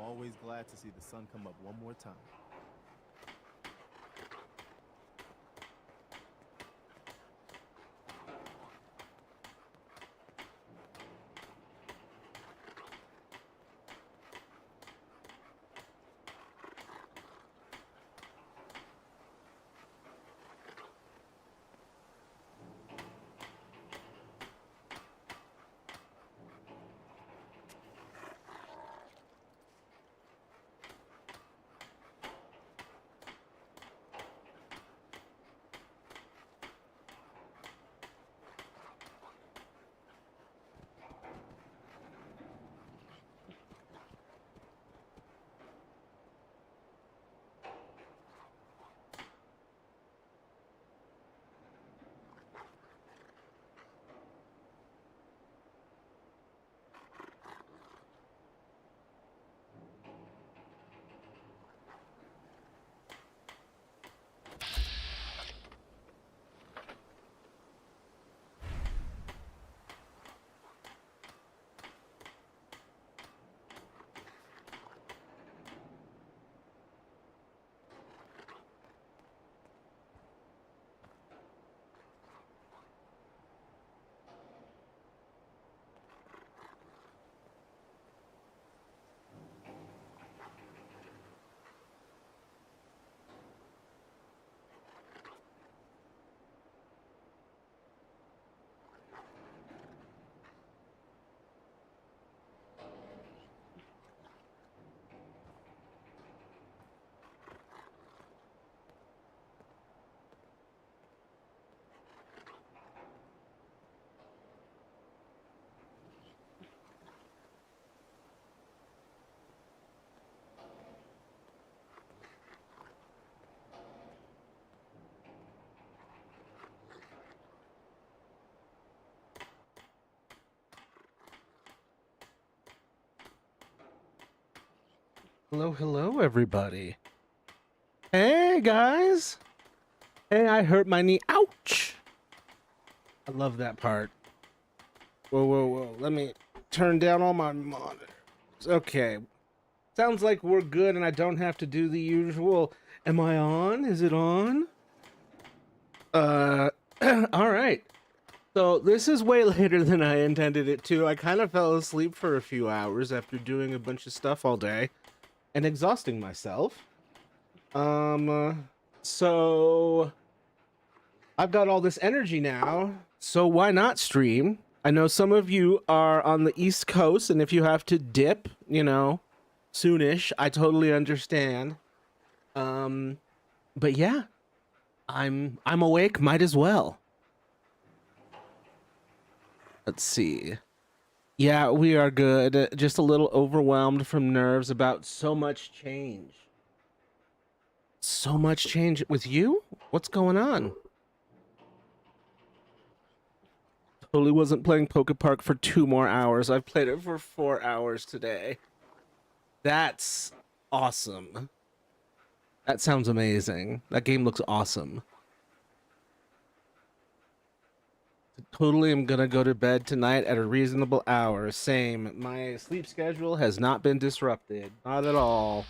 always glad to see the sun come up one more time. Hello, everybody. Hey, guys. Hey, I hurt my knee. Ouch! I love that part. Whoa. Let me turn down all my monitors. Okay. Sounds like we're good and I don't have to do the usual. Am I on? Is it on? All right. So this is way later than I intended it to. I kind of fell asleep for a few hours after doing a bunch of stuff all day and exhausting myself. So I've got all this energy now, so why not stream? I know some of you are on the East Coast, and if you have to dip, soonish, I totally understand. But yeah, I'm awake, might as well. Let's see. Yeah, we are good. Just a little overwhelmed from nerves about so much change. So much change with you? What's going on? Totally wasn't playing Poke Park for 2 more hours. I've played it for 4 hours today. That's awesome. That sounds amazing. That game looks awesome. Totally am gonna go to bed tonight at a reasonable hour. Same. My sleep schedule has not been disrupted. Not at all.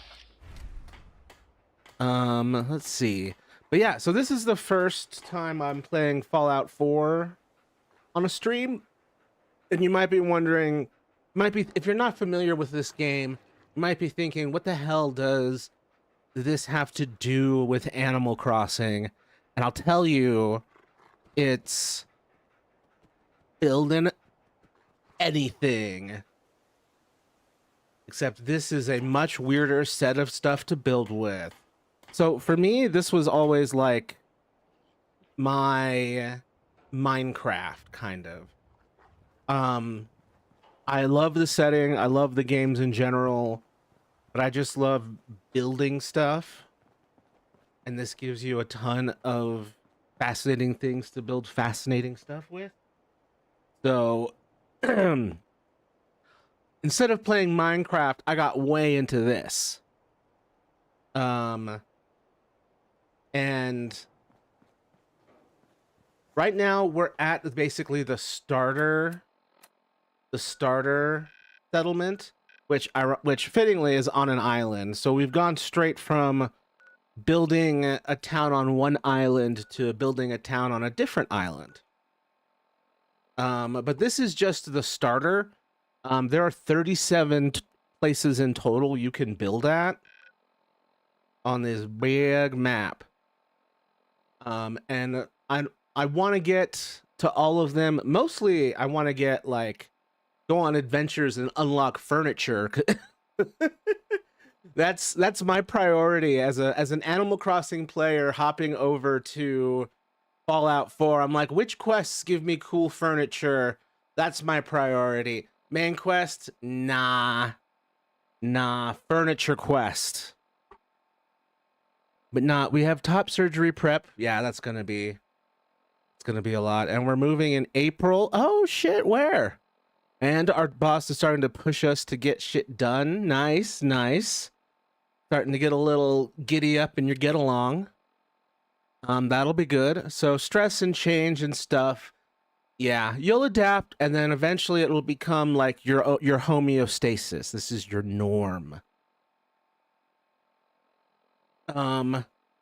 Let's see. But yeah, so this is the first time I'm playing Fallout 4 on a stream. And you might be wondering, if you're not familiar with this game, you might be thinking, what the hell does this have to do with Animal Crossing? And I'll tell you, it's building anything. Except this is a much weirder set of stuff to build with. So for me, this was always like my Minecraft, kind of. I love the setting, I love the games in general, but I just love building stuff. And this gives you a ton of fascinating things to build fascinating stuff with. So instead of playing Minecraft, I got way into this. And right now we're at basically the starter settlement. which fittingly is on an island. So we've gone straight from building a town on one island to building a town on a different island. But this is just the starter. There are 37 places in total you can build at on this big map. And I want to get to all of them. Mostly, I want to get like go on adventures and unlock furniture. That's my priority as an Animal Crossing player hopping over to Fallout 4. I'm like, which quests give me cool furniture? That's my priority. Main quest? Nah. Furniture quest. But not. We have top surgery prep. Yeah, it's gonna be a lot. And we're moving in April. Oh shit, where? And our boss is starting to push us to get shit done. Nice. Starting to get a little giddy up in your get along. That'll be good. So stress and change and stuff. Yeah, you'll adapt, and then eventually it will become like your homeostasis. This is your norm.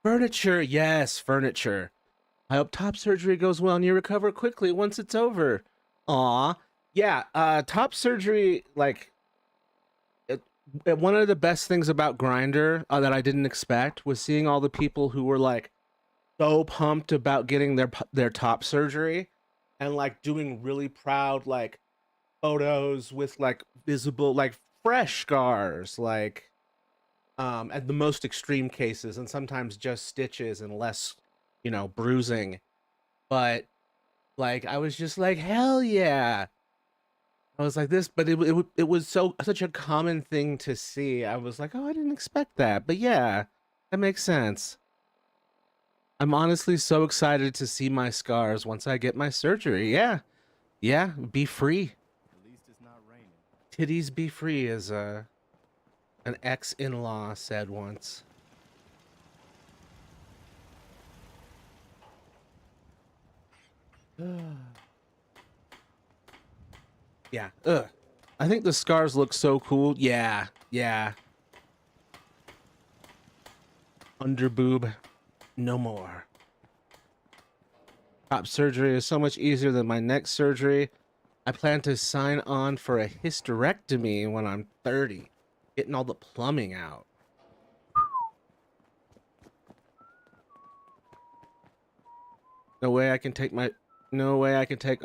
Furniture. Yes, furniture. I hope top surgery goes well and you recover quickly once it's over. Aw. Yeah, top surgery, like, one of the best things about Grindr that I didn't expect was seeing all the people who were, like, so pumped about getting their top surgery and, like, doing really proud, like, photos with, like, visible, like, fresh scars, like, at the most extreme cases, and sometimes just stitches and less, bruising. But, like, I was just like, hell yeah. I was like this, but it was such a common thing to see. I was like, oh, I didn't expect that. But yeah, that makes sense. I'm honestly so excited to see my scars once I get my surgery. Yeah, be free. At least it's not raining. Titties be free, as an ex-in-law said once. Yeah. I think the scars look so cool. Yeah. Under boob, no more. Top surgery is so much easier than my next surgery. I plan to sign on for a hysterectomy when I'm 30, getting all the plumbing out. No way I can take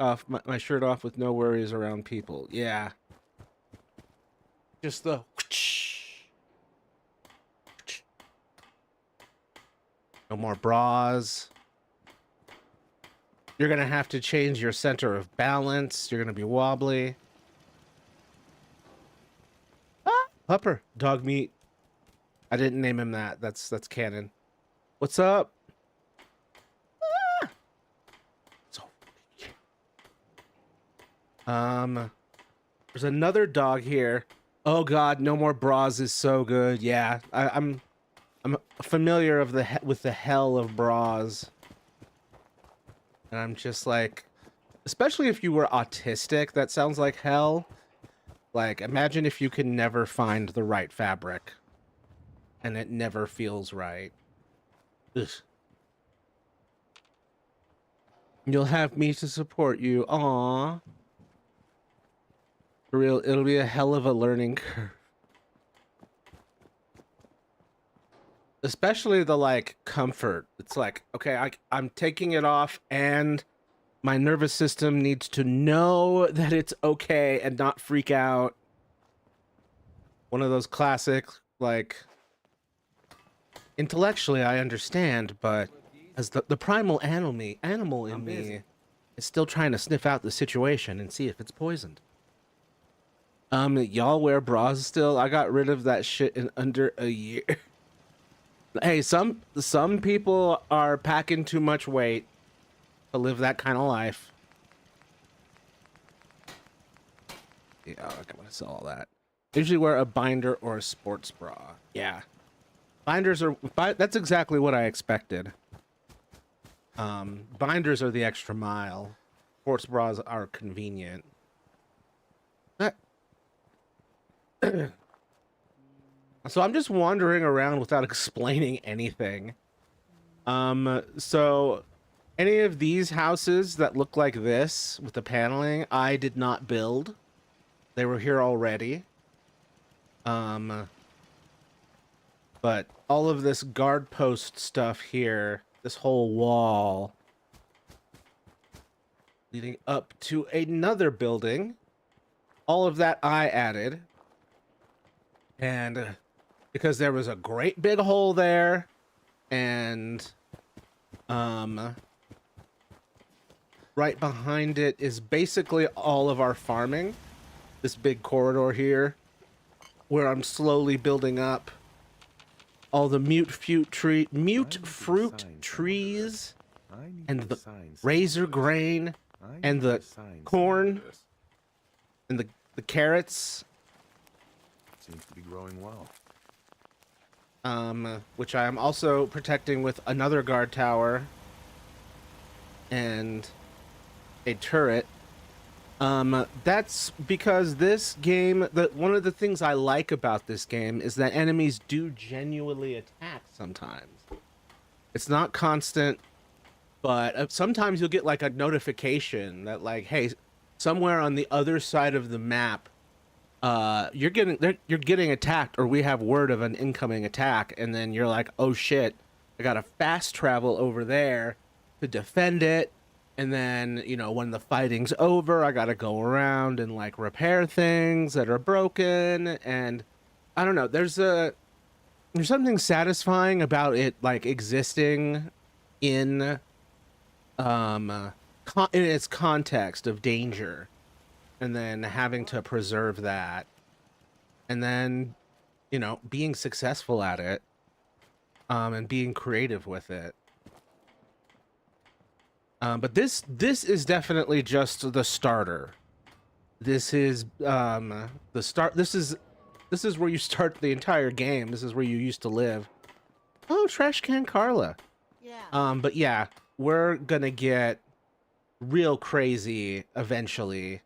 off my shirt off with no worries around people. Yeah. Just the no more bras. You're gonna have to change your center of balance. You're gonna be wobbly. Ah, Pupper, dog meat. I didn't name him that. That's canon. What's up? There's another dog here. Oh god, no more bras is so good. Yeah, I'm familiar with the hell of bras. And I'm just like, especially if you were autistic, that sounds like hell. Like, imagine if you can never find the right fabric and it never feels right. Ugh. You'll have me to support you. Aww. For real, it'll be a hell of a learning curve. Especially the, like, comfort. It's like, okay, I'm taking it off and my nervous system needs to know that it's okay and not freak out. One of those classic, like, intellectually I understand, but as the primal animal in me is still trying to sniff out the situation and see if it's poisoned. Y'all wear bras still? I got rid of that shit in under a year. Hey, some people are packing too much weight to live that kind of life. Yeah, I'm gonna sell all that. Usually wear a binder or a sports bra. Yeah. That's exactly what I expected. Binders are the extra mile. Sports bras are convenient. So I'm just wandering around without explaining anything. So any of these houses that look like this with the paneling, I did not build. They were here already. But all of this guard post stuff here, this whole wall leading up to another building, all of that I added. And because there was a great big hole there, and right behind it is basically all of our farming. This big corridor here, where I'm slowly building up all the mute fruit trees, and the razor grain, and the corn, and the carrots. Seems to be growing well. Which I am also protecting with another guard tower and a turret. That's because this game, one of the things I like about this game is that enemies do genuinely attack sometimes. It's not constant, but sometimes you'll get like a notification that like, hey, somewhere on the other side of the map, you're getting attacked, or we have word of an incoming attack, and then you're like, oh shit, I gotta fast travel over there to defend it. And then, you know, when the fighting's over, I gotta go around and like repair things that are broken. And I don't know, there's something satisfying about it like existing in in its context of danger, and then having to preserve that, and then, you know, being successful at it, and being creative with it. But this is definitely just the starter. This is the start. This is where you start the entire game. This is where you used to live. Oh, trash can Carla. Yeah. But yeah, we're gonna get real crazy eventually.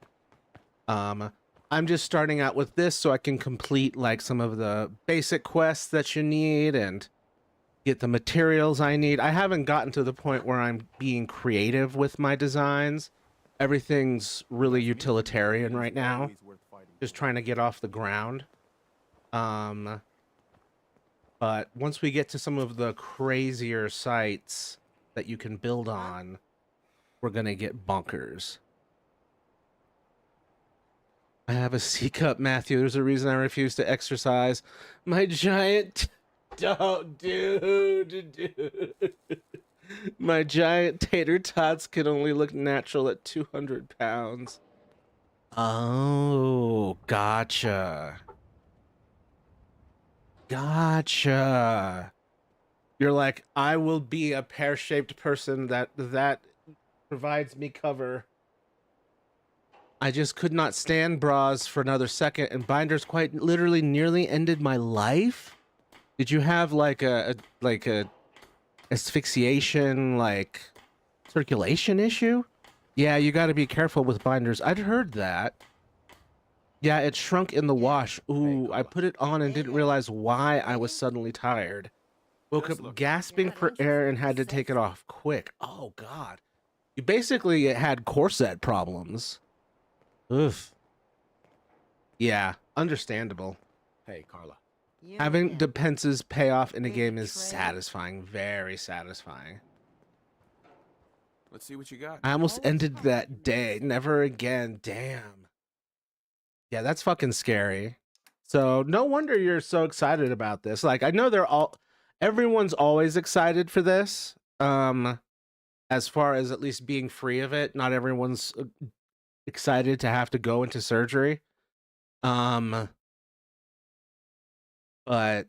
I'm just starting out with this so I can complete like some of the basic quests that you need and get the materials I need. I haven't gotten to the point where I'm being creative with my designs. Everything's really utilitarian right now. Just trying to get off the ground. But once we get to some of the crazier sites that you can build on, we're gonna get bonkers. I have a C cup, Matthew. There's a reason I refuse to exercise. My giant... Don't, dude. My giant tater tots can only look natural at 200 pounds. Oh, gotcha. Gotcha. You're like, I will be a pear-shaped person that provides me cover. I just could not stand bras for another second, and binders quite literally nearly ended my life. Did you have like a asphyxiation, like circulation issue? Yeah, you got to be careful with binders. I'd heard that. Yeah, it shrunk in the wash. Ooh, I put it on and didn't realize why I was suddenly tired. Woke up gasping for air and had to take it off quick. Oh God, you basically had corset problems. Ugh. Yeah, understandable. Hey, Carla. Having defenses pay off in a game is satisfying, very satisfying. Let's see what you got. I almost ended that day. Never again. Damn. Yeah, that's fucking scary. So no wonder you're so excited about this. Like, I know everyone's always excited for this. As far as at least being free of it, not everyone's excited to have to go into surgery. But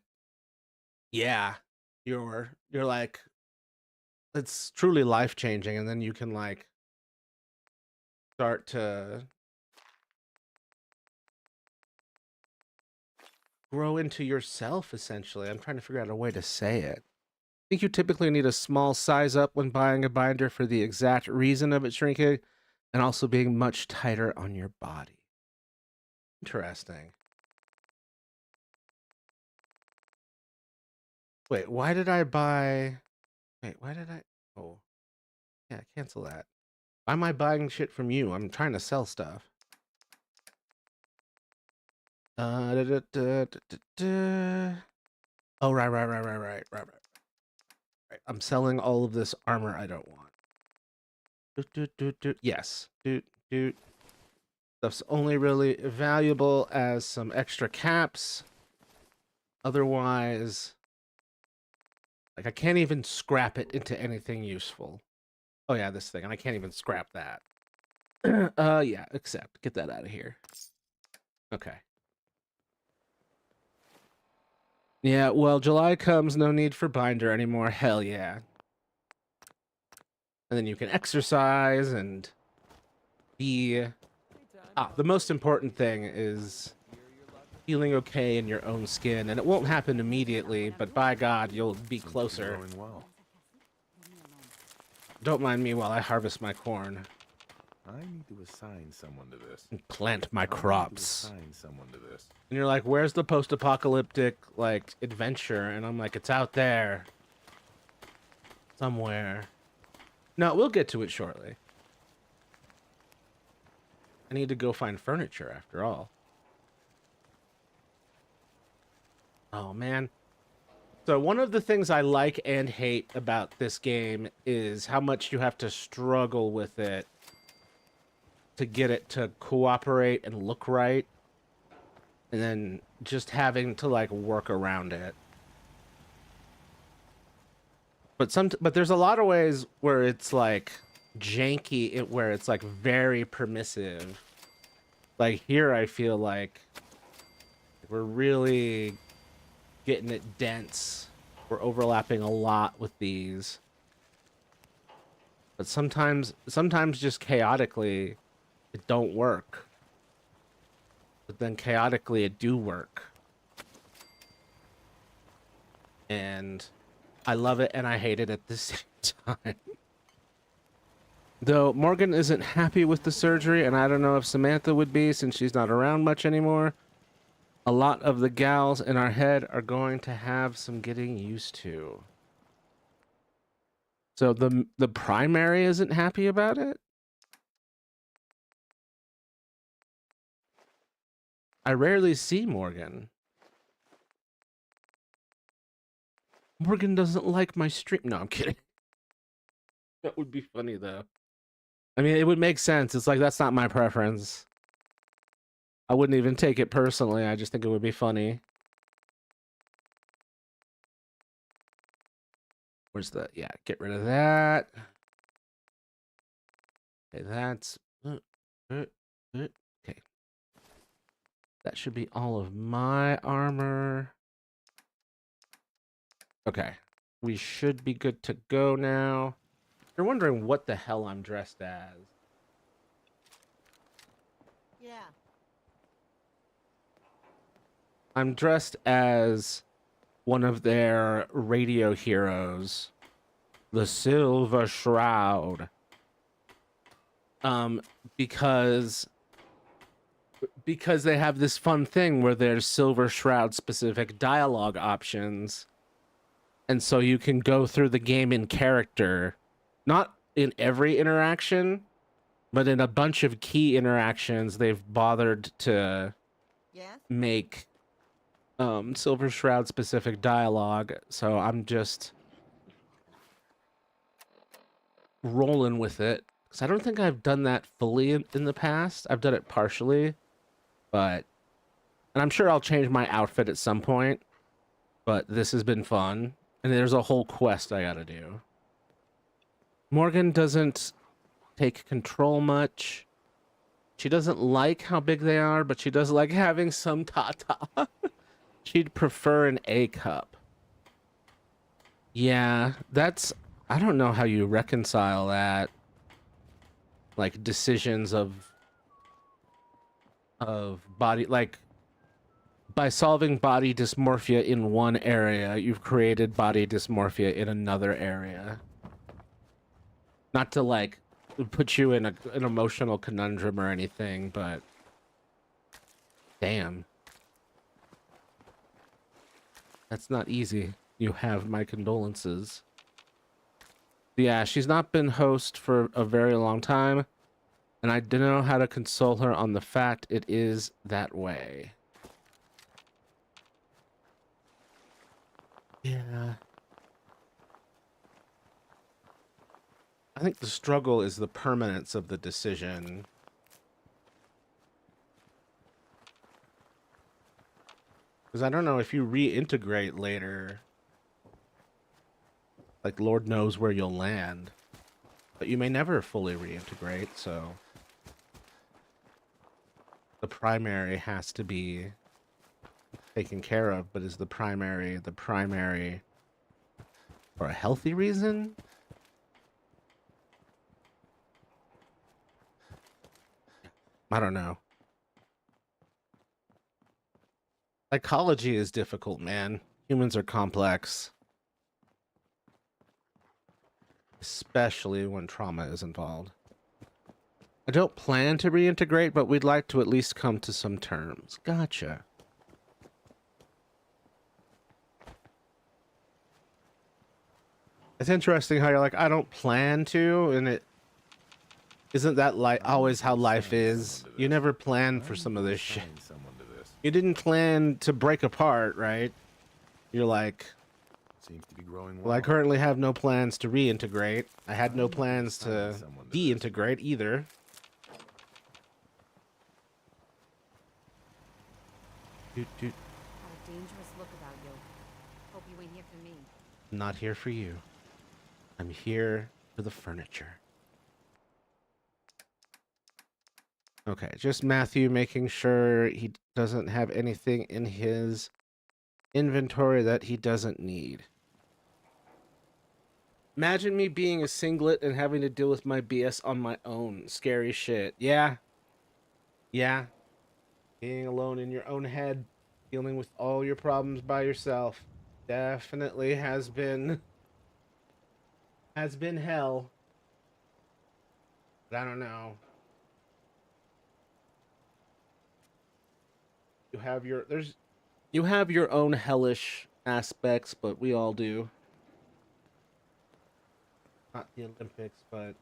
yeah, you're like, it's truly life-changing, and then you can like start to grow into yourself, essentially. I'm trying to figure out a way to say it. I think you typically need a small size up when buying a binder for the exact reason of it shrinking and also being much tighter on your body. Interesting. Wait, why did I buy... Wait, why did I... Oh. Yeah, cancel that. Why am I buying shit from you? I'm trying to sell stuff. Oh, right. I'm selling all of this armor I don't want. Yes. Stuff's only really valuable as some extra caps. Otherwise, like, I can't even scrap it into anything useful. Oh yeah, this thing, and I can't even scrap that. Yeah, accept. Get that out of here. Okay. Yeah, well, July comes, no need for binder anymore. Hell yeah. And then you can exercise and be... the most important thing is feeling okay in your own skin. And it won't happen immediately, but by God, you'll be closer. Growing well. Don't mind me while I harvest my corn. I need to assign someone to this. And plant my I need to crops. assign someone to this. And you're like, where's the post-apocalyptic, like, adventure? And I'm like, it's out there. Somewhere. No, we'll get to it shortly. I need to go find furniture, after all. Oh, man. So one of the things I like and hate about this game is how much you have to struggle with it to get it to cooperate and look right. And then just having to, like, work around it. But there's a lot of ways where it's, like, janky, where it's, like, very permissive. Like, here I feel like we're really getting it dense. We're overlapping a lot with these. But sometimes just chaotically, it don't work. But then chaotically, it do work. And I love it and I hate it at the same time. Though Morgan isn't happy with the surgery, and I don't know if Samantha would be since she's not around much anymore. A lot of the gals in our head are going to have some getting used to. So the primary isn't happy about it? I rarely see Morgan. Morgan doesn't like my stream. No, I'm kidding. That would be funny, though. I mean, it would make sense. It's like, that's not my preference. I wouldn't even take it personally. I just think it would be funny. Where's the... Yeah, get rid of that. Okay, that's... Okay. That should be all of my armor. Okay. We should be good to go now. You're wondering what the hell I'm dressed as. Yeah. I'm dressed as one of their radio heroes, the Silver Shroud. Because they have this fun thing where there's Silver Shroud specific dialogue options. And so you can go through the game in character, not in every interaction, but in a bunch of key interactions they've bothered to make Silver Shroud specific dialogue. So I'm just rolling with it. Because I don't think I've done that fully in the past. I've done it partially, but... And I'm sure I'll change my outfit at some point, but this has been fun. And there's a whole quest I gotta do. Morgan doesn't take control much. She doesn't like how big they are, but she does like having some Tata. She'd prefer an A cup. Yeah, that's... I don't know how you reconcile that. Like, decisions of body... Like, by solving body dysmorphia in one area, you've created body dysmorphia in another area. Not to, like, put you in an emotional conundrum or anything, but... Damn. That's not easy. You have my condolences. Yeah, she's not been host for a very long time, and I didn't know how to console her on the fact it is that way. Yeah. I think the struggle is the permanence of the decision. Because I don't know if you reintegrate later, like Lord knows where you'll land. But you may never fully reintegrate, so the primary has to be taken care of, but is the primary for a healthy reason? I don't know. Psychology is difficult, man. Humans are complex. Especially when trauma is involved. I don't plan to reintegrate, but we'd like to at least come to some terms. Gotcha. It's interesting how you're like, I don't plan to, and it isn't that like always how life is. You never plan for some of this shit. You didn't plan to break apart, right? You're like, seems to be growing well, I currently have no plans to reintegrate. I had no plans to deintegrate either. Got a dangerous look about you. Hope you ain't here for me. I'm not here for you. I'm here for the furniture. Okay, just Matthew making sure he doesn't have anything in his inventory that he doesn't need. Imagine me being a singlet and having to deal with my BS on my own. Scary shit. Yeah. Yeah. Being alone in your own head, dealing with all your problems by yourself, definitely has been hell. But I don't know. You have your own hellish aspects, but we all do. Not the Olympics, but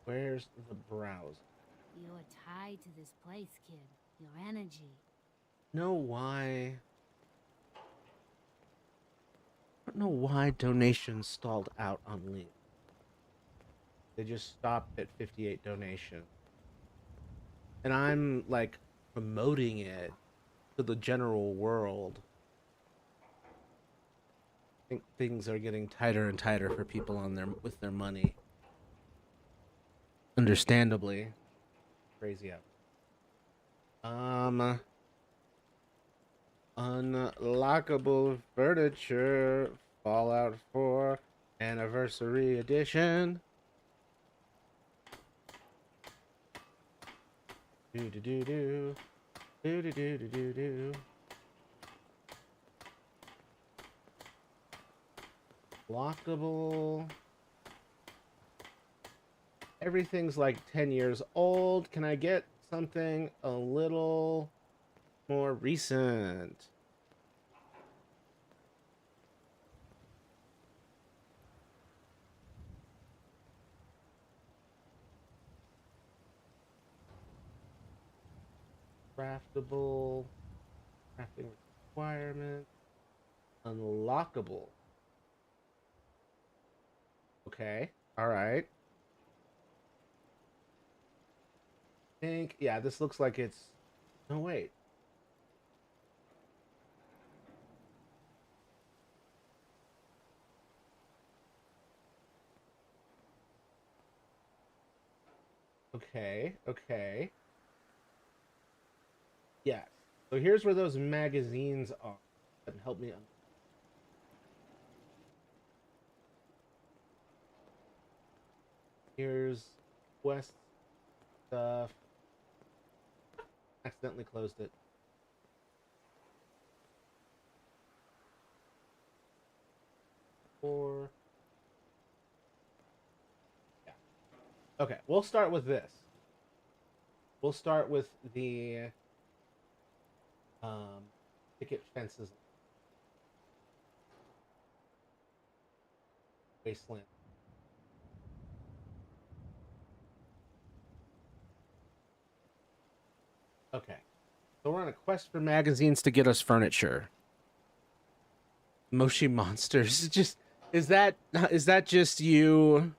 where's the browse? You're tied to this place, kid. Your energy. Know why? I don't know why donations stalled out on Leap. They just stopped at 58 donations. And I'm like promoting it to the general world. I think things are getting tighter and tighter for people on with their money. Understandably. Crazy out. Unlockable furniture. Fallout 4 Anniversary Edition. Do do do do. Do do do do do do. Lockable. Everything's like 10 years old. Can I get something a little more recent? Craftable. Crafting requirement. Unlockable. Okay. All right. Think, yeah, this looks like it's, no, wait. Okay, okay. Yeah. So here's where those magazines are. And help me. Here's Quest stuff. Accidentally closed it. Or yeah. Okay, we'll start with this. We'll start with the picket fences, wasteland. Okay, so we're on a quest for magazines to get us furniture. Moshi monsters. Just is that just you?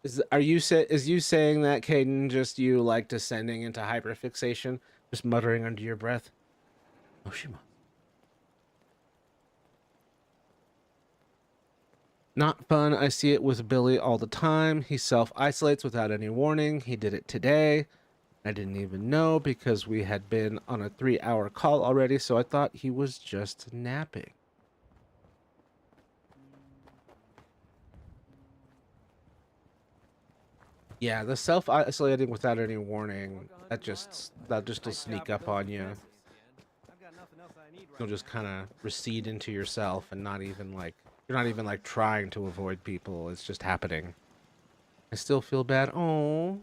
Is you saying that, Caden, just you like descending into hyperfixation, just muttering under your breath? Moshi monster. Not fun. I see it with Billy all the time. He self-isolates without any warning. He did it today. I didn't even know because we had been on a 3-hour call already, so I thought he was just napping. Yeah, the self-isolating without any warning, that just will sneak up on you. You'll just kind of recede into yourself and not even like you're not even like trying to avoid people. It's just happening. I still feel bad. Oh.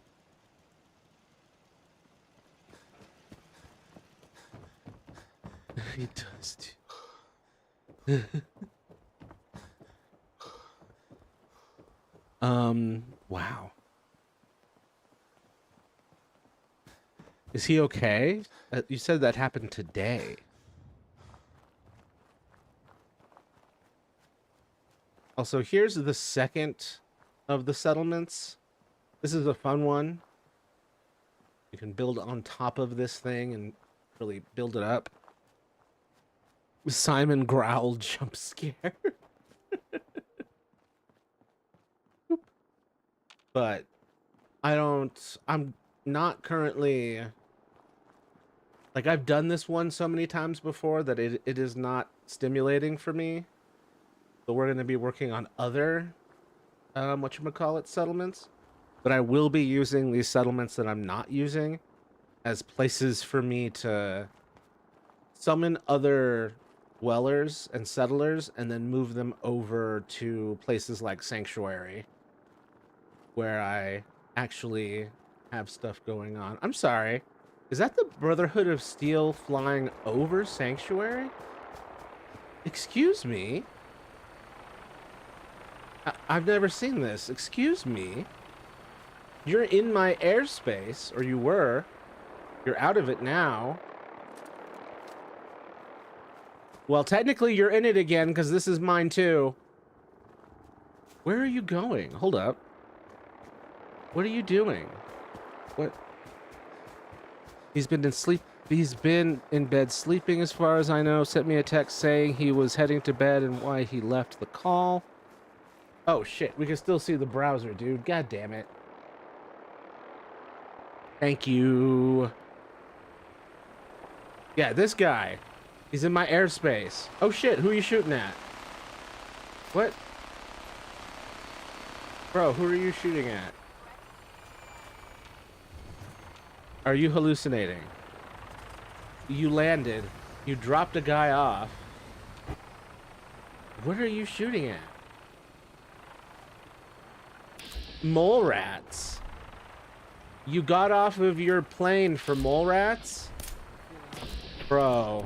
He does too. Wow. Is he okay? You said that happened today. Also, here's the second of the settlements. This is a fun one. You can build on top of this thing and really build it up. Simon growled jump scare. But I'm not currently, like, I've done this one so many times before that it is not stimulating for me. So we're going to be working on other, whatchamacallit, settlements. But I will be using these settlements that I'm not using as places for me to summon other dwellers and settlers and then move them over to places like Sanctuary, where I actually have stuff going on. I'm sorry. Is that the Brotherhood of Steel flying over Sanctuary? Excuse me? I've never seen this. Excuse me? You're in my airspace, or you were. You're out of it now. Well, technically you're in it again, because this is mine too. Where are you going? Hold up. What are you doing? What? He's been in bed sleeping as far as I know. Sent me a text saying he was heading to bed and why he left the call. Oh shit, we can still see the browser, dude. God damn it. Thank you. Yeah, this guy. He's in my airspace. Oh shit, who are you shooting at? What? Bro, who are you shooting at? Are you hallucinating? You landed. You dropped a guy off. What are you shooting at? Mole rats. You got off of your plane for mole rats? Bro.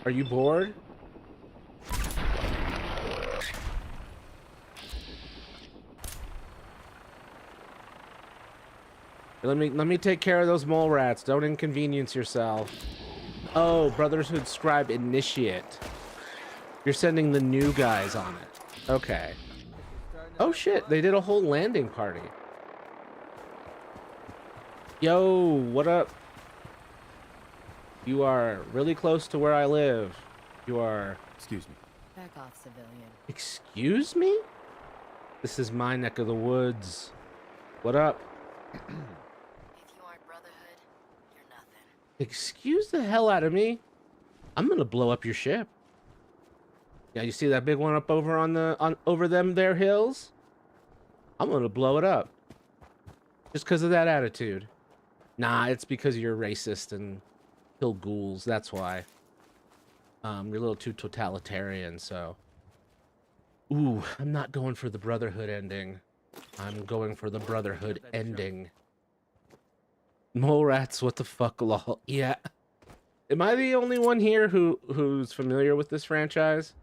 Are you bored? Let me take care of those mole rats. Don't inconvenience yourself. Oh, Brotherhood Scribe Initiate. You're sending the new guys on it. Okay. Oh shit, they did a whole landing party. Yo, what up? You are really close to where I live. You are... Excuse me. Back off, civilian. Excuse me? This is my neck of the woods. What up? If you aren't Brotherhood, you're nothing. Excuse the hell out of me. I'm gonna blow up your ship. Yeah, you see that big one up over over them there hills? I'm gonna blow it up. Just because of that attitude. Nah, it's because you're racist and kill ghouls, that's why. You're a little too totalitarian, so. Ooh, I'm not going for the Brotherhood ending. I'm going for the Brotherhood ending. Mole rats, what the fuck, lol. Yeah. Am I the only one here who's familiar with this franchise?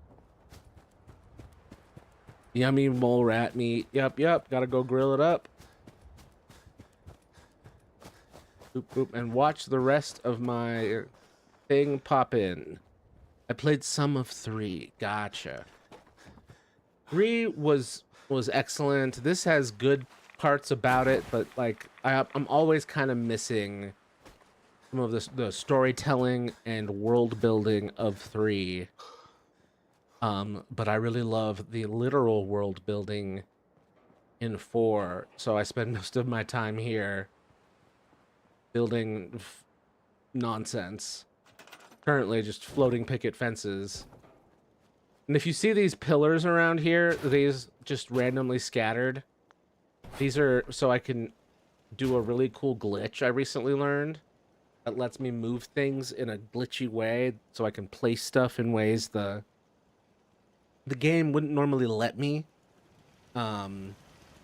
Yummy mole rat meat. Yep, gotta go grill it up. Boop, boop, and watch the rest of my thing pop in. I played some of 3. Gotcha. 3 was excellent. This has good parts about it, but like I'm always kind of missing some of the storytelling and world building of 3. But I really love the literal world building in 4, so I spend most of my time here building nonsense. Currently just floating picket fences. And if you see these pillars around here, these just randomly scattered, these are so I can do a really cool glitch I recently learned that lets me move things in a glitchy way so I can place stuff in ways the game wouldn't normally let me. 'Cause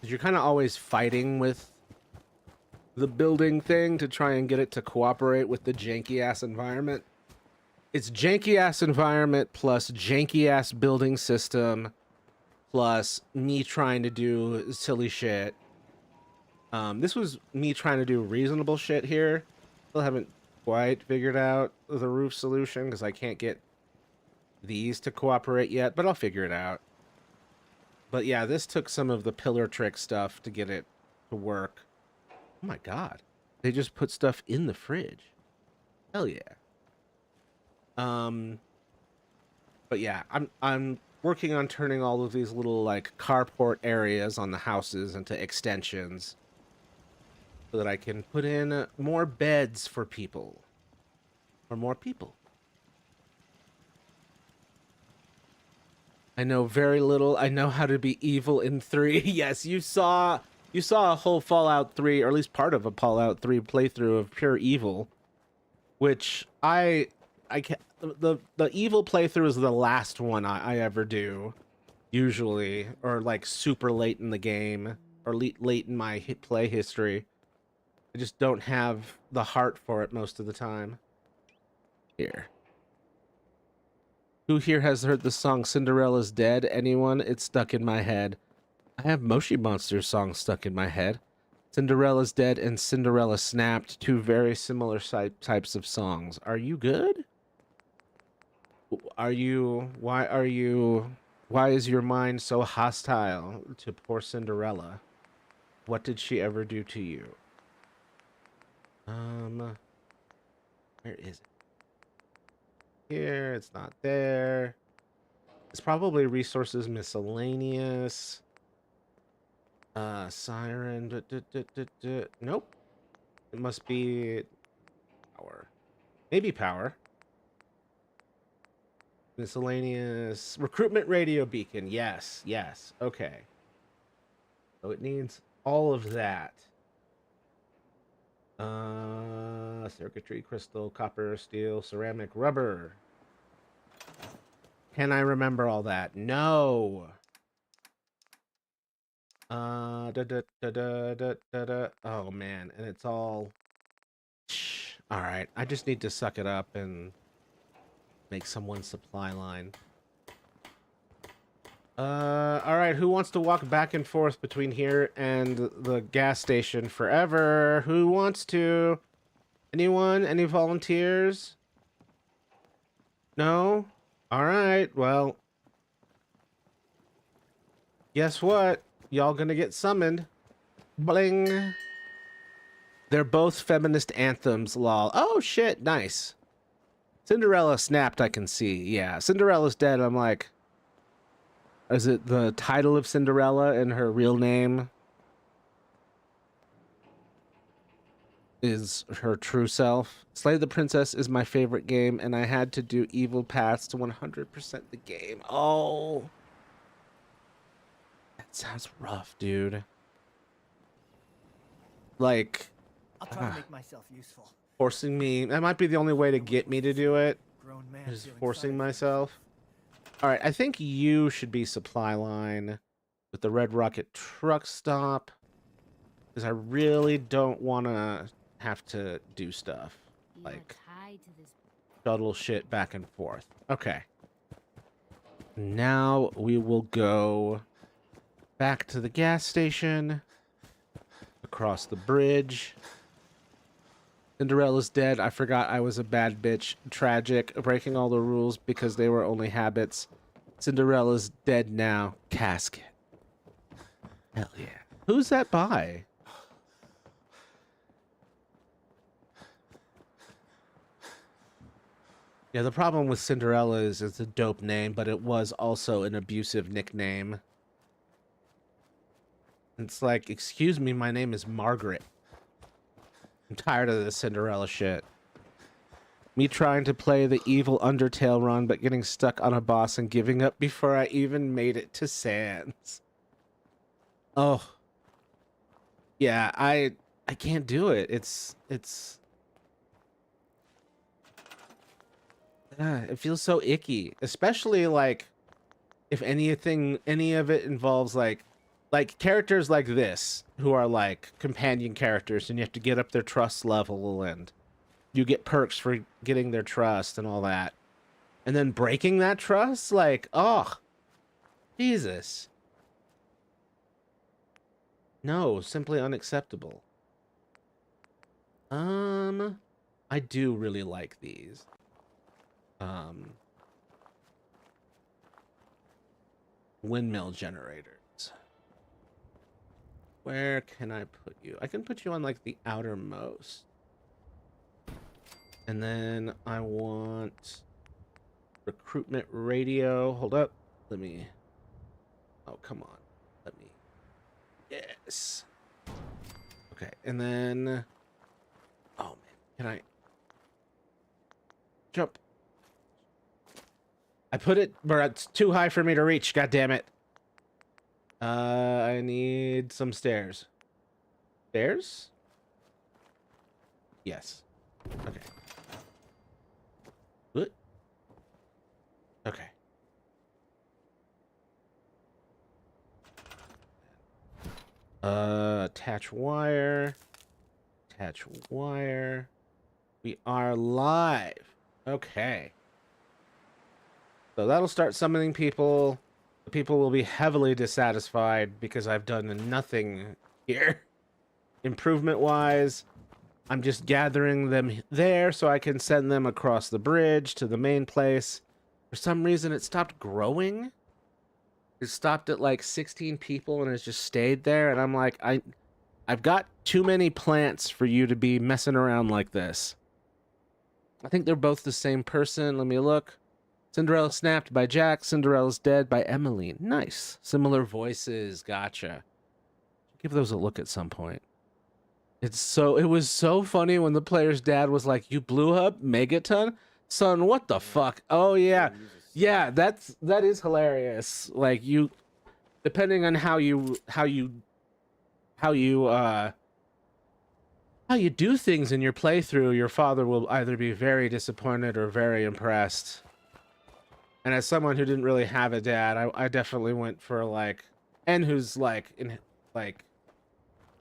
you're kind of always fighting with the building thing to try and get it to cooperate with the janky ass environment. It's janky ass environment plus janky ass building system plus me trying to do silly shit. This was me trying to do reasonable shit here. Still haven't quite figured out the roof solution because I can't get these to cooperate yet, but I'll figure it out. But yeah, this took some of the pillar trick stuff to get it to work. Oh my god. They just put stuff in the fridge. Hell yeah. But yeah, I'm working on turning all of these little like carport areas on the houses into extensions so that I can put in more beds for people. Or more people. I know very little. I know how to be evil in 3. Yes, you saw a whole Fallout 3, or at least part of a Fallout 3 playthrough of pure evil, which I can't. The evil playthrough is the last one I ever do, usually, or like super late in the game, or late in my play history. I just don't have the heart for it most of the time. Here. Who here has heard the song Cinderella's Dead? Anyone? It's stuck in my head. I have Moshi Monster's song stuck in my head. Cinderella's Dead and Cinderella Snapped, 2 very similar types of songs. Are you good? Why is your mind so hostile to poor Cinderella? What did she ever do to you? Where is it? Here, it's not there. It's probably resources miscellaneous. Siren. Nope. It must be power. Maybe power. Miscellaneous recruitment radio beacon. Yes, yes. Okay. So it needs all of that. Circuitry, crystal, copper, steel, ceramic, rubber. Can I remember all that? No. Oh man, and it's all. All right, I just need to suck it up and make someone's supply line. All right, who wants to walk back and forth between here and the gas station forever? Who wants to? Anyone? Any volunteers? No? All right, well, guess what? Y'all gonna get summoned. Bling. They're both feminist anthems, lol. Oh, shit, nice. Cinderella Snapped, I can see. Yeah, Cinderella's Dead, I'm like... Is it the title of Cinderella and her real name is her true self? Slay the Princess is my favorite game, and I had to do evil paths to 100% the game. Oh. That sounds rough, dude. Like... I'll try to make myself useful. Forcing me... That might be the only way to get me to do it. Grown man Is feeling forcing sorry for myself. All right, I think you should be supply line with the Red Rocket truck stop, because I really don't want to have to do stuff. You Like, are tied to this shuttle shit back and forth. Okay. Now we will go back to the gas station, across the bridge. Cinderella's dead. I forgot I was a bad bitch. Tragic. Breaking all the rules because they were only habits. Cinderella's dead now. Casket. Hell yeah. Who's that by? Yeah, the problem with Cinderella is it's a dope name, but it was also an abusive nickname. It's like, excuse me, my name is Margaret. I'm tired of this Cinderella shit. Me trying to play the evil Undertale run, but getting stuck on a boss and giving up before I even made it to Sans. Oh. Yeah, I can't do it. It feels so icky, especially like if any of it involves like characters like this who are like companion characters and you have to get up their trust level and you get perks for getting their trust and all that. And then breaking that trust, like, oh, Jesus. No, simply unacceptable. I do really like these. Windmill generators. Where can I put you? I can put you on like the outermost. And then I want recruitment radio. Hold up. Let me. Oh, come on. Let me. Yes. Okay. And then. Oh, man. Can I. Jump. I put it where it's too high for me to reach. God damn it. I need some stairs. Stairs? Yes. Okay. What? Okay. Attach wire. Attach wire. We are live. Okay. So that'll start summoning people. The people will be heavily dissatisfied because I've done nothing here. Improvement-wise, I'm just gathering them there so I can send them across the bridge to the main place. For some reason, it stopped growing. It stopped at like 16 people and it's just stayed there. And I'm like, I've got too many plants for you to be messing around like this. I think they're both the same person. Let me look. Cinderella snapped by Jack. Cinderella's dead by Emily. Nice. Similar voices. Gotcha. Give those a look at some point. It was so funny when the player's dad was like, "You blew up Megaton? Son, what the fuck?" Oh yeah. Yeah, that is hilarious. Like you depending on how you do things in your playthrough, your father will either be very disappointed or very impressed. And as someone who didn't really have a dad, I definitely went for like, and who's like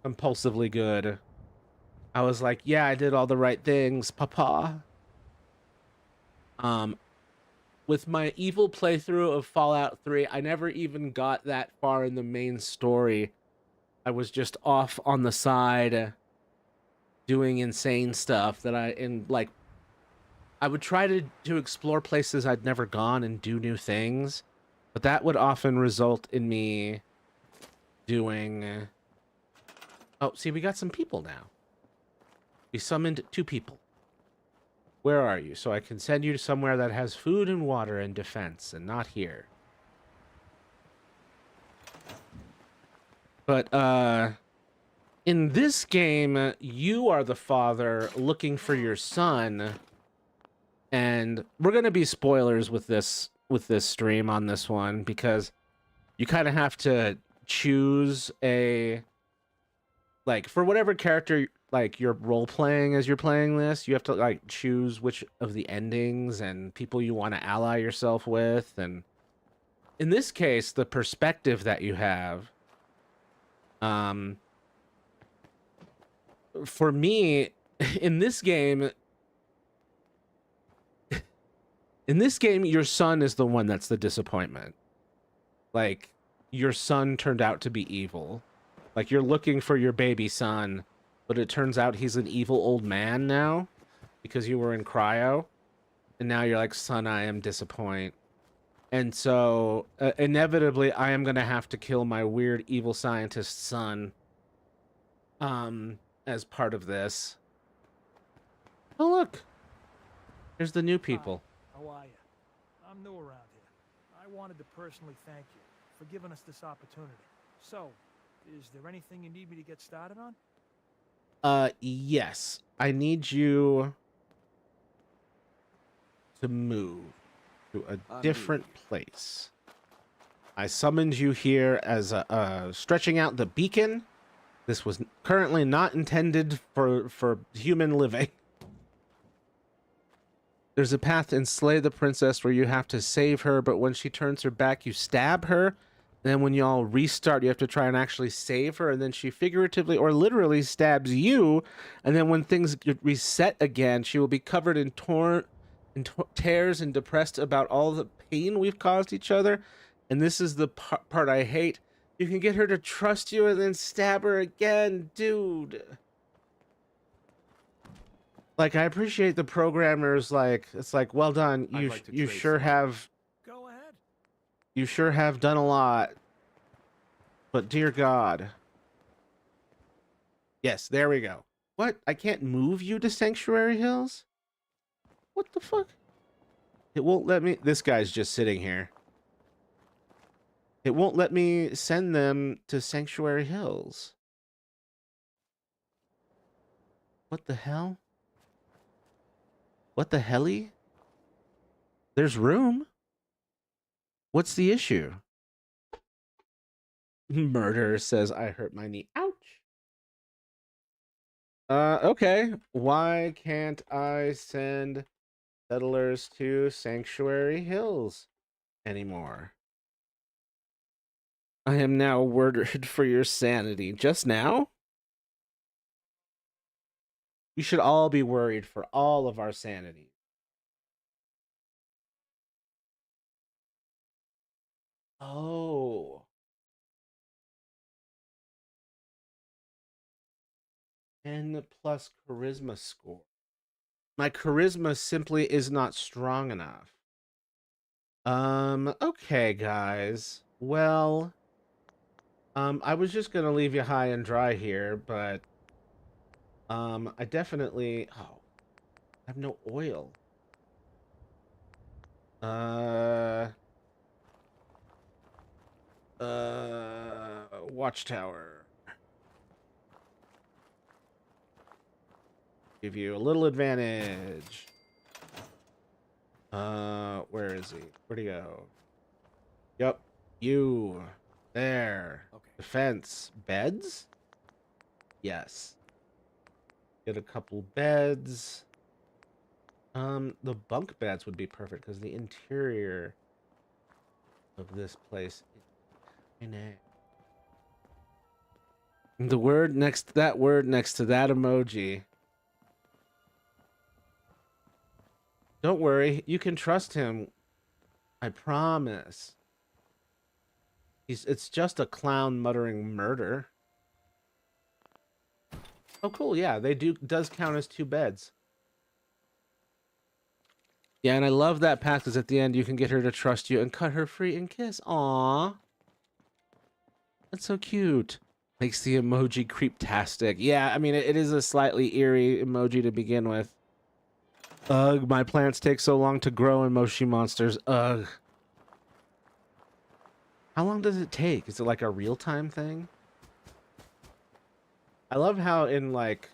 compulsively good. I was like, yeah, I did all the right things, papa. With my evil playthrough of Fallout 3, I never even got that far in the main story. I was just off on the side doing insane stuff that I would try to explore places I'd never gone and do new things, but that would often result in me doing... Oh, see, we got some people now. We summoned 2 people. Where are you? So I can send you to somewhere that has food and water and defense, and not here. But, in this game, you are the father looking for your son, and we're gonna be spoilers with this stream on this one, because you kind of have to choose a... Like, for whatever character, like, you're role-playing as you're playing this, you have to, like, choose which of the endings and people you want to ally yourself with, and in this case, the perspective that you have, for me, in this game, In this game, your son is the one that's the disappointment. Like, your son turned out to be evil. Like, you're looking for your baby son, but it turns out he's an evil old man now because you were in cryo. And now you're like, son, I am disappoint. And so, inevitably, I am going to have to kill my weird evil scientist son as part of this. Oh, look. Here's the new people. Hi, how are you? I'm new around here. I wanted to personally thank you for giving us this opportunity. So, is there anything you need me to get started on? Yes. I need you to move to a different place. I summoned you here as stretching out the beacon. This was currently not intended for human living. There's a path to enslay the princess where you have to save her, but when she turns her back, you stab her. And then when y'all restart, you have to try and actually save her, and then she figuratively or literally stabs you. And then when things get reset again, she will be covered in tears and depressed about all the pain we've caused each other. And this is the part I hate. You can get her to trust you and then stab her again, dude. Like, I appreciate the programmers, like, it's like, well done. You sure have... Go ahead. You sure have done a lot. But dear God. Yes, there we go. What? I can't move you to Sanctuary Hills? What the fuck? It won't let me... This guy's just sitting here. It won't let me send them to Sanctuary Hills. What the hell? What the helly? There's room. What's the issue? Murder says I hurt my knee. Ouch. Okay. Why can't I send settlers to Sanctuary Hills anymore? I am now worried for your sanity. Just now? We should all be worried for all of our sanity. Oh. 10 plus charisma score. My charisma simply is not strong enough. Okay, guys. Well, I was just gonna leave you high and dry here, but I definitely... Oh, I have no oil. Watchtower. Give you a little advantage. Where is he? Where'd he go? Yup. You. There. Okay. Defense. Beds? Yes. Get a couple beds. The bunk beds would be perfect because the interior of this place is tiny. The word next to that emoji. Don't worry, you can trust him. I promise. It's just a clown muttering murder. Oh, cool. Yeah, does count as 2 beds. Yeah, and I love that path because at the end you can get her to trust you and cut her free and kiss. Aww. That's so cute. Makes the emoji creeptastic. Yeah, I mean, it is a slightly eerie emoji to begin with. Ugh, my plants take so long to grow in Moshi Monsters. Ugh. How long does it take? Is it like a real-time thing? I love how in like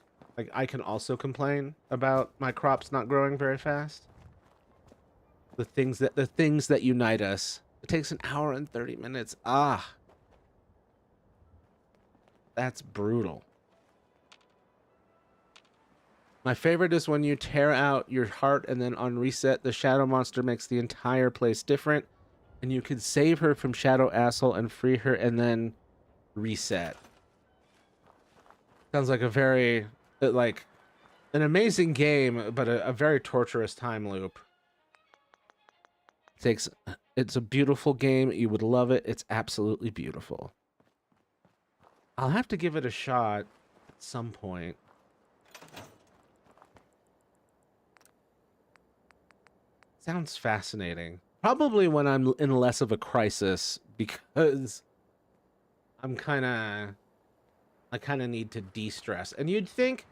I can also complain about my crops not growing very fast. The things that unite us. It takes an hour and 30 minutes. Ah. That's brutal. My favorite is when you tear out your heart and then on reset, the shadow monster makes the entire place different. And you can save her from Shadow Asshole and free her and then reset. Sounds like a very, like, an amazing game, but a very torturous time loop. Takes it's a beautiful game. You would love it. It's absolutely beautiful. I'll have to give it a shot at some point. Sounds fascinating. Probably when I'm in less of a crisis because I kind of need to de-stress. And you'd think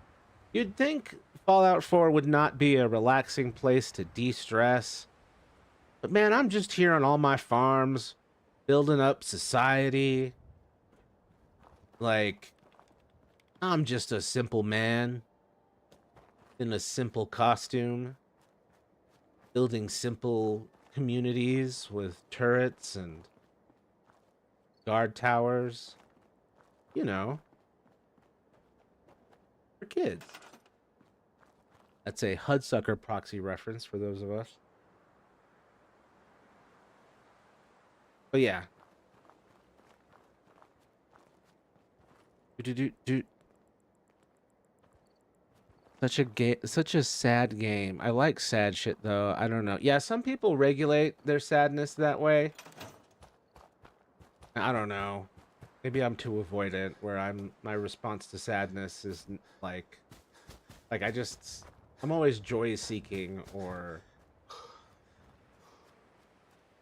Fallout 4 would not be a relaxing place to de-stress. But man, I'm just here on all my farms, building up society. Like, I'm just a simple man in a simple costume, building simple communities with turrets and guard towers. You know, for kids. That's a Hudsucker Proxy reference for those of us. But yeah. Such a sad game. I like sad shit though. I don't know. Yeah, some people regulate their sadness that way. I don't know. Maybe I'm too avoidant where my response to sadness is like I'm always joy seeking or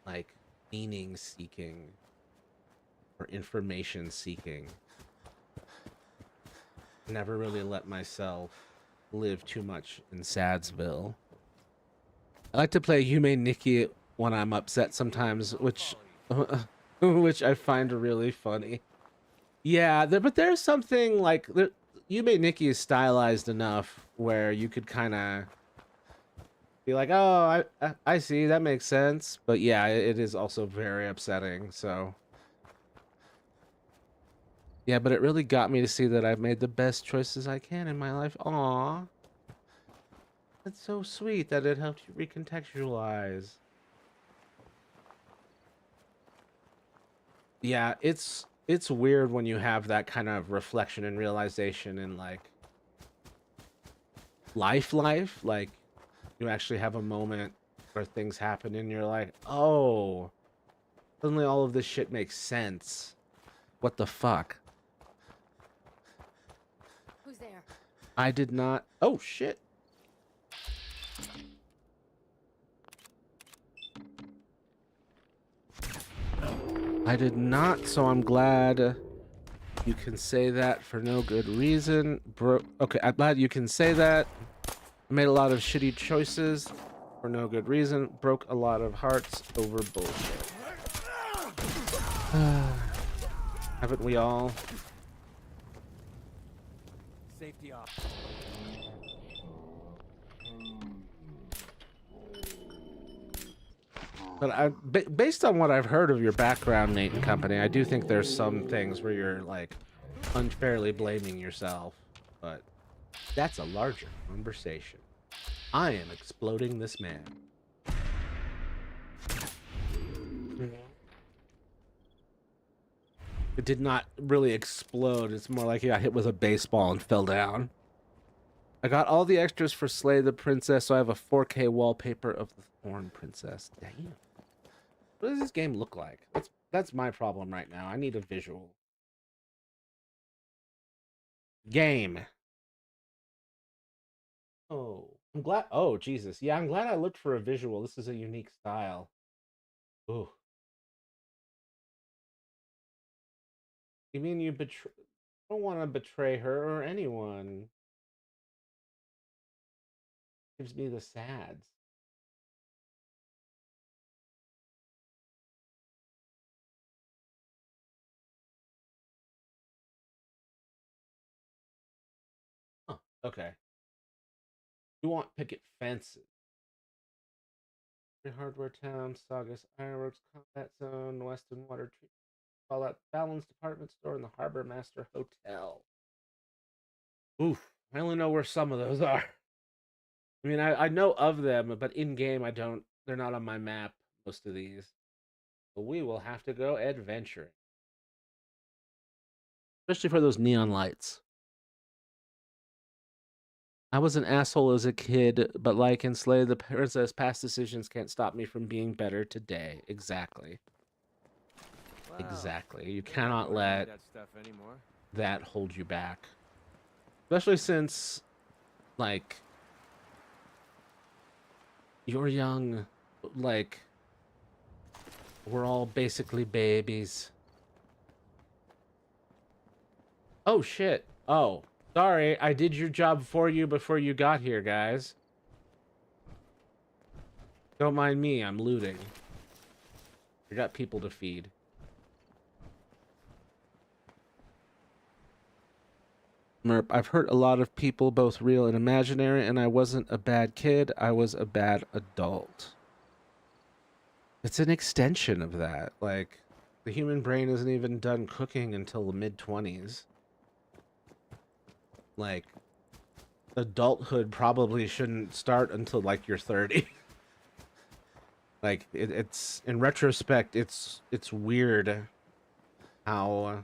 like meaning seeking or information seeking. Never really let myself live too much in Sadsville. I like to play Yume Nikki when I'm upset sometimes, which which I find really funny. Yeah, but there's something like Yume Nikki is stylized enough where you could kind of be like, "Oh, I see, that makes sense." But yeah, it is also very upsetting. So yeah, but it really got me to see that I've made the best choices I can in my life. Aw. That's so sweet that it helped you recontextualize. Yeah, it's weird when you have that kind of reflection and realization in like life, like you actually have a moment where things happen and you're like, oh, suddenly all of this shit makes sense. What the fuck? Who's there? I did not. Oh shit. I did not, so I'm glad you can say that for no good reason. Bro, okay, I'm glad you can say that. I made a lot of shitty choices for no good reason. Broke a lot of hearts over bullshit. Haven't we all? Safety off. But based on what I've heard of your background, Nate and company, I do think there's some things where you're like unfairly blaming yourself. But that's a larger conversation. I am exploding this man. It did not really explode. It's more like he got hit with a baseball and fell down. I got all the extras for Slay the Princess, so I have a 4K wallpaper of the Thorn Princess. Damn. What does this game look like? That's my problem right now. I need a visual. Game. Oh, I'm glad. Oh, Jesus. Yeah, I'm glad I looked for a visual. This is a unique style. Ooh. You mean you betray? I don't want to betray her or anyone. Gives me the sads. Huh. Okay. You want picket fences? Hardware Town, Saugus Ironworks, Combat Zone, Weston Water Treatment, Fallout Balance Department Store, and the Harbor Master Hotel. Oof. I only know where some of those are. I mean, I know of them, but in game, I don't. They're not on my map. Most of these, but we will have to go adventuring, especially for those neon lights. I was an asshole as a kid, but like in Slay the Princess, past decisions can't stop me from being better today. Exactly. Wow. Exactly. You They don't cannot do any of let that stuff anymore. that hold you back. Especially since, like, you're young. Like, we're all basically babies. Oh, shit. Oh, sorry. I did your job for you before you got here, guys. Don't mind me. I'm looting. I got people to feed. Merp, I've hurt a lot of people, both real and imaginary, and I wasn't a bad kid. I was a bad adult. It's an extension of that. Like, the human brain isn't even done cooking until the mid-20s. Like, adulthood probably shouldn't start until, like, you're 30. Like, it's in retrospect, it's weird how,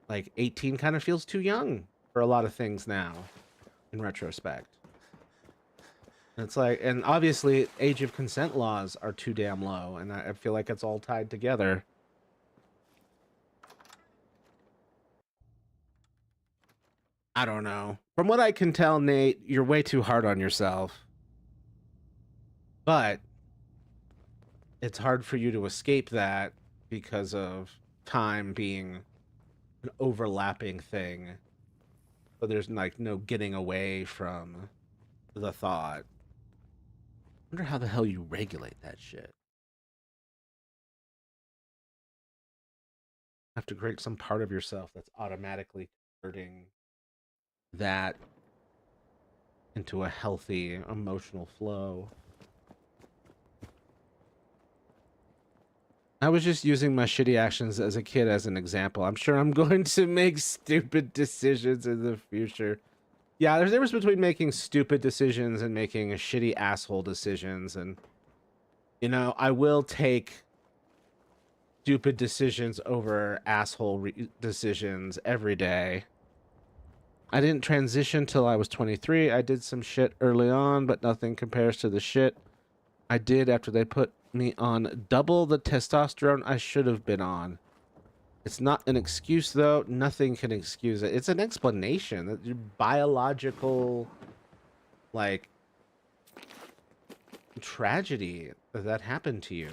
like 18 kind of feels too young for a lot of things now, in retrospect. And it's like, and obviously, age of consent laws are too damn low, and I feel like it's all tied together. I don't know. From what I can tell, Nate, you're way too hard on yourself. But it's hard for you to escape that because of time being an overlapping thing. But there's like no getting away from the thought. I wonder how the hell you regulate that shit. Have to create some part of yourself that's automatically converting that into a healthy emotional flow. I was just using my shitty actions as a kid as an example. I'm sure I'm going to make stupid decisions in the future. Yeah, there's a difference between making stupid decisions and making shitty asshole decisions. And, you know, I will take stupid decisions over asshole decisions every day. I didn't transition till I was 23. I did some shit early on, but nothing compares to the shit I did after they put me on double the testosterone I should have been on. It's not an excuse, though. Nothing can excuse it. It's an explanation. That your biological, like, tragedy that happened to you.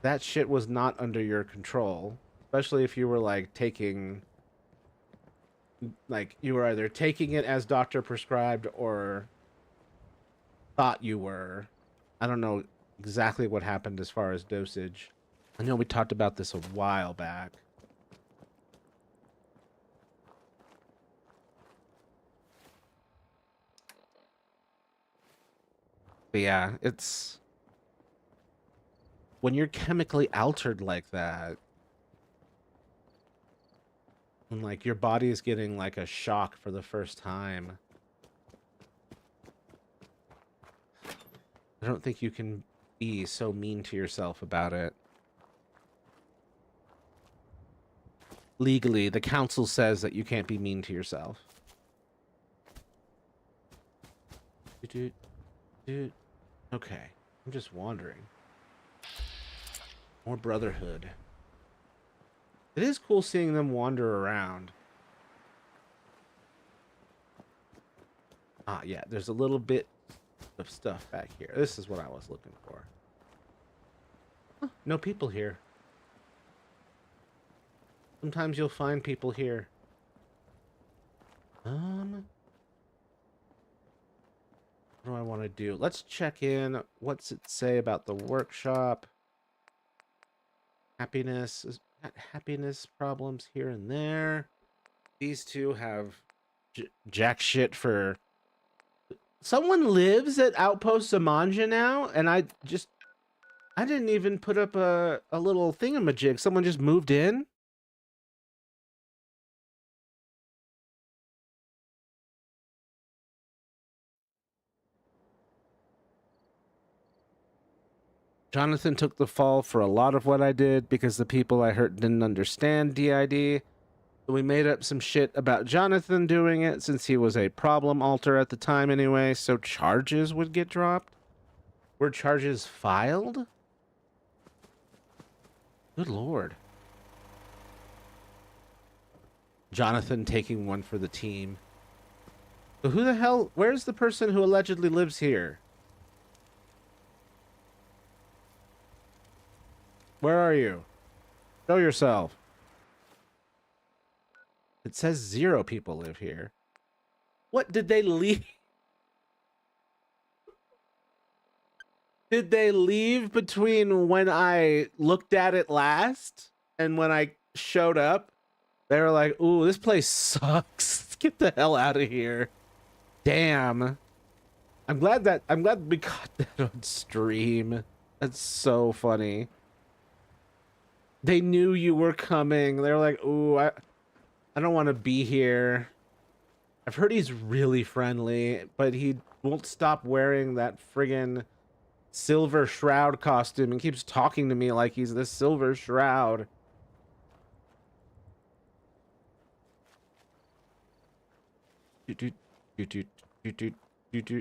That shit was not under your control. Especially if you were, like, taking... Like, you were either taking it as doctor prescribed or thought you were. I don't know exactly what happened as far as dosage. I know we talked about this a while back. But yeah, it's... When you're chemically altered like that, and like your body is getting like a shock for the first time, I don't think you can be so mean to yourself about it. Legally, the council says that you can't be mean to yourself. Dude. Okay, I'm just wandering. More brotherhood. It is cool seeing them wander around. Ah, yeah, there's a little bit of stuff back here. This is what I was looking for. Huh, no people here. Sometimes you'll find people here. What do I want to do? Let's check in. What's it say about the workshop? Happiness. Happiness problems here and there. These two have jack shit for... Someone lives at Outpost Samanja now, and I didn't even put up a little thingamajig. Someone just moved in? Jonathan took the fall for a lot of what I did because the people I hurt didn't understand DID. So we made up some shit about Jonathan doing it since he was a problem alter at the time anyway, so charges would get dropped. Were charges filed? Good lord. Jonathan taking one for the team. So who the hell, where's the person who allegedly lives here? Where are you? Show yourself. It says 0 people live here. What did they leave? Did they leave between when I looked at it last and when I showed up? They were like, ooh, this place sucks. Let's get the hell out of here. Damn. I'm glad we got that on stream. That's so funny. They knew you were coming. They were like, ooh, I don't want to be here. I've heard he's really friendly, but he won't stop wearing that friggin' silver shroud costume and keeps talking to me like he's the silver shroud.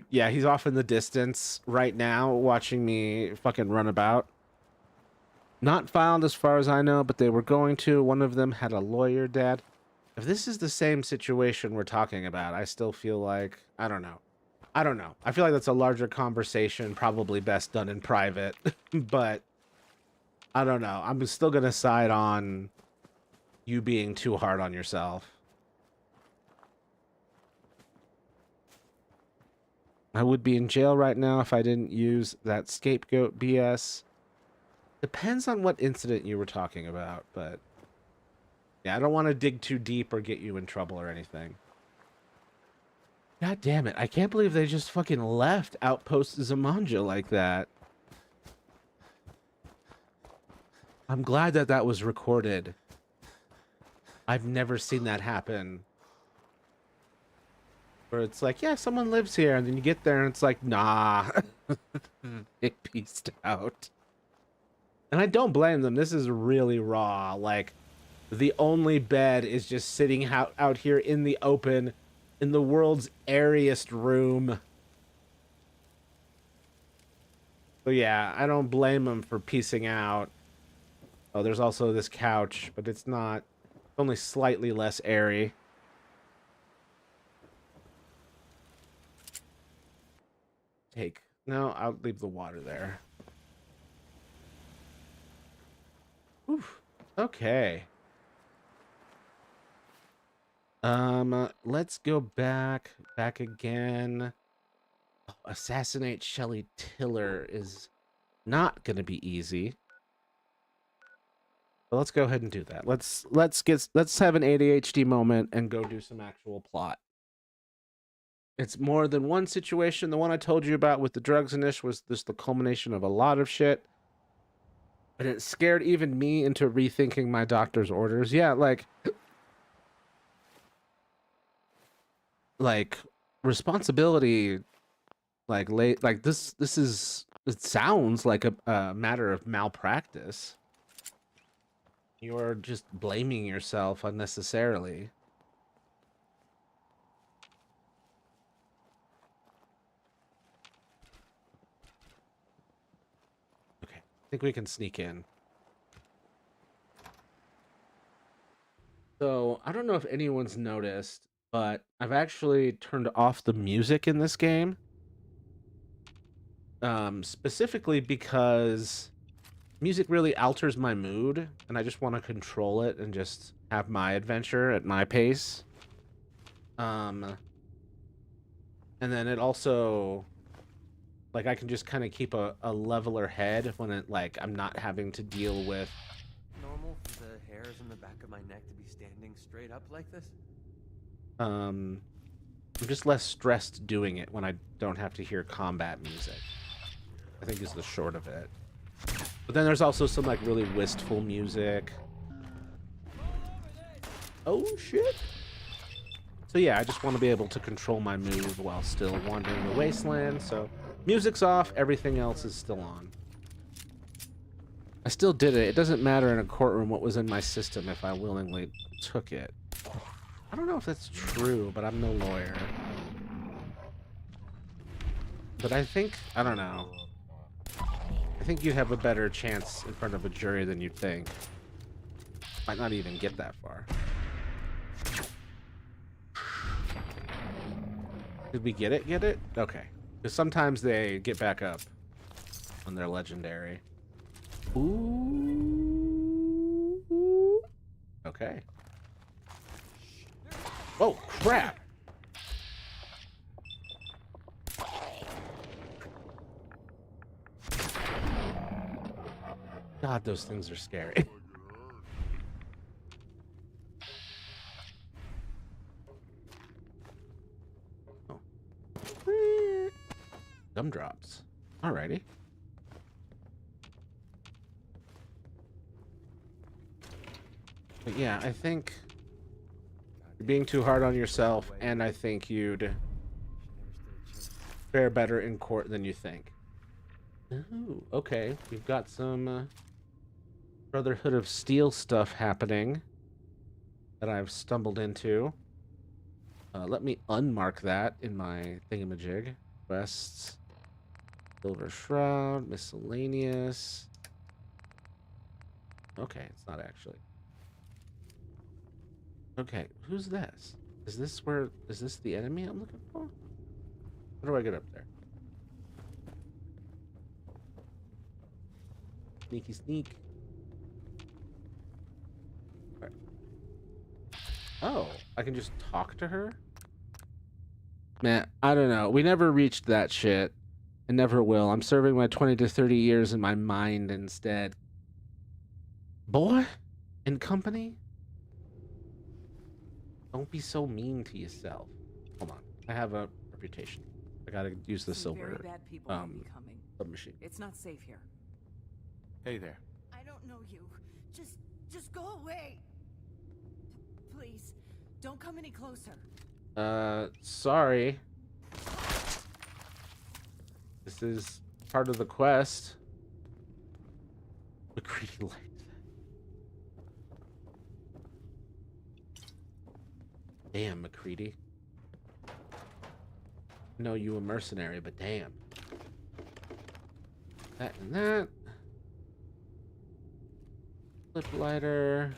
Yeah, he's off in the distance right now watching me fucking run about. Not filed as far as I know, but they were going to. One of them had a lawyer, Dad. If this is the same situation we're talking about, I still feel like, I don't know. I feel like that's a larger conversation, probably best done in private, but I don't know. I'm still going to side on you being too hard on yourself. I would be in jail right now if I didn't use that scapegoat BS. Depends on what incident you were talking about, but yeah, I don't want to dig too deep or get you in trouble or anything. God damn it, I can't believe they just fucking left Outpost Zamanja like that. I'm glad that that was recorded. I've never seen that happen. Where it's like, yeah, someone lives here, and then you get there and it's like, nah. It pieced out. And I don't blame them. This is really raw. Like, the only bed is just sitting out here in the open in the world's airiest room. So yeah, I don't blame them for piecing out. Oh, there's also this couch, but it's not, it's only slightly less airy. No, I'll leave the water there. Oof. Okay. Let's go back again. Oh, assassinate Shelly Tiller is not gonna be easy. But let's go ahead and do that. Let's have an ADHD moment and go do some actual plot. It's more than one situation. The one I told you about with the drugs and ish was just the culmination of a lot of shit. And it scared even me into rethinking my doctor's orders. Yeah, like responsibility, this is, it sounds like a matter of malpractice. You're just blaming yourself unnecessarily. Okay, I think we can sneak in. So, I don't know if anyone's noticed, but I've actually turned off the music in this game. Specifically because music really alters my mood, and I just want to control it and just have my adventure at my pace. And then it also, like, I can just kind of keep a leveler head when it, like, I'm not having to deal with... Normal for the hairs on the back of my neck to be standing straight up like this? I'm just less stressed doing it when I don't have to hear combat music, I think is the short of it. But then there's also some, like, really wistful music. Oh, shit. So yeah, I just want to be able to control my mood while still wandering the wasteland. So music's off, everything else is still on. I still did it. It doesn't matter in a courtroom what was in my system if I willingly took it. I don't know if that's true, but I'm no lawyer. But I think, I don't know. I think you'd have a better chance in front of a jury than you'd think. Might not even get that far. Did we get it? Get it? Okay. Because sometimes they get back up when they're legendary. Ooh. Okay. Oh, crap. God, those things are scary. Oh. Gumdrops. Alrighty. But yeah, I think you're being too hard on yourself, and I think you'd fare better in court than you think. Ooh, okay. We've got some Brotherhood of Steel stuff happening that I've stumbled into. Let me unmark that in my thingamajig. Quests. Silver Shroud. Miscellaneous. Okay, it's not actually. Okay, who's this? Is this the enemy I'm looking for? How do I get up there? Sneaky sneak. Right. Oh, I can just talk to her? Man, I don't know. We never reached that shit. And never will. I'm serving my 20 to 30 years in my mind instead. Boy? And company? Don't be so mean to yourself. Hold on. I have a reputation. I gotta use the Some very silver bad people may be coming. submachine. It's not safe here. Hey there. I don't know you. Just go away. Please, don't come any closer. Sorry. This is part of the quest. McCready liked that. Damn, McCready. I know you a mercenary, but damn. That and that. Flip lighter.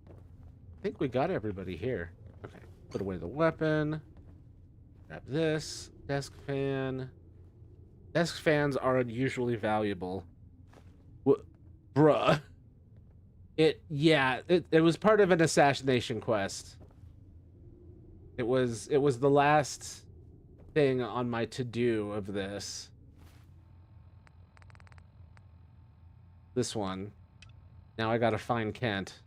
I think we got everybody here. Okay, put away the weapon. Grab this. Desk fan. Desk fans are unusually valuable. Bruh. It was part of an assassination quest. It was the last thing on my to-do of this. This one. Now I gotta find Kent.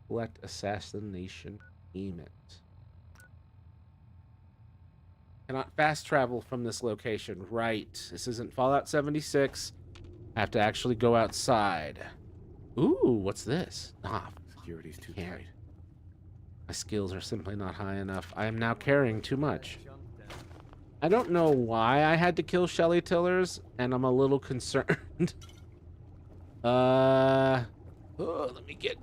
Collect assassination payment. Cannot fast travel from this location. Right. This isn't Fallout 76. I have to actually go outside. Ooh, what's this? Ah, Security's too can't. tight. My skills are simply not high enough. I am now carrying too much. I don't know why I had to kill Shelly Tillers, and I'm a little concerned. Oh, let me get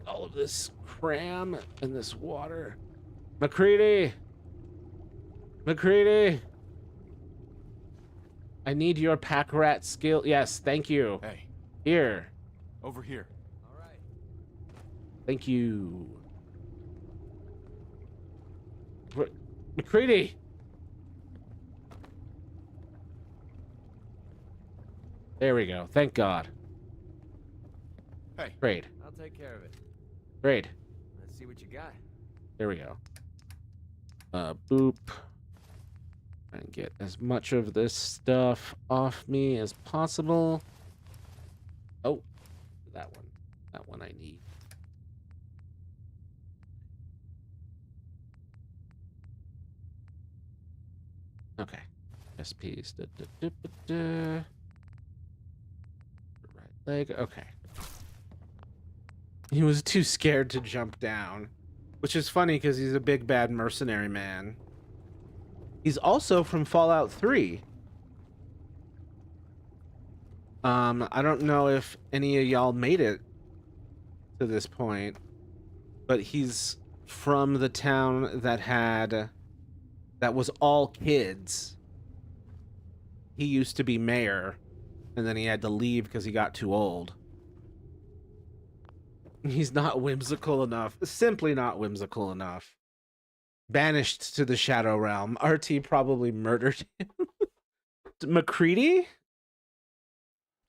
all of this cram and this water. McCready! McCready! I need your pack rat skill. Yes, thank you. Hey, Here. over here. All right. Thank you. McCready! There we go. Thank God. Hey. Great. I'll take care of it. Great. Let's see what you got. There we go. Boop. And get as much of this stuff off me as possible. Oh, that one. That one I need. Okay. SPs. Right leg. Okay. He was too scared to jump down, which is funny because he's a big bad mercenary man. He's also from Fallout 3. I don't know if any of y'all made it to this point, but he's from the town that was all kids. He used to be mayor, and then he had to leave because he got too old. He's not whimsical enough. Simply not whimsical enough. Banished to the Shadow Realm. RT probably murdered him. McCready?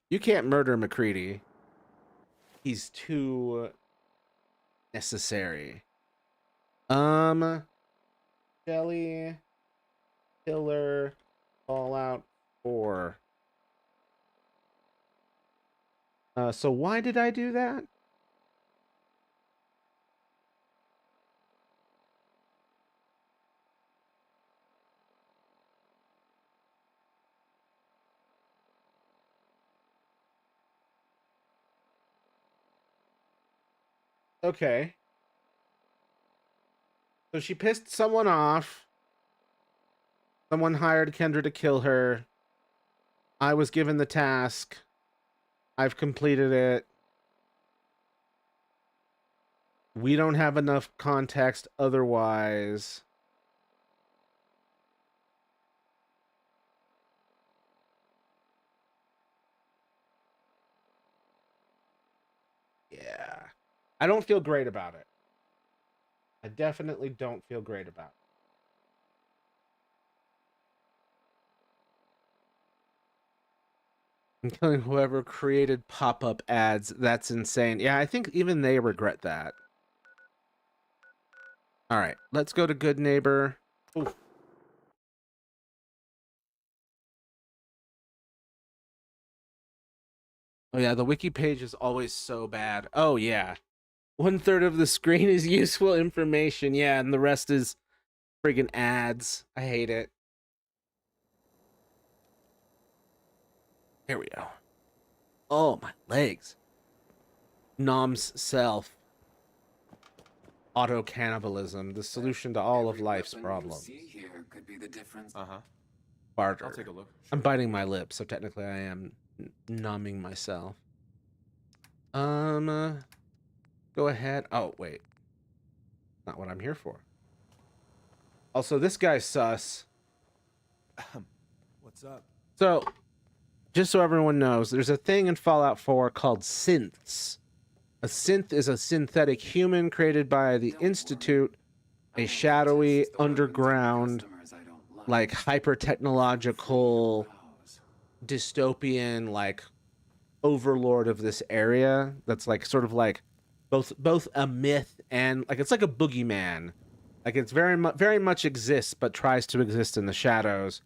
You can't murder McCready. He's too necessary. Shelly, Killer, Fallout 4. So why did I do that? Okay. So she pissed someone off. Someone hired Kendra to kill her. I was given the task. I've completed it. We don't have enough context otherwise. Yeah. I don't feel great about it. I definitely don't feel great about it. I'm killing whoever created pop-up ads. That's insane. Yeah, I think even they regret that. All right, let's go to Good Neighbor. Oof. Oh yeah, the wiki page is always so bad. Oh yeah. 1/3 of the screen is useful information. Yeah, and the rest is friggin' ads. I hate it. Here we go. Oh, my legs. Nom's self. Auto cannibalism, the solution to all of life's problems. Here could be the difference. Barter. I'll take a look. I'm biting my lip, so technically I am numbing myself. Go ahead. Oh, wait. Not what I'm here for. Also, this guy's sus. What's up? So, just so everyone knows, there's a thing in Fallout 4 called synths. A synth is a synthetic human created by the Institute, a shadowy, underground, like hyper-technological, dystopian, like overlord of this area. That's like sort of like both a myth and like it's like a boogeyman. Like it's very much exists, but tries to exist in the shadows.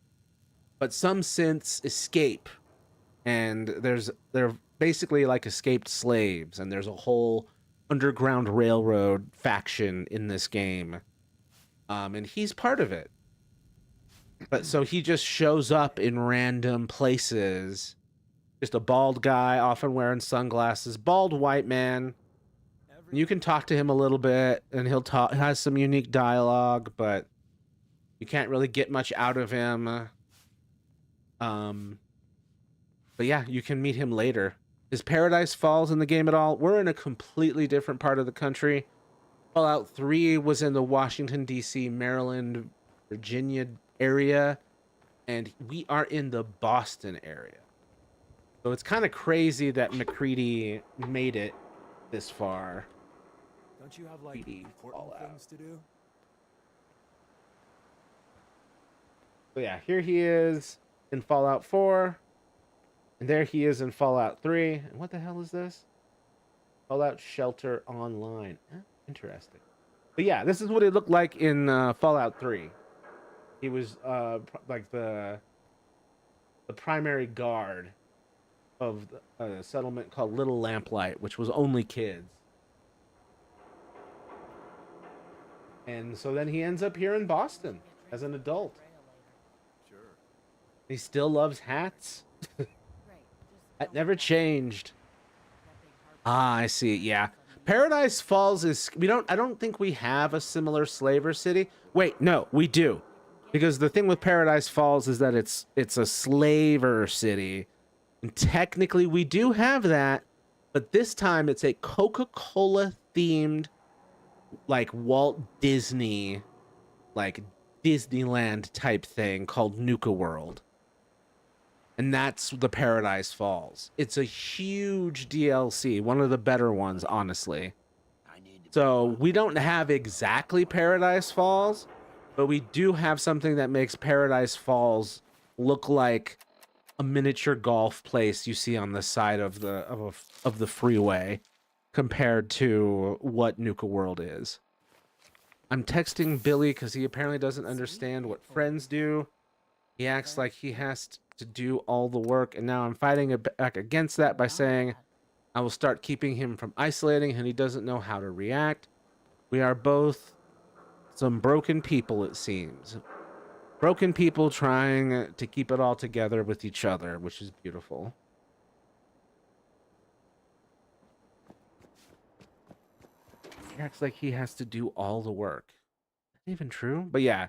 But some synths escape, and they're basically like escaped slaves, and there's a whole underground railroad faction in this game, and he's part of it. But so he just shows up in random places, just a bald guy, often wearing sunglasses, bald white man. You can talk to him a little bit, and he'll has some unique dialogue, but you can't really get much out of him. But yeah, you can meet him later. Is Paradise Falls in the game at all? We're in a completely different part of the country. Fallout 3 was in the Washington, D.C., Maryland, Virginia area, and we are in the Boston area. So it's kind of crazy that McCready made it this far. Don't you have like PD important Fallout. things to do? So yeah, here he is in Fallout 4. And there he is in Fallout 3. And what the hell is this? Fallout Shelter Online. Interesting. But yeah, this is what it looked like in Fallout 3. He was like the primary guard of a settlement called Little Lamplight, which was only kids. And so then he ends up here in Boston as an adult. Sure. He still loves hats. That never changed. Ah, I see. Yeah. Paradise Falls is I don't think we have a similar slaver city. Wait, no, we do. Because the thing with Paradise Falls is that it's a slaver city. And technically we do have that, but this time it's a Coca-Cola themed, like Walt Disney, like Disneyland type thing called Nuka World. And that's the Paradise Falls. It's a huge DLC, one of the better ones, honestly. So we don't have exactly Paradise Falls, but we do have something that makes Paradise Falls look like a miniature golf place you see on the side of the freeway compared to what Nuka World is. I'm texting Billy because he apparently doesn't understand what friends do. He acts like he has to do all the work, and now I'm fighting back against that by saying I will start keeping him from isolating, and he doesn't know how to react. We are both some broken people, it seems. Broken people trying to keep it all together with each other, which is beautiful. He acts like he has to do all the work. Isn't even true? But yeah.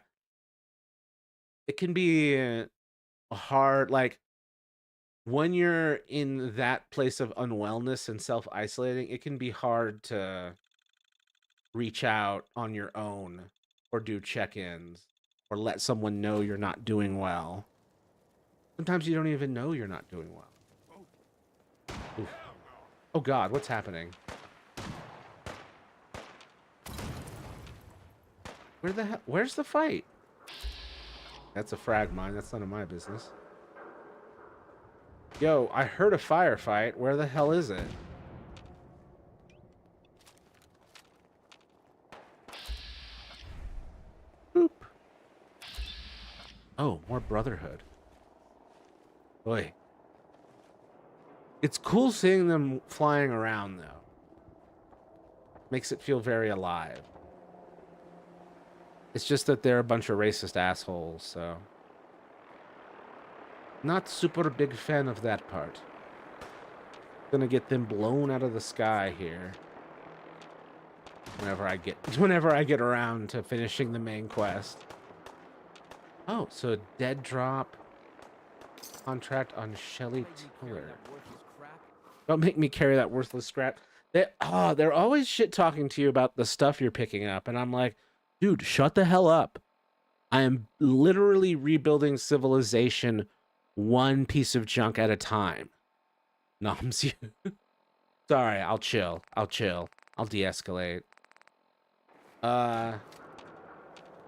It can be hard, like, when you're in that place of unwellness and self-isolating, it can be hard to reach out on your own or do check-ins or let someone know you're not doing well. Sometimes you don't even know you're not doing well. Oof. Oh God, what's happening? Where's the fight? That's a frag mine. That's none of my business. Yo, I heard a firefight. Where the hell is it? Boop. Oh, more Brotherhood. Boy. It's cool seeing them flying around, though. Makes it feel very alive. It's just that they're a bunch of racist assholes, so... Not super big fan of that part. Gonna get them blown out of the sky here. Whenever I get around to finishing the main quest. Oh, so dead drop contract on Shelly Tiller. Don't make me carry that worthless scrap. They're always shit talking to you about the stuff you're picking up, and I'm like, dude, shut the hell up. I am literally rebuilding civilization one piece of junk at a time. Noms you. Sorry, I'll chill. I'll de-escalate.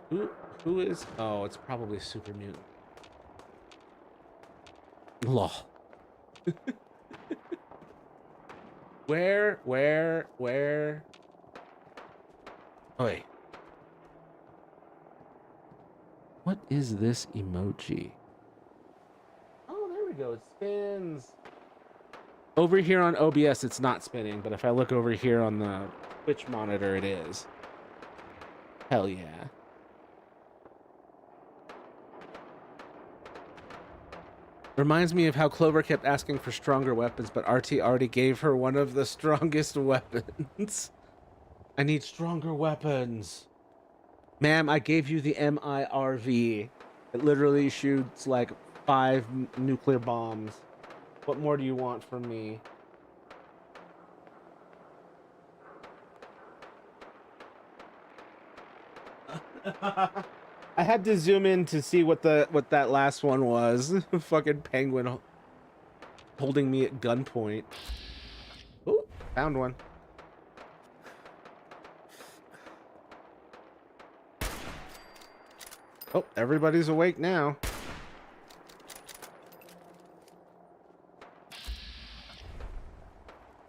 Who is... Oh, it's probably Super Mutant. Lol. Where? Oi. What is this emoji? Oh, there we go. It spins. Over here on OBS, it's not spinning, but if I look over here on the Twitch monitor, it is. Hell yeah. Reminds me of how Clover kept asking for stronger weapons, but RT already gave her one of the strongest weapons. I need stronger weapons. Ma'am, I gave you the MIRV. It literally shoots like 5 nuclear bombs. What more do you want from me? I had to zoom in to see what that last one was. Fucking penguin holding me at gunpoint. Oh, found one. Oh, everybody's awake now.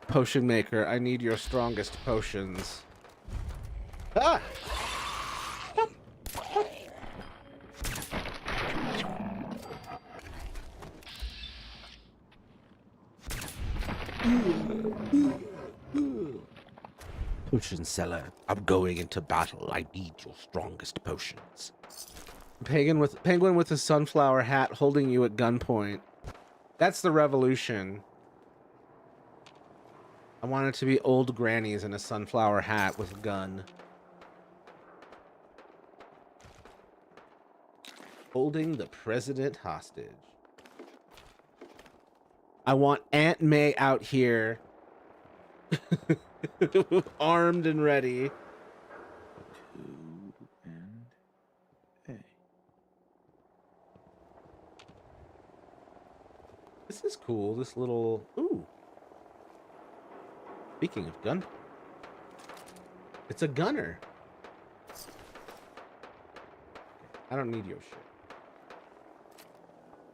Potion maker, I need your strongest potions. Ah! Potion seller, I'm going into battle. I need your strongest potions. Penguin with a sunflower hat holding you at gunpoint. That's the revolution. I want it to be old grannies in a sunflower hat with a gun. Holding the president hostage. I want Aunt May out here, armed and ready. 2 and A. This is cool. This little. Ooh. Speaking of gun, it's a gunner. I don't need your shit.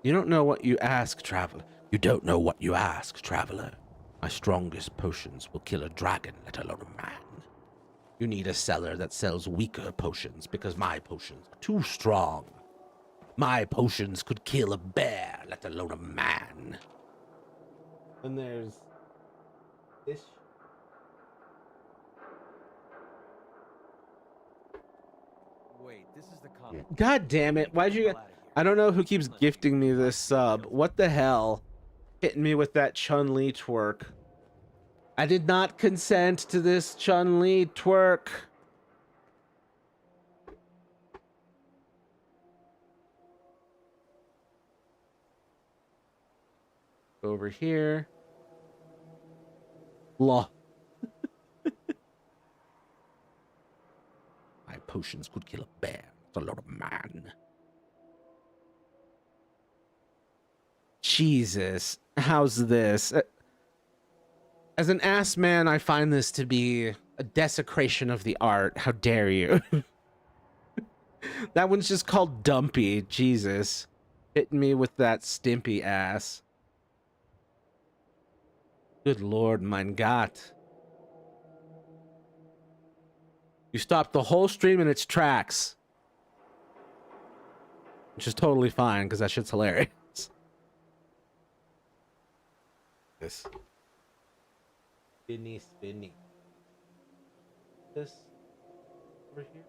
You don't know what you ask, traveler. You don't know what you ask, traveler. My strongest potions will kill a dragon, let alone a man. You need a seller that sells weaker potions because my potions are too strong. My potions could kill a bear, let alone a man. And there's this. Wait, this is the comic. God damn it. Why'd you... I don't know who keeps gifting me this sub. What the hell? Hitting me with that Chun-Li twerk. I did not consent to this Chun-Li twerk. Over here. Law. My potions could kill a bear. It's a lot of man. Jesus. How's this? As an ass man, I find this to be a desecration of the art. How dare you? That one's just called Dumpy. Jesus. Hitting me with that stimpy ass. Good Lord, mein Gott. You stopped the whole stream in its tracks. Which is totally fine, because that shit's hilarious. This. Spinny. This over here.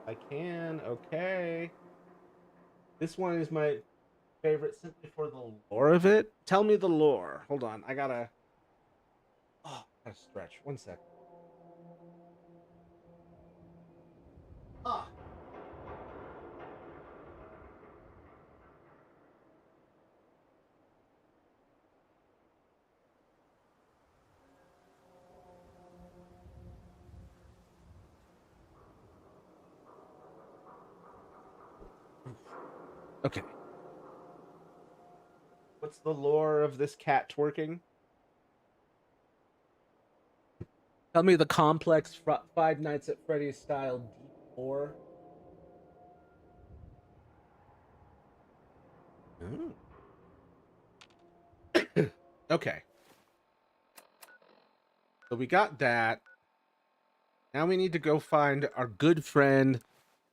I can, okay. This one is my favorite simply for the lore of it. Tell me the lore. Hold on, I gotta stretch. 1 sec. Ah. Okay. What's the lore of this cat twerking? Tell me the complex Five Nights at Freddy's style deep lore. Okay. So we got that. Now we need to go find our good friend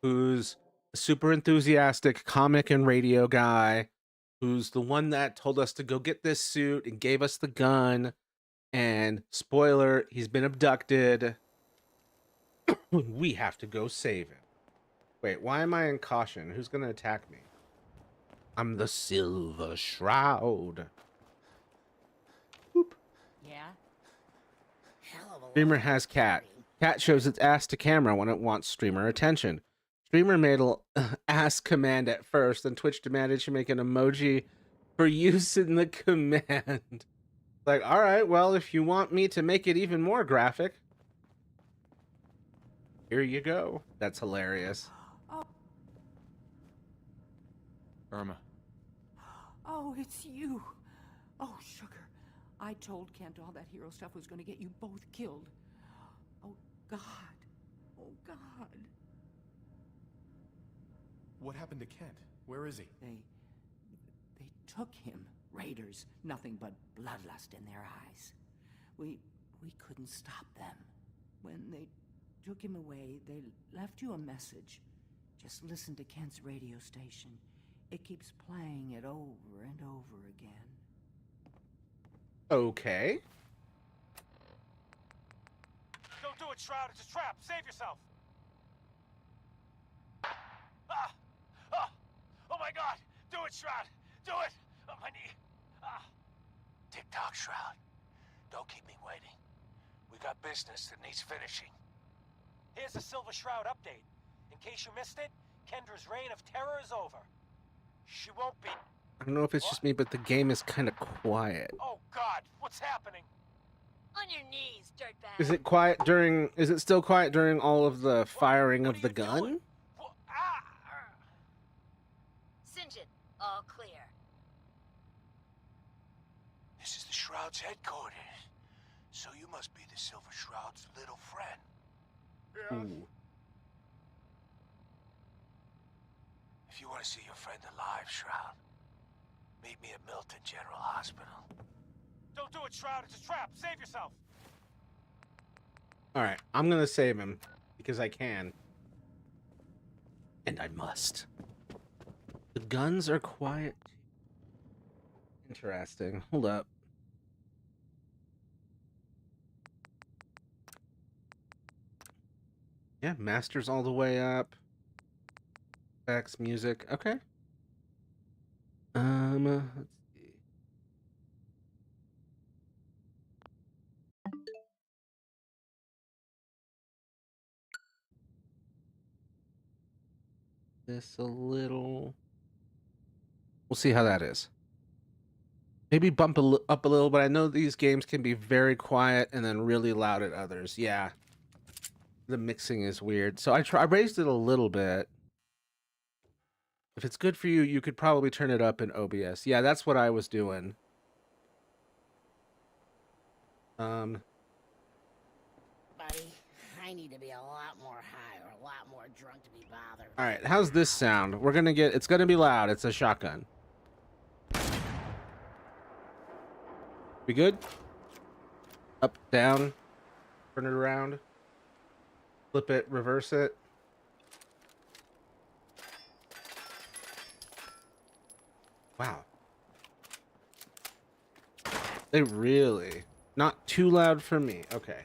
who's a super enthusiastic comic and radio guy, who's the one that told us to go get this suit and gave us the gun. And spoiler, he's been abducted. We have to go save him. Wait, why am I in caution? Who's going to attack me? I'm the Silver Shroud. Boop. Yeah? Hell of a Streamer has cat. Cat shows its ass to camera when it wants streamer attention. Streamer made an ass command at first, then Twitch demanded she make an emoji for use in the command. Like, all right, well, if you want me to make it even more graphic, here you go. That's hilarious. Irma. Oh, it's you. Oh, sugar. I told Kent all that hero stuff was going to get you both killed. Oh, God. Oh, God. What happened to Kent? Where is he? They took him. Raiders. Nothing but bloodlust in their eyes. We couldn't stop them. When they took him away, they left you a message. Just listen to Kent's radio station. It keeps playing it over and over again. Okay. Don't do it, Shroud. It's a trap. Save yourself. Ah! Ah! Oh my God! Do it, Shroud. Do it. Oh, my knee. Ah! Tick-tock, Shroud. Don't keep me waiting. We got business that needs finishing. Here's the Silver Shroud update. In case you missed it, Kendra's reign of terror is over. She won't be. I don't know if it's just me, but the game is kind of quiet. Oh, God, what's happening? On your knees, dirtbag. Is it quiet during? Is it still quiet during all of the firing What of are the you gun? doing? Ah! Singe it. All clear. This is the Shroud's headquarters. So you must be the Silver Shroud's little friend. Ooh. If you want to see your friend alive, Shroud, meet me at Milton General Hospital. Don't do it, Shroud. It's a trap. Save yourself. All right, I'm gonna save him because I can, and I must. The guns are quiet. Interesting. Hold up. Yeah, masters all the way up. Effects, music. Okay. Let's see. This a little. We'll see how that is. Maybe bump up a little, but I know these games can be very quiet and then really loud at others. Yeah. The mixing is weird. So I raised it a little bit. If it's good for you, you could probably turn it up in OBS. Yeah, that's what I was doing. Buddy, I need to be a lot more high or a lot more drunk to be bothered. All right, how's this sound? It's gonna be loud. It's a shotgun. We good? Up, down, turn it around, flip it, reverse it. Wow. They really, not too loud for me. Okay.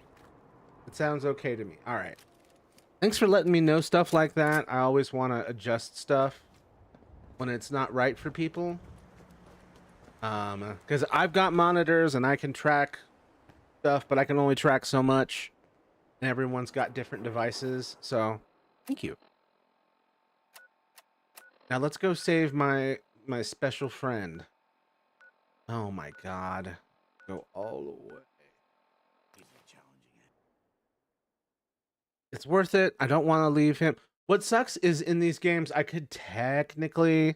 It sounds okay to me. All right. Thanks for letting me know stuff like that. I always want to adjust stuff when it's not right for people. Because I've got monitors and I can track stuff, but I can only track so much. And everyone's got different devices, so thank you. Now let's go save my special friend. Oh my god. Go all the way. It's worth it. I don't want to leave him. What sucks is in these games, I could technically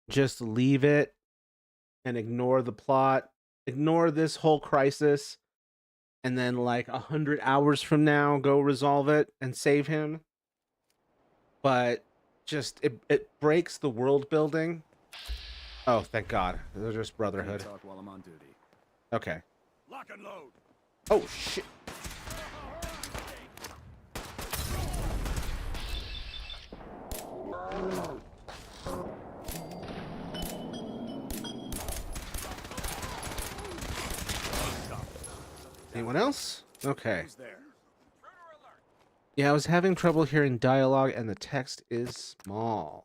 just leave it and ignore the plot, ignore this whole crisis, and then like 100 hours from now, go resolve it and save him. But just, it breaks the world building. Oh, thank God. They're just Brotherhood. Talk while I'm on duty. Okay. Lock and load. Oh, shit. Anyone else? Okay. Who's there? Yeah, I was having trouble hearing dialogue and the text is small.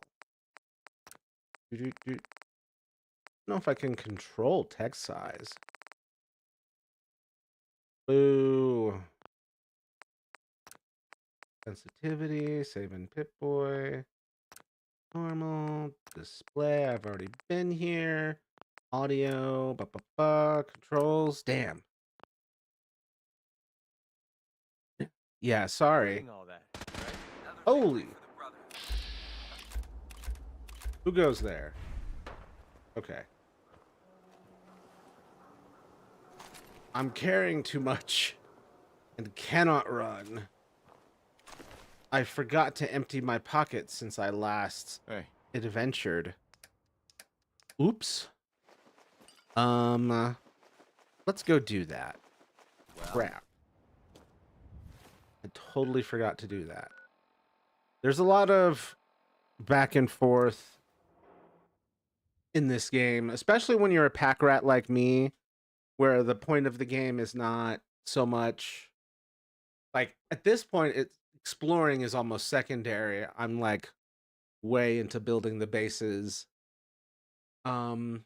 I don't know if I can control text size. Boo. Sensitivity, save in Pip-Boy. Normal, display, I've already been here. Audio, controls, damn. Yeah, sorry. Doing all that, right? Holy. Who goes there? Okay. I'm carrying too much and cannot run. I forgot to empty my pockets since I last adventured. Oops. Let's go do that. Well, Crap. I totally forgot to do that. There's a lot of back and forth in this game, especially when you're a pack rat like me, where the point of the game is not so much like at this point exploring is almost secondary. I'm like way into building the bases. I'm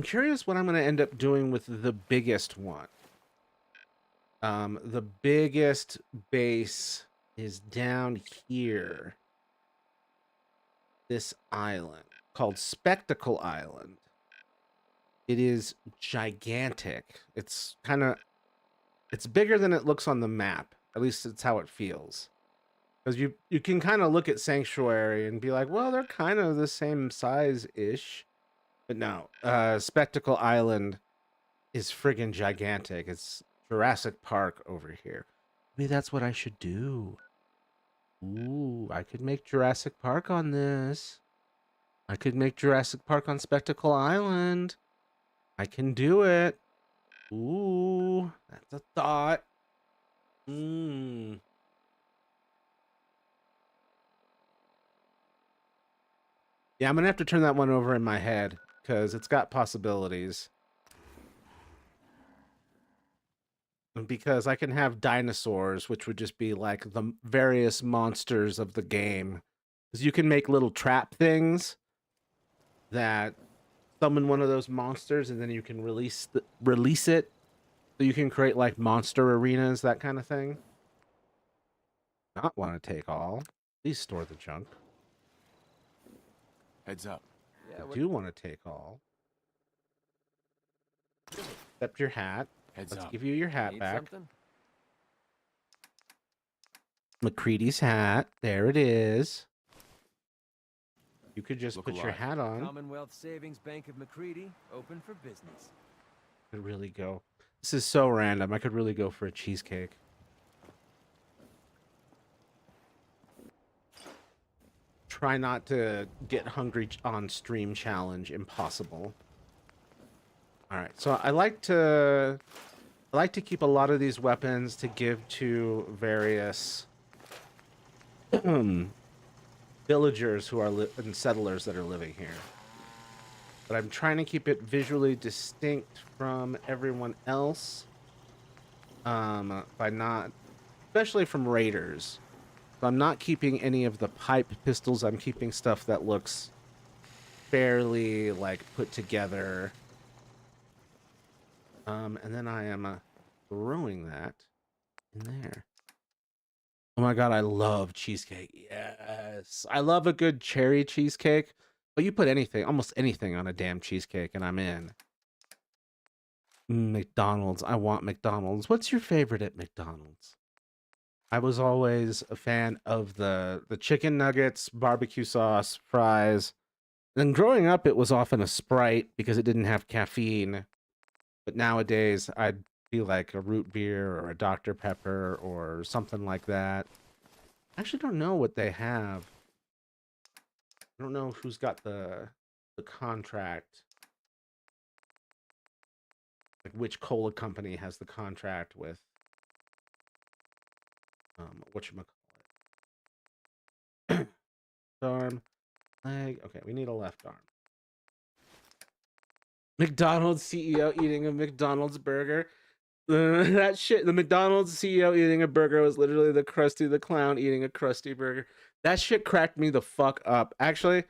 curious what I'm going to end up doing with the biggest one. The biggest base is down here. This island. called Spectacle Island. It is gigantic. It's bigger than it looks on the map. At least it's how it feels. Because you can kind of look at Sanctuary and be like, well, they're kind of the same size-ish. But no, Spectacle Island is friggin' gigantic. It's Jurassic Park over here. Maybe that's what I should do. Ooh, I could make Jurassic Park on this. I could make Jurassic Park on Spectacle Island. I can do it. Ooh, that's a thought. Yeah, I'm gonna have to turn that one over in my head because it's got possibilities. Because I can have dinosaurs, which would just be like the various monsters of the game. Because you can make little trap things that summon one of those monsters, and then you can release it. So you can create like monster arenas, that kind of thing. Not want to take all. Please store the junk. Heads up. Yeah, I do want to take all. Except your hat. Heads Let's up. give you your hat need back. something? McCready's hat. There it is. You could just Look put your alive. hat on. Commonwealth Savings Bank of McCready, open for business. Could really go. This is so random. I could really go for a cheesecake. Try not to get hungry on stream challenge. Impossible. All right. So I like to keep a lot of these weapons to give to various villagers who are and settlers that are living here. But I'm trying to keep it visually distinct from everyone else. By not, especially from raiders. So I'm not keeping any of the pipe pistols. I'm keeping stuff that looks fairly like put together. And then I am throwing that in there. Oh my god, I love cheesecake. Yes. I love a good cherry cheesecake. But you put anything, almost anything on a damn cheesecake and I'm in. McDonald's. I want McDonald's. What's your favorite at McDonald's? I was always a fan of the chicken nuggets, barbecue sauce, fries. Then growing up, it was often a Sprite because it didn't have caffeine. But nowadays, I'd be like a root beer or a Dr. Pepper or something like that. I actually don't know what they have. I don't know who's got the contract. Like which cola company has the contract with whatchamacallit. Arm, leg. Okay, we need a left arm. McDonald's CEO eating a McDonald's burger. That shit, the McDonald's CEO eating a burger was literally the Krusty the Clown eating a Krusty burger. That shit cracked me the fuck up. Actually,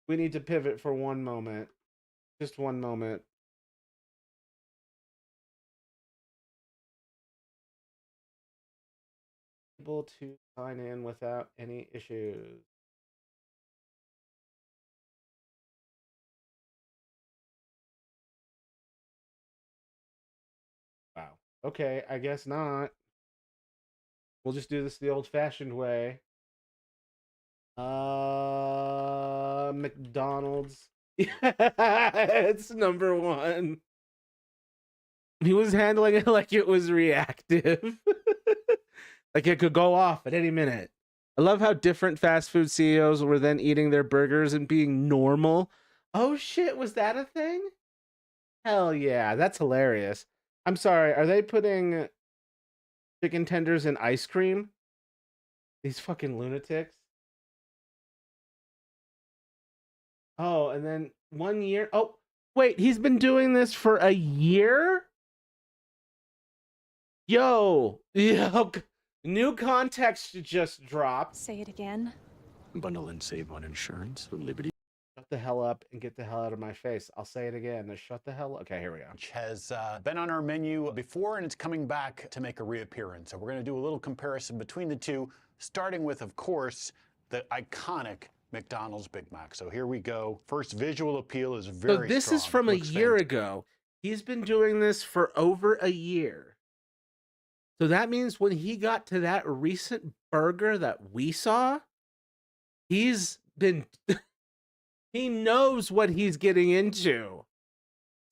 we need to pivot for one moment. Just one moment. Able to sign in without any issues. Wow. Okay, I guess not. We'll just do this the old-fashioned way. McDonald's. It's number one. He was handling it like it was reactive. Like it could go off at any minute. I love how different fast food CEOs were then eating their burgers and being normal. Oh shit, was that a thing? Hell yeah, that's hilarious. I'm sorry, are they putting chicken tenders in ice cream? These fucking lunatics. Oh, and then 1 year. Oh, wait, he's been doing this for a year? Yo, new context just dropped. Say it again. Bundle and save on insurance with Liberty. Shut the hell up and get the hell out of my face. I'll say it again. Shut the hell up. Okay, here we go. Has been on our menu before, and it's coming back to make a reappearance. So we're going to do a little comparison between the two, starting with, of course, the iconic McDonald's Big Mac. So here we go. First visual appeal is very So this strong. is from a Looks year ago. He's been doing this for over a year. So that means when he got to that recent burger that we saw, he's been he knows what he's getting into.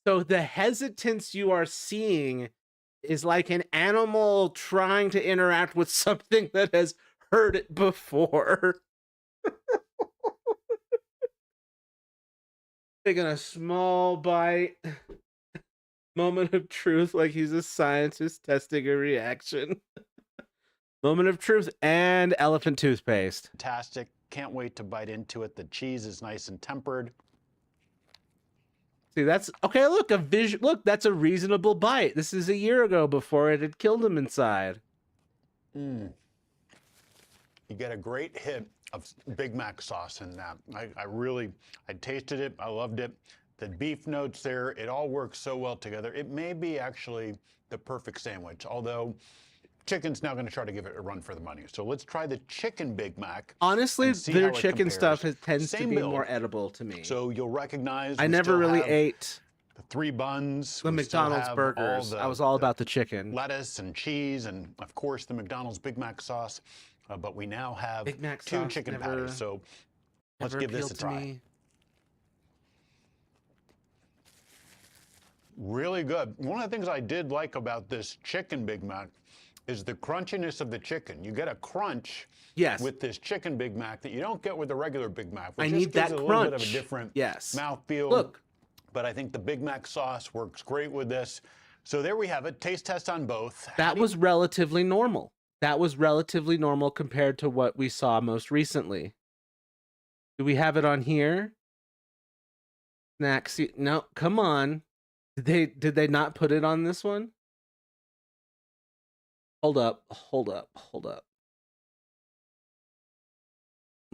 So the hesitance you are seeing is like an animal trying to interact with something that has heard it before. Taking a small bite. Moment of truth, like he's a scientist testing a reaction. Moment of truth and elephant toothpaste. fantastic. Can't wait to bite into it. The cheese is nice and tempered. See, that's okay. Look, look, that's a reasonable bite. This is a year ago before it had killed him inside. You get a great hit of Big Mac sauce in that. I tasted it. I loved it. The beef notes there, it all works so well together. It may be actually the perfect sandwich, although chicken's now going to try to give it a run for the money. So let's try the chicken Big Mac. Honestly, their chicken stuff tends Same to be build. more edible to me. So you'll recognize I we never still really have ate the 3 buns. the We still McDonald's have burgers. I was all about the chicken. Lettuce and cheese, and of course the McDonald's Big Mac sauce. But we now have Big Mac 2 sauce chicken never- patties. So let's Never give this a appealed to try. me. Really good. One of the things I did like about this chicken Big Mac is the crunchiness of the chicken. You get a crunch Yes. with this chicken Big Mac that you don't get with the regular Big Mac, I which need just gives that it a little bit of a crunch. different Yes. mouthfeel. Look. But I think the Big Mac sauce works great with this. So there we have it. Taste test on both. That was relatively normal. That was relatively normal compared to what we saw most recently. Do we have it on here? Snack no, come on. Did they not put it on this one? Hold up.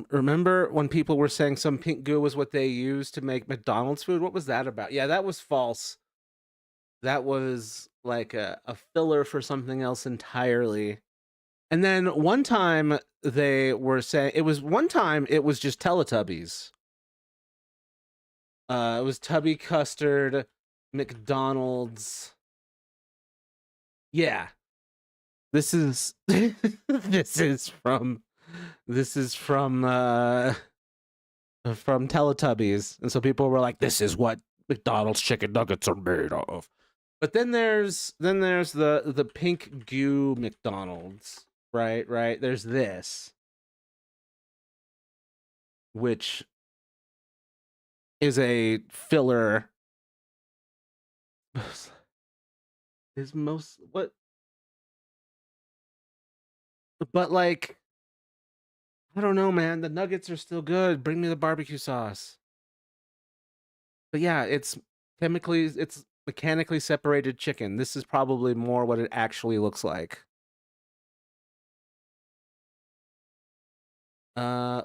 Remember when people were saying some pink goo was what they used to make McDonald's food? What was that about? Yeah, that was false. That was like a filler for something else entirely. And then one time they were saying it was just Teletubbies. It was Tubby Custard, McDonald's. Yeah. This is this is from Teletubbies. And so people were like, this is what McDonald's chicken nuggets are made of. But then there's the pink goo McDonald's. Right. There's this, which is a filler. Is most what? But like, I don't know, man. The nuggets are still good. Bring me the barbecue sauce. But yeah, it's mechanically separated chicken. This is probably more what it actually looks like.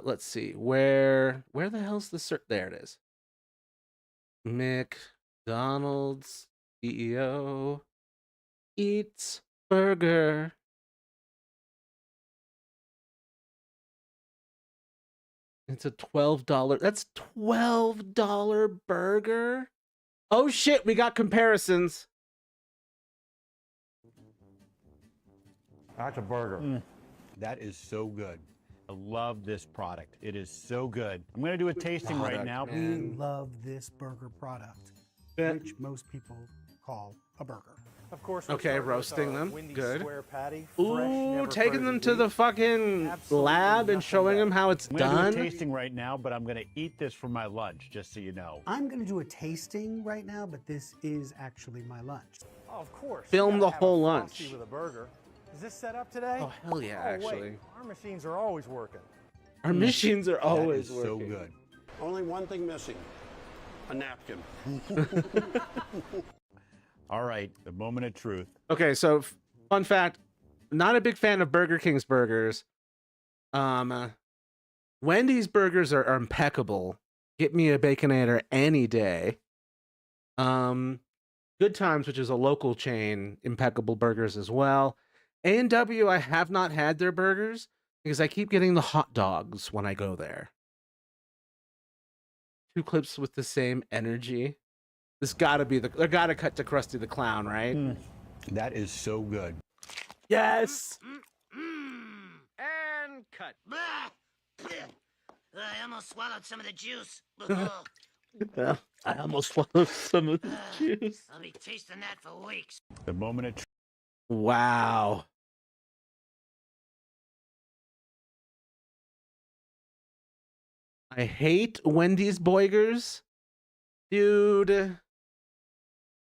Let's see. Where the hell's the there it is. McDonald's CEO eats burger. It's a $12. That's $12 burger. Oh shit, we got comparisons. That's a burger. That is so good. I love this product. It is so good. I'm going to do a tasting right now. We love this burger product, which most people call a burger. Of course. Okay, roasting them. Good. Square patty, Ooh, taking them to the fucking lab and showing them how it's I'm going to done. do a tasting right now, but I'm going to eat this for my lunch, just so you know. I'm going to do a tasting right now, but this is actually my lunch. Oh, of course. Film You the gotta have whole a lunch. Frosty with a burger. Is this set up today? Oh, hell yeah, Oh, actually. wait. Our machines are always working. Our machines are always That is so working. good. Only one thing missing, a napkin. All right, the moment of truth. Okay, so fun fact, not a big fan of Burger King's burgers. Wendy's burgers are impeccable. Get me a Baconator any day. Good Times, which is a local chain, impeccable burgers as well. A&W, I have not had their burgers because I keep getting the hot dogs when I go there. 2 clips with the same energy. This gotta be they gotta cut to Krusty the Clown, right? That is so good. Yes. And cut. I almost swallowed some of the juice. I almost swallowed some of the juice. I'll be tasting that for weeks. The moment it. Wow. I hate Wendy's Boigers. Dude.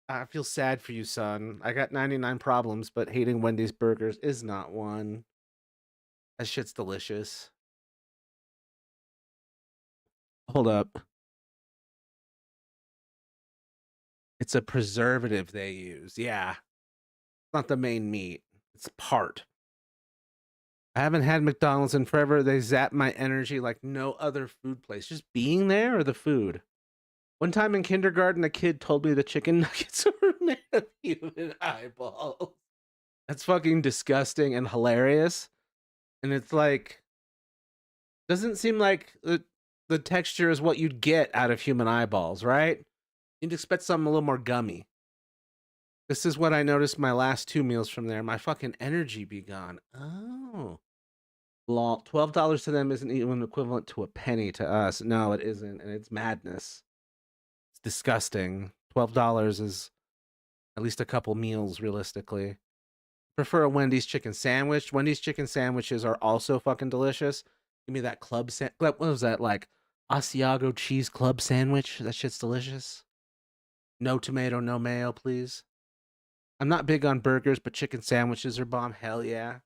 I feel sad for you, son. I got 99 problems, but hating Wendy's burgers is not one. That shit's delicious. Hold up. It's a preservative they use. Yeah. It's not the main meat. It's part. I haven't had McDonald's in forever. They zap my energy like no other food place. Just being there or the food? One time in kindergarten, a kid told me the chicken nuggets were made of human eyeballs. That's fucking disgusting and hilarious. And it's like, doesn't seem like the texture is what you'd get out of human eyeballs, right? You'd expect something a little more gummy. This is what I noticed my last 2 meals from there. My fucking energy be gone. Oh. Lol. $12 to them isn't even equivalent to a penny to us. No, it isn't. And it's madness. It's disgusting. $12 is at least a couple meals, realistically. Prefer a Wendy's chicken sandwich. Wendy's chicken sandwiches are also fucking delicious. Give me that what was that, like Asiago cheese club sandwich? That shit's delicious. No tomato, no mayo, please. I'm not big on burgers, but chicken sandwiches are bomb. Hell yeah.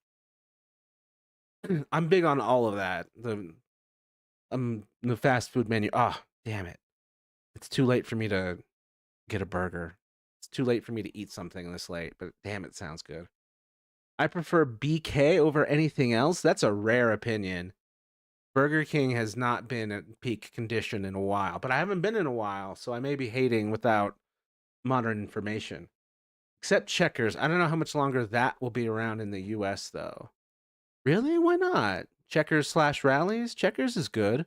I'm big on all of that. The fast food menu. Oh, damn it. It's too late for me to get a burger. It's too late for me to eat something this late, but damn, it sounds good. I prefer BK over anything else. That's a rare opinion. Burger King has not been at peak condition in a while, but I haven't been in a while, so I may be hating without modern information. Except Checkers. I don't know how much longer that will be around in the US, though. Really? Why not? Checkers/Rallies? Checkers is good.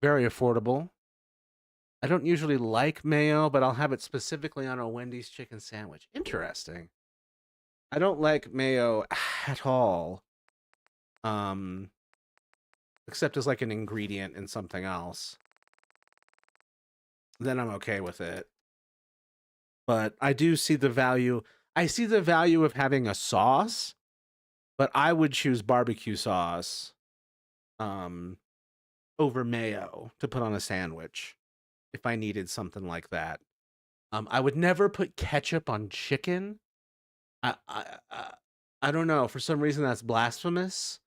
Very affordable. I don't usually like mayo, but I'll have it specifically on a Wendy's chicken sandwich. Interesting. I don't like mayo at all. Except as like an ingredient in something else. Then I'm okay with it. But I do see the value. I see the value of having a sauce, but I would choose barbecue sauce over mayo to put on a sandwich if I needed something like that. I would never put ketchup on chicken. I don't know. For some reason, that's blasphemous.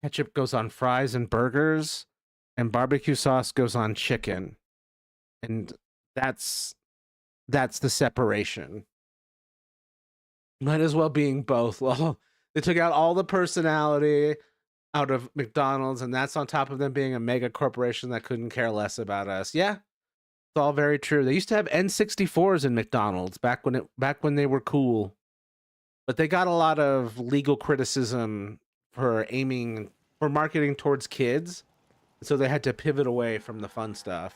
Ketchup goes on fries and burgers, and barbecue sauce goes on chicken. And that's the separation. Might as well being both. Well, they took out all the personality out of McDonald's, and that's on top of them being a mega corporation that couldn't care less about us. Yeah, it's all very true. They used to have N64s in McDonald's back when they were cool. But they got a lot of legal criticism for marketing towards kids. So they had to pivot away from the fun stuff.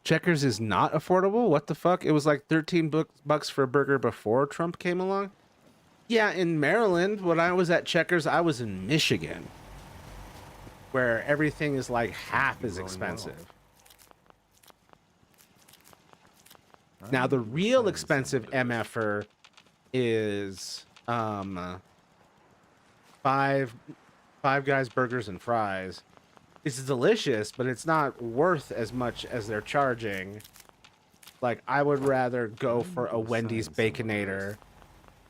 Checkers is not affordable? What the fuck? It was like $13 for a burger before Trump came along? Yeah, in Maryland, when I was at Checkers, I was in Michigan, where everything is like half as expensive. Now, the real expensive MFer is Five Guys burgers and fries. It's delicious, but it's not worth as much as they're charging. Like, I would rather go for a Wendy's Baconator.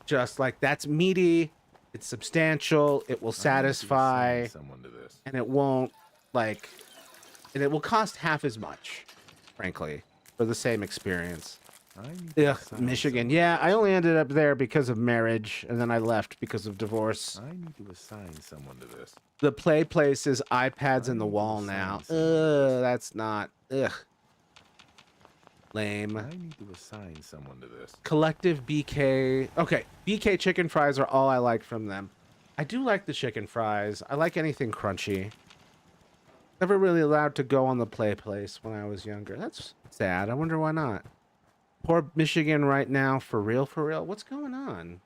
Just like, that's meaty, it's substantial, it will satisfy, and it won't, like, and it will cost half as much, frankly, for the same experience. Ugh, Michigan. Yeah, I only ended up there because of marriage, and then I left because of divorce. I need to assign someone to this. The play place is iPads in the wall now. Ugh, that's not. Ugh. Lame. I need to assign someone to this. Collective BK. Okay, BK chicken fries are all I like from them. I do like the chicken fries. I like anything crunchy. Never really allowed to go on the play place when I was younger. That's sad. I wonder why not. Poor Michigan right now, for real, for real. What's going on?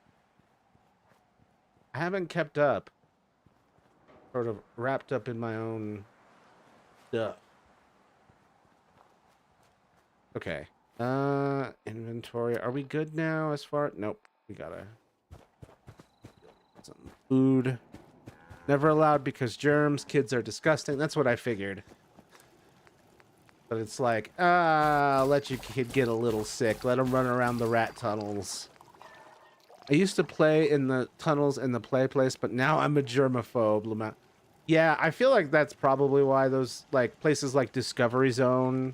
I haven't kept up. Sort of wrapped up in my own stuff. Okay. Inventory. Are we good now as far? Nope. We gotta some food. Never allowed because germs. Kids are disgusting. That's what I figured. But it's like, let your kid get a little sick. Let him run around the rat tunnels. I used to play in the tunnels in the play place, but now I'm a germaphobe. Yeah, I feel like that's probably why those like places like Discovery Zone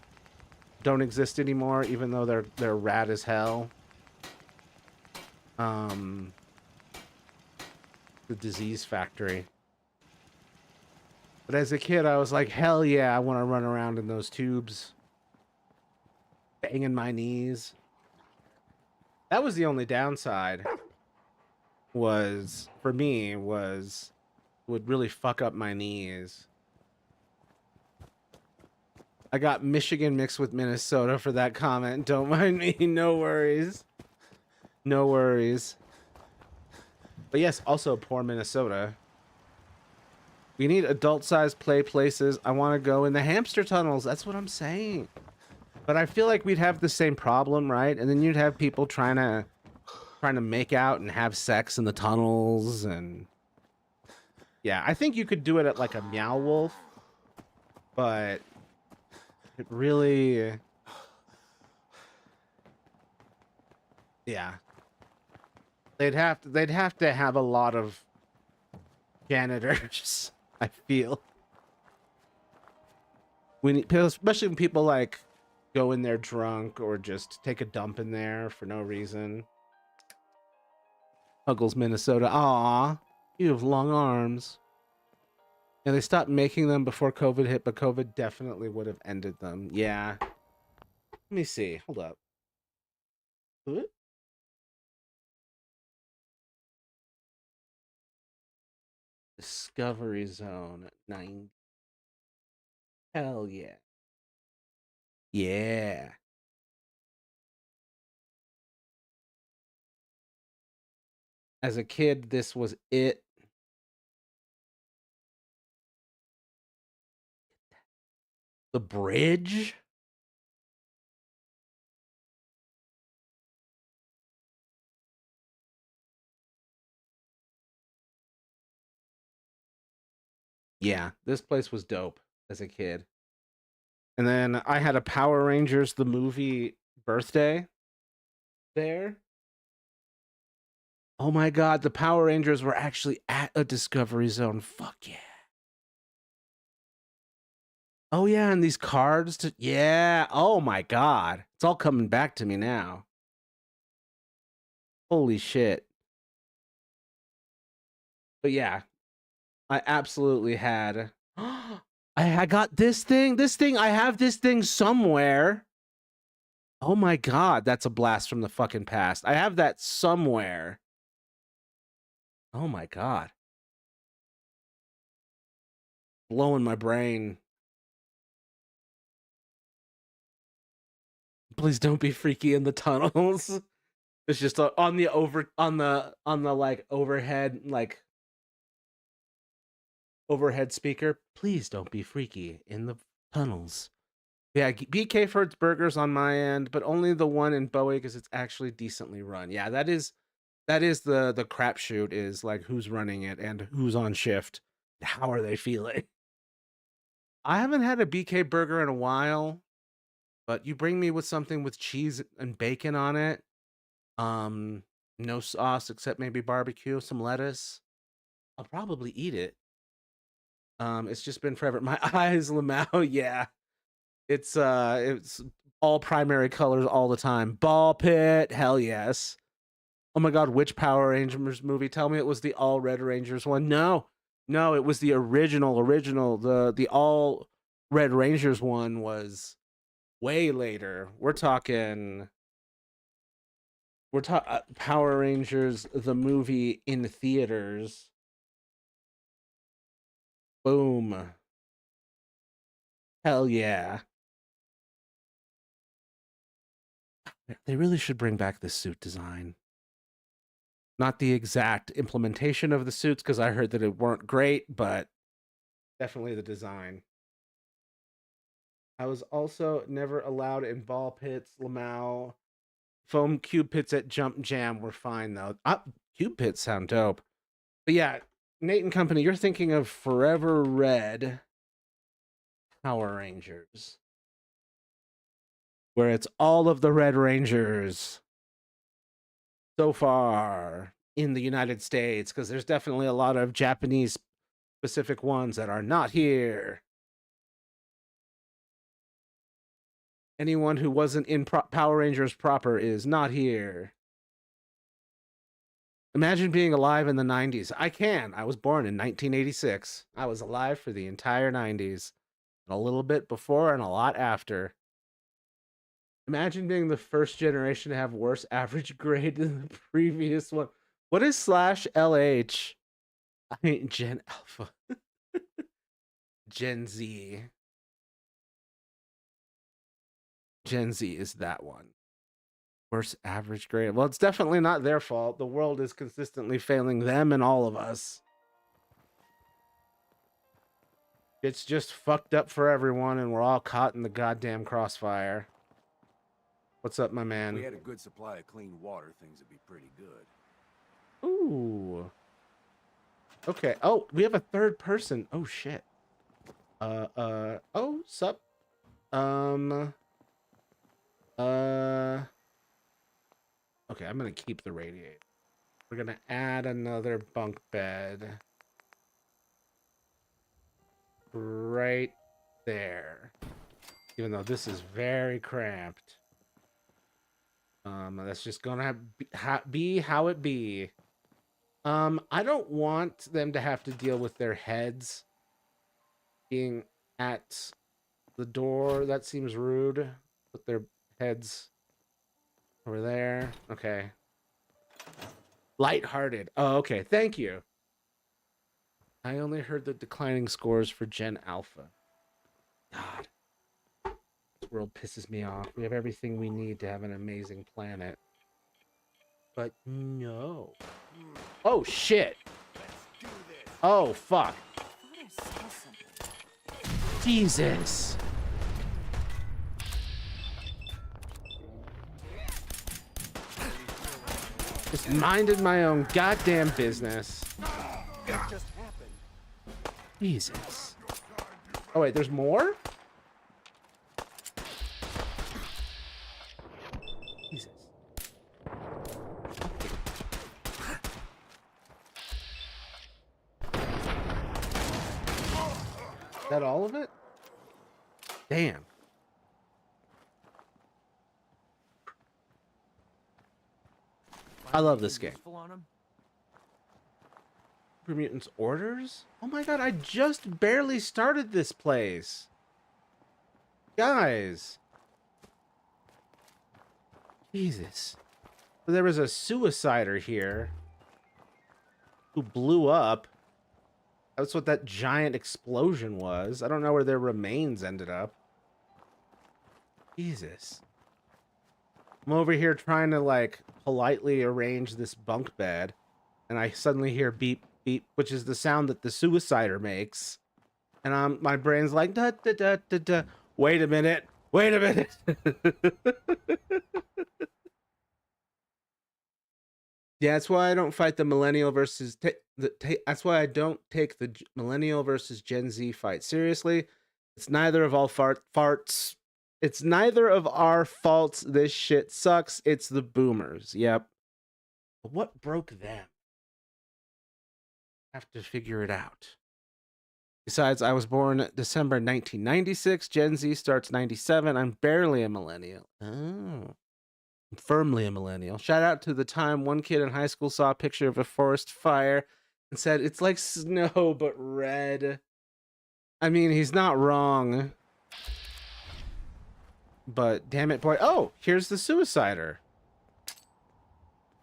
don't exist anymore, even though they're rad as hell. The disease factory. But as a kid, I was like, hell yeah, I want to run around in those tubes. Banging my knees. That was the only downside. Was, for me, was... would really fuck up my knees. I got Michigan mixed with Minnesota for that comment. Don't mind me. No worries. No worries. But yes, also poor Minnesota. We need adult-sized play places. I want to go in the hamster tunnels. That's what I'm saying. But I feel like we'd have the same problem, right? And then you'd have people trying to make out and have sex in the tunnels. And yeah, I think you could do it at like a Meow Wolf. But it really... yeah. They'd have to have a lot of janitors, I feel. We need, especially when people like go in there drunk or just take a dump in there for no reason. Huggles, Minnesota. Aw, you have long arms. And they stopped making them before COVID hit, but COVID definitely would have ended them. Yeah. Let me see. Hold up. What? Discovery Zone at 9. Hell yeah. Yeah. As a kid, this was it. The bridge? Yeah, this place was dope as a kid. And then I had a Power Rangers the movie birthday there. Oh my god, the Power Rangers were actually at a Discovery Zone. Fuck yeah. Oh yeah, and these cards to yeah. Oh my god. It's all coming back to me now. Holy shit. But yeah, I absolutely had I got this thing. I have this thing somewhere. Oh my god, that's a blast from the fucking past. I have that somewhere. Oh my god. Blowing my brain. Please don't be freaky in the tunnels. It's just on the like overhead speaker. Please don't be freaky in the tunnels. Yeah, BK for its burgers on my end, but only the one in Bowie because it's actually decently run. Yeah, that is the crapshoot is like who's running it and who's on shift. How are they feeling? I haven't had a BK burger in a while, but you bring me with something with cheese and bacon on it. No sauce except maybe barbecue, some lettuce. I'll probably eat it. It's just been forever. My eyes, Lamau, yeah. It's all primary colors all the time. Ball pit, hell yes. Oh my god, which Power Rangers movie? Tell me it was the all Red Rangers one. No, it was the original. The all Red Rangers one was way later. We're talking Power Rangers the movie in theaters. Boom. Hell yeah. They really should bring back the suit design. Not the exact implementation of the suits, because I heard that it weren't great, but definitely the design. I was also never allowed in ball pits, Lamau. Foam cube pits at Jump Jam were fine, though. Cube pits sound dope. But yeah, Nate and company, you're thinking of Forever Red Power Rangers, where it's all of the Red Rangers so far in the United States, because there's definitely a lot of Japanese specific ones that are not here. Anyone who wasn't in Power Rangers proper is not here. Imagine being alive in the 90s. I can. I was born in 1986. I was alive for the entire 90s. A little bit before and a lot after. Imagine being the first generation to have worse average grade than the previous one. What is /LH? I mean, Gen Alpha. Gen Z. Gen Z is that one. Worst average grade. Well, it's definitely not their fault. The world is consistently failing them and all of us. It's just fucked up for everyone, and we're all caught in the goddamn crossfire. What's up, my man? If we had a good supply of clean water, things would be pretty good. Ooh. Okay. Oh, we have a third person. Oh shit. Oh, sup? Okay, I'm gonna keep the radiator. We're gonna add another bunk bed. Right there. Even though this is very cramped. That's just gonna be how it be. I don't want them to have to deal with their heads being at the door. That seems rude. Put their heads over there. Okay. Lighthearted. Oh, okay. Thank you. I only heard the declining scores for Gen Alpha. God. This world pisses me off. We have everything we need to have an amazing planet. But no. Oh, shit. Oh, fuck. Jesus. Just minded my own goddamn business. Jesus. Oh, wait, there's more? Jesus. Is that all of it? Damn. I love this game. Super Mutants orders? Oh my god, I just barely started this place. Guys. Jesus. There was a suicider here who blew up. That's what that giant explosion was. I don't know where their remains ended up. Jesus. I'm over here trying to, like, politely arrange this bunk bed, and I suddenly hear beep, beep, which is the sound that the suicider makes. And my brain's like, da, da, da, da, da. Wait a minute. Wait a minute. Yeah, that's why I don't fight the millennial versus... that's why I don't take the millennial versus Gen Z fight seriously. It's neither of all farts. It's neither of our faults. This shit sucks. It's the boomers. Yep. But what broke them? I have to figure it out. Besides, I was born December 1996. Gen Z starts 97. I'm barely a millennial. Oh. I'm firmly a millennial. Shout out to the time one kid in high school saw a picture of a forest fire and said, it's like snow, but red. I mean, he's not wrong. But damn it, boy. Oh, here's the suicider.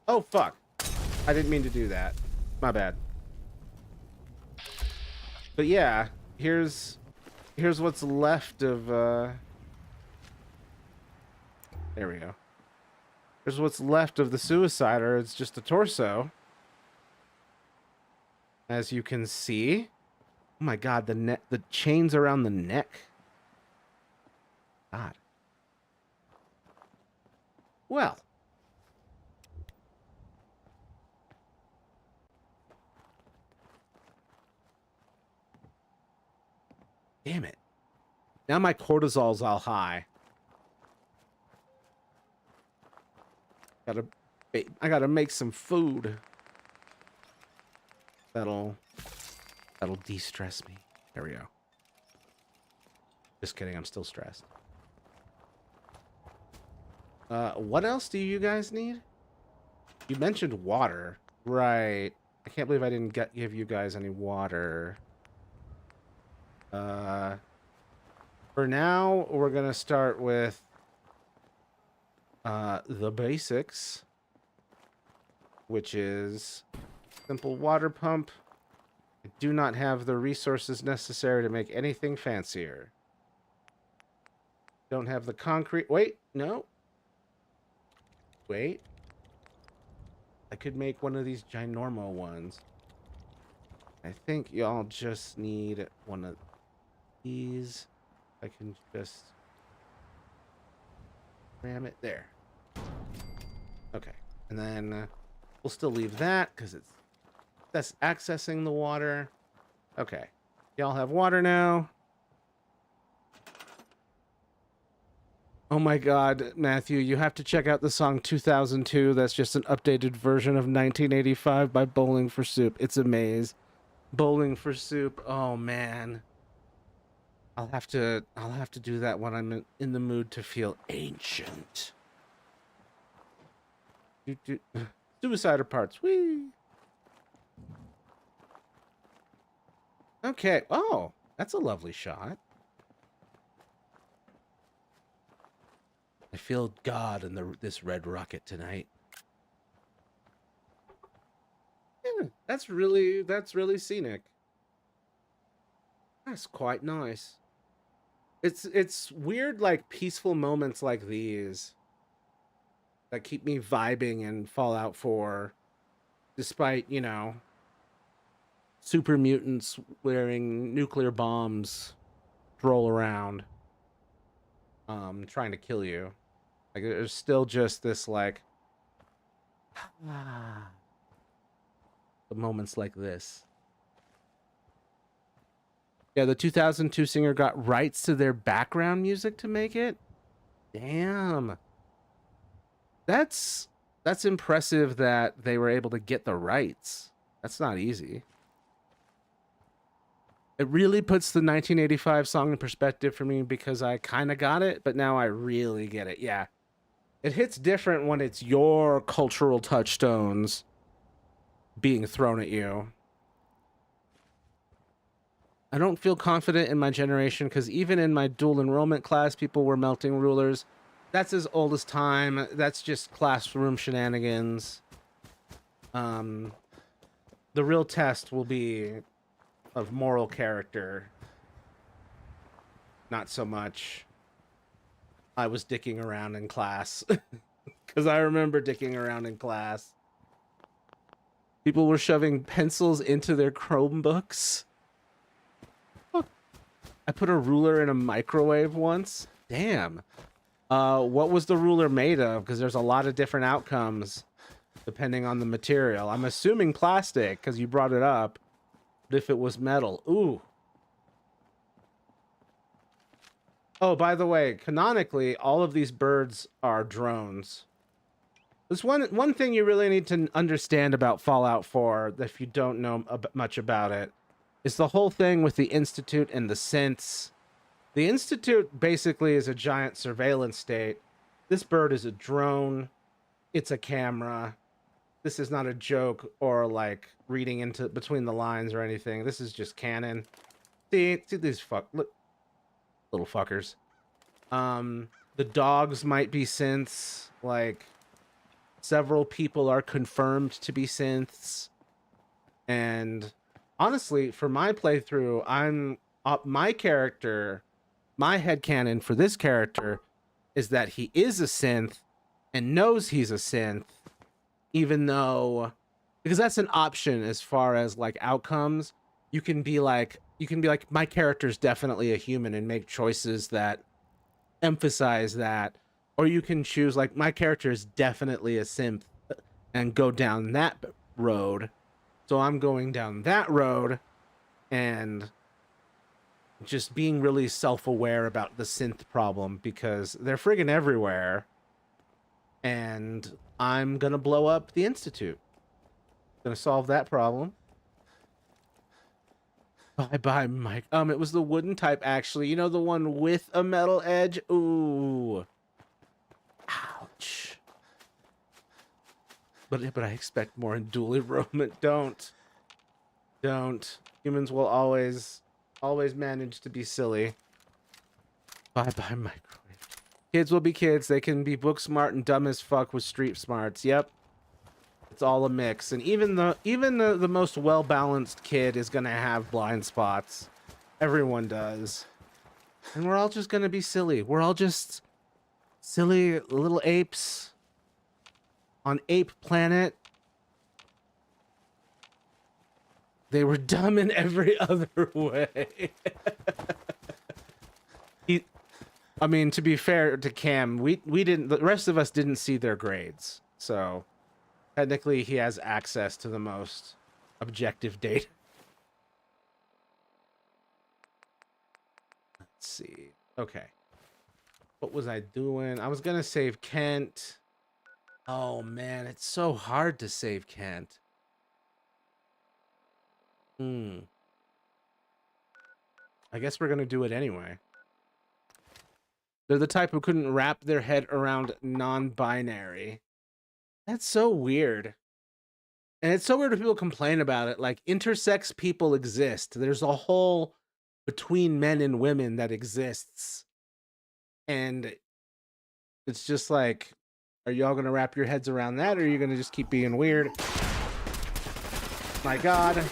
Oh, fuck. I didn't mean to do that. My bad. But yeah, here's Here's what's left of, there we go. Here's what's left of the suicider. It's just a torso. As you can see. Oh my god, the chains around the neck. God. Well. Damn it. Now my cortisol's all high. I gotta make some food. That'll de-stress me. There we go. Just kidding, I'm still stressed. What else do you guys need? You mentioned water. Right. I can't believe I didn't give you guys any water. For now, we're gonna start with the basics, which is simple water pump. I do not have the resources necessary to make anything fancier. Don't have the concrete. Wait, no. Wait. I could make one of these ginormo ones. I think y'all just need one of these. I can just ram it there. Okay. And then we'll still leave that because that's accessing the water. Okay. Y'all have water now. Oh my god, Matthew, you have to check out the song 2002. That's just an updated version of 1985 by Bowling for Soup. It's a maze. Bowling for Soup. Oh man. I'll have to do that when I'm in the mood to feel ancient. Suicider parts. Whee! Okay. Oh, that's a lovely shot. I feel God in this red rocket tonight. Yeah, that's really scenic. That's quite nice. It's weird, like peaceful moments like these that keep me vibing in Fallout 4, despite, you know, super mutants wearing nuclear bombs roll around, trying to kill you. Like, there's still just this, like, the moments like this. Yeah, the 2002 singer got rights to their background music to make it. Damn. That's impressive that they were able to get the rights. That's not easy. It really puts the 1985 song in perspective for me because I kind of got it, but now I really get it. Yeah. It hits different when it's your cultural touchstones being thrown at you. I don't feel confident in my generation because even in my dual enrollment class, people were melting rulers. That's as old as time. That's just classroom shenanigans. The real test will be of moral character. Not so much I was dicking around in class. Because I remember dicking around in class. People were shoving pencils into their Chromebooks. I put a ruler in a microwave once. Damn. What was the ruler made of? Because there's a lot of different outcomes depending on the material. I'm assuming plastic because you brought it up. But if it was metal, ooh. Oh, by the way, canonically, all of these birds are drones. There's one thing you really need to understand about Fallout 4, if you don't know much about it, is the whole thing with the Institute and the synths. The Institute basically is a giant surveillance state. This bird is a drone. It's a camera. This is not a joke or like reading into between the lines or anything. This is just canon. See these little fuckers. The dogs might be synths. Like, several people are confirmed to be synths. And honestly, for my playthrough, I'm my character, my headcanon for this character is that he is a synth and knows he's a synth, even though, because that's an option as far as like outcomes. You can be like, my character's definitely a human and make choices that emphasize that, or you can choose like, my character is definitely a synth and go down that road. So I'm going down that road and just being really self-aware about the synth problem, because they're friggin' everywhere, and I'm gonna blow up the Institute. Gonna solve that problem. Bye, Mike. It was the wooden type, actually. You know, the one with a metal edge? Ooh. Ouch. But I expect more in dual enrollment. Don't. Humans will always manage to be silly. Bye, microwave. Kids will be kids. They can be book smart and dumb as fuck with street smarts. Yep. It's all a mix. And even the most well-balanced kid is gonna have blind spots. Everyone does. And we're all just gonna be silly. We're all just silly little apes on Ape Planet. They were dumb in every other way. I mean, to be fair to Cam, we didn't, the rest of us didn't see their grades. So technically he has access to the most objective data. Let's see. Okay. What was I doing? I was going to save Kent. Oh man, it's so hard to save Kent. I guess we're gonna do it anyway. They're the type who couldn't wrap their head around non-binary. That's so weird. And it's so weird when people complain about it. Like, intersex people exist. There's a whole between men and women that exists. And it's just like, are y'all gonna wrap your heads around that, or are you gonna just keep being weird? My God.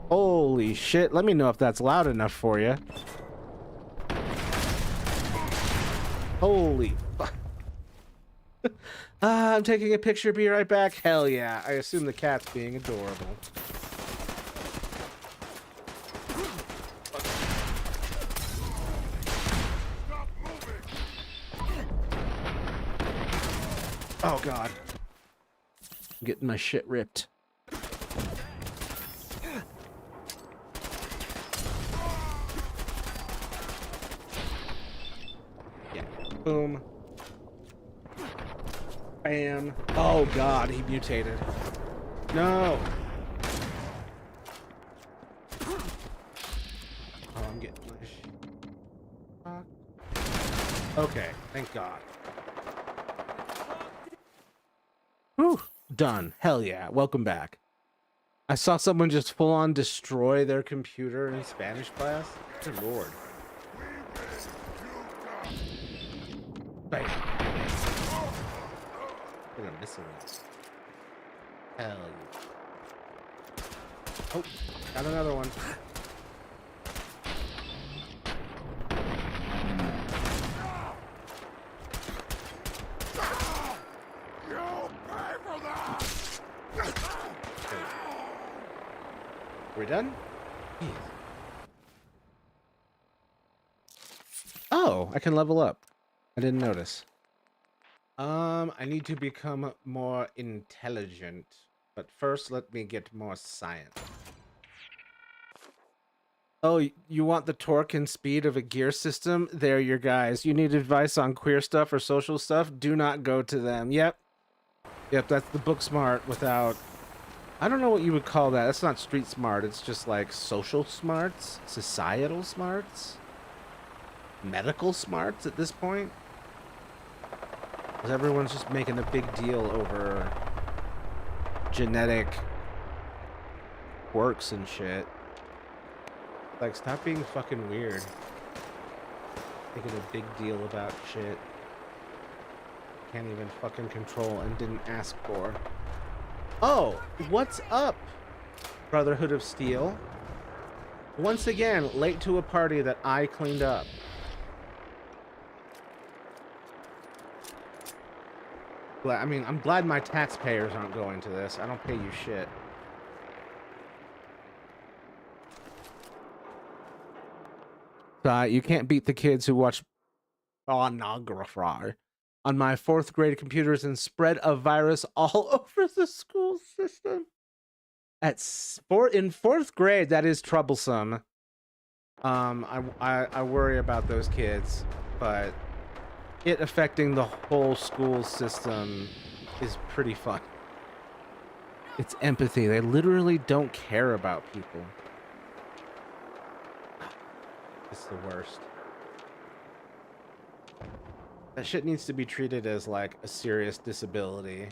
Holy shit. Let me know if that's loud enough for you. Holy fuck. I'm taking a picture. Be right back. Hell yeah. I assume the cat's being adorable. Oh God. I'm getting my shit ripped. Yeah. Boom. Bam. Oh God, he mutated. No. Oh, I'm getting my shit. Okay, thank God. Whew. Done. Hell yeah. Welcome back. I saw someone just full on destroy their computer in Spanish class. Good Lord. Bam. I think I'm missing it. Hell yeah. Oh, got another one. Are we done? Jeez. Oh, I can level up. I didn't notice. I need to become more intelligent, but first let me get more science. Oh, you want the torque and speed of a gear system? There, you guys. You need advice on queer stuff or social stuff? Do not go to them. Yep, that's the book smart without... I don't know what you would call that. That's not street smart. It's just like social smarts, societal smarts, medical smarts at this point. Because everyone's just making a big deal over genetic quirks and shit. Like, stop being fucking weird. Making a big deal about shit. Can't even fucking control and didn't ask for. Oh, what's up, Brotherhood of Steel? Once again, late to a party that I cleaned up. I mean, I'm glad my taxpayers aren't going to this. I don't pay you shit. You can't beat the kids who watch pornography on my 4th grade computers and spread a virus all over the school system. In 4th grade, that is troublesome. I worry about those kids, but it affecting the whole school system is pretty fun. It's empathy. They literally don't care about people. It's the worst. That shit needs to be treated as like a serious disability.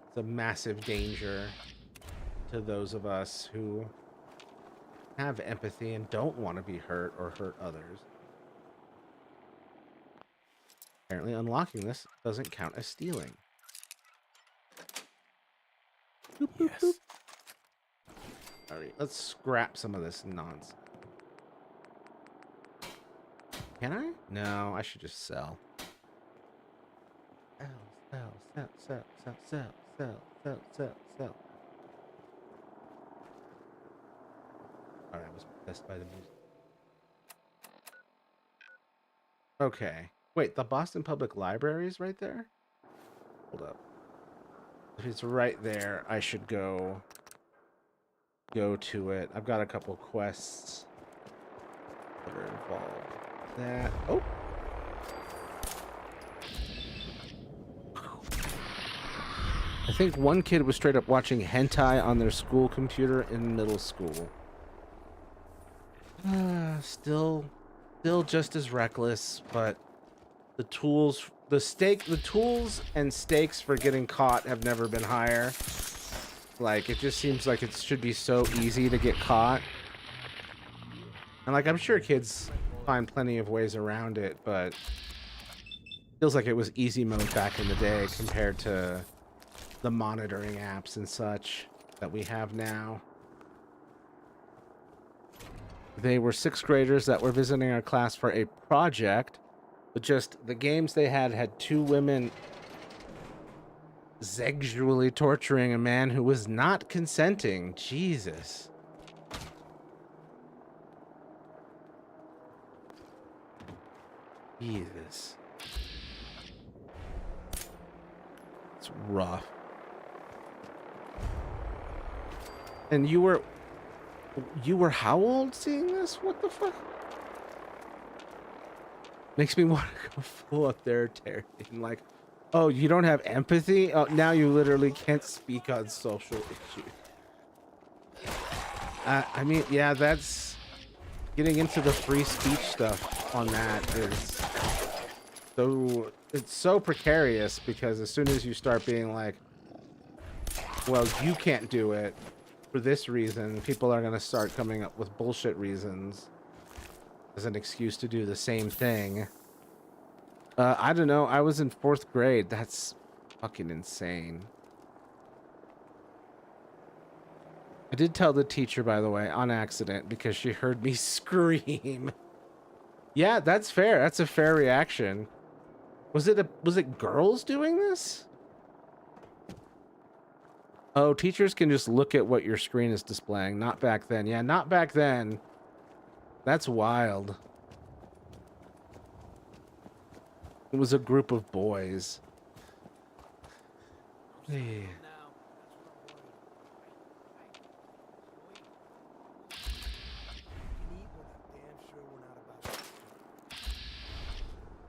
It's a massive danger to those of us who have empathy and don't want to be hurt or hurt others. Apparently unlocking this doesn't count as stealing. Boop, boop, boop. Alright, let's scrap some of this nonsense. Can I? No, I should just sell. Sell. Alright, I was possessed by the music. Okay. Wait, the Boston Public Library is right there? Hold up. If it's right there, I should go to it. I've got a couple quests that are involved. That. Oh. I think one kid was straight up watching hentai on their school computer in middle school. Still just as reckless, but the tools and stakes for getting caught have never been higher. Like, it just seems like it should be so easy to get caught. And like, I'm sure kids find plenty of ways around it, but feels like it was easy mode back in the day compared to the monitoring apps and such that we have now. They were 6th graders that were visiting our class for a project, but just the games they had 2 women sexually torturing a man who was not consenting. Jesus. Jesus. It's rough. And you were how old seeing this? What the fuck? Makes me want to go full authoritarian. Like, oh, you don't have empathy? Oh, now you literally can't speak on social issues. I mean, yeah, that's getting into the free speech stuff on that is so, it's so precarious, because as soon as you start being like, well, you can't do it for this reason, people are going to start coming up with bullshit reasons as an excuse to do the same thing. I don't know. I was in 4th grade. That's fucking insane. I did tell the teacher, by the way, on accident, because she heard me scream. Yeah, that's fair. That's a fair reaction. Was it girls doing this? Oh, teachers can just look at what your screen is displaying. Not back then. Yeah, not back then. That's wild. It was a group of boys. Hey.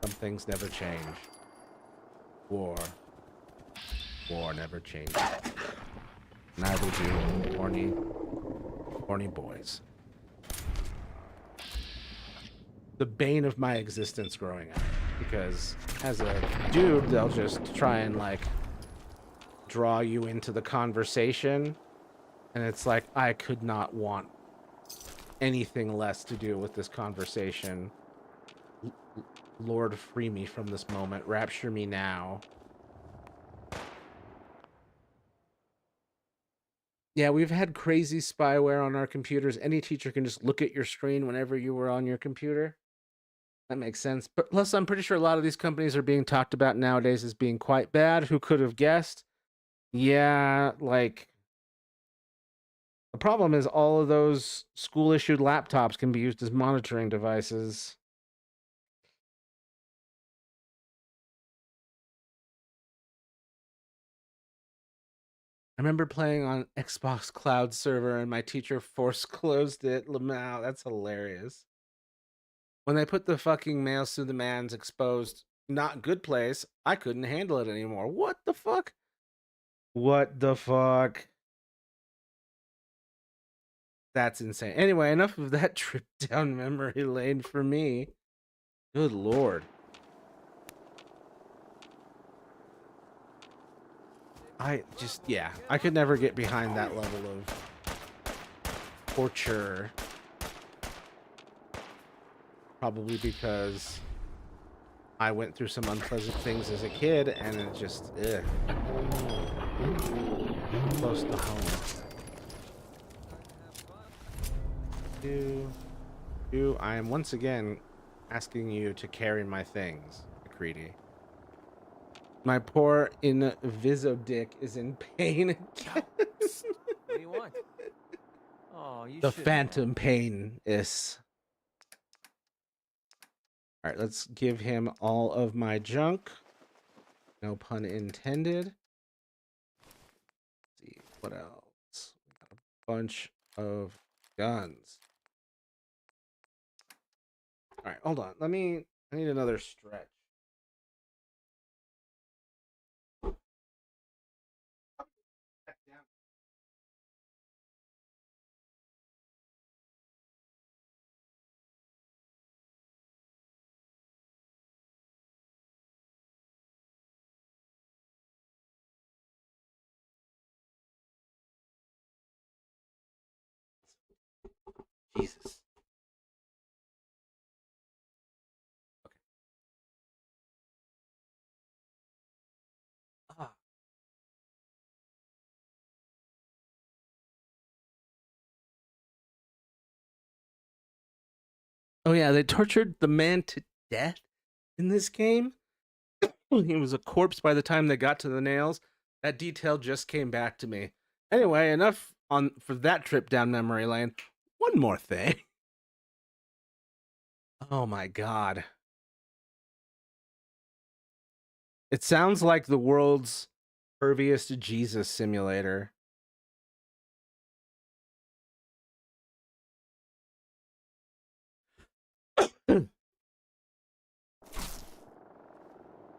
Some things never change. War never changes. Neither do horny boys. The bane of my existence growing up, because as a dude, they'll just try and like draw you into the conversation, and it's like, I could not want anything less to do with this conversation. Lord, free me from this moment. Rapture me now. Yeah, we've had crazy spyware on our computers. Any teacher can just look at your screen whenever you were on your computer. That makes sense. But plus, I'm pretty sure a lot of these companies are being talked about nowadays as being quite bad. Who could have guessed? Yeah, like the problem is all of those school-issued laptops can be used as monitoring devices. I remember playing on Xbox Cloud server and my teacher force closed it. Lamau, that's hilarious. When they put the fucking Mails to the Man's exposed, not good place, I couldn't handle it anymore. What the fuck? What the fuck? That's insane. Anyway, enough of that trip down memory lane for me. Good lord. Yeah, I could never get behind that level of torture. Probably because I went through some unpleasant things as a kid, and it just, ugh. Close to home. I am once again asking you to carry my things, McCready. My poor Invisodick is in pain. What do you want? Oh, you The should phantom pain is. All right, let's give him all of my junk. No pun intended. Let's see what else. We got a bunch of guns. All right, hold on. I need another stretch. Jesus. Ah. Oh yeah, they tortured the man to death in this game. He was a corpse by the time they got to the nails. That detail just came back to me. Anyway, enough on for that trip down memory lane. One more thing. Oh my god. It sounds like the world's pervious to Jesus simulator.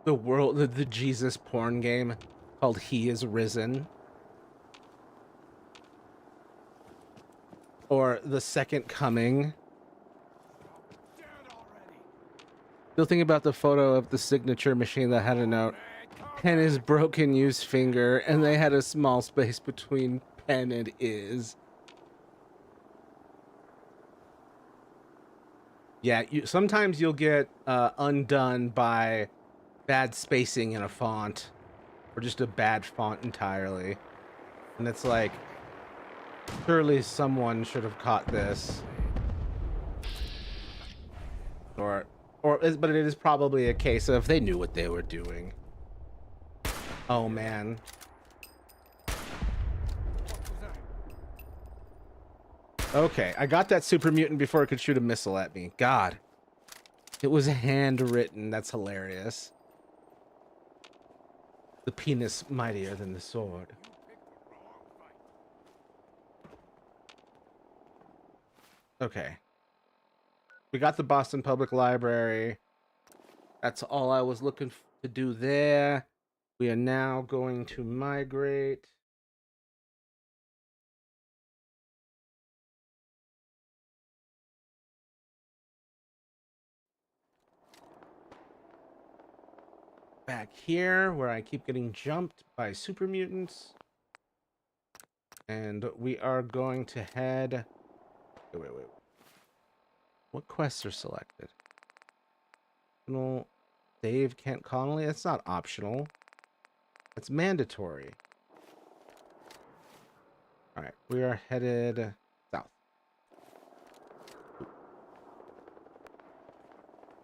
The Jesus porn game called He Is Risen. Or The Second Coming. Still thinking about the photo of the signature machine that had a note. Pen is broken, use finger, and they had a small space between pen and is. Yeah, sometimes you'll get undone by bad spacing in a font. Or just a bad font entirely. And it's like, surely someone should have caught this. But it is probably a case of they knew what they were doing. Oh man. Okay, I got that super mutant before it could shoot a missile at me. God. It was handwritten. That's hilarious. The penis mightier than the sword. Okay. We got the Boston Public Library. That's all I was looking to do there. We are now going to migrate. Back here, where I keep getting jumped by super mutants. And we are going to head... Wait. What quests are selected? Dave Kent Connolly? That's not optional. It's mandatory. All right, we are headed south.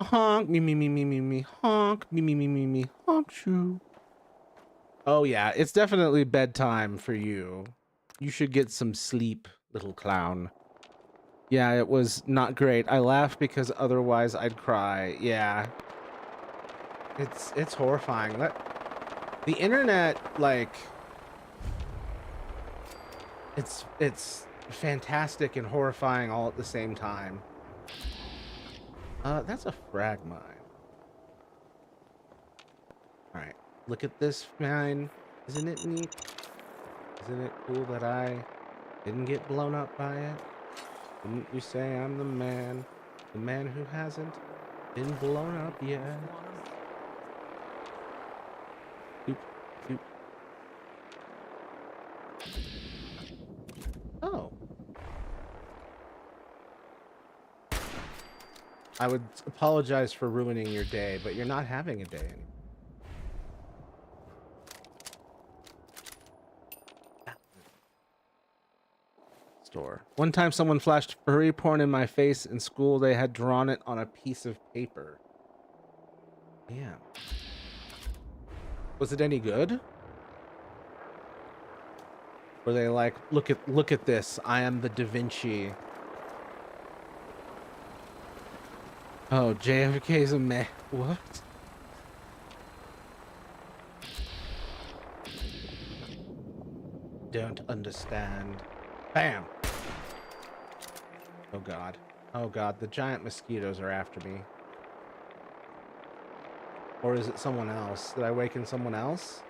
Honk, me, honk, me, honk, shoo. Oh yeah, it's definitely bedtime for you. You should get some sleep, little clown. Yeah, it was not great. I laughed because otherwise I'd cry. Yeah. It's horrifying. The internet, like, it's fantastic and horrifying all at the same time. That's a frag mine. All right, look at this mine. Isn't it neat? Isn't it cool that I didn't get blown up by it? Didn't you say I'm the man who hasn't been blown up yet? Doop, doop. Oh. I would apologize for ruining your day, but you're not having a day anymore. Store. One time someone flashed furry porn in my face in school. They had drawn it on a piece of paper. Damn. Was it any good? Were they like, look at this, I am the Da Vinci. Oh, JFK's a man. What? Don't understand. Bam! Oh god. Oh god, the giant mosquitoes are after me. Or is it someone else? Did I waken someone else?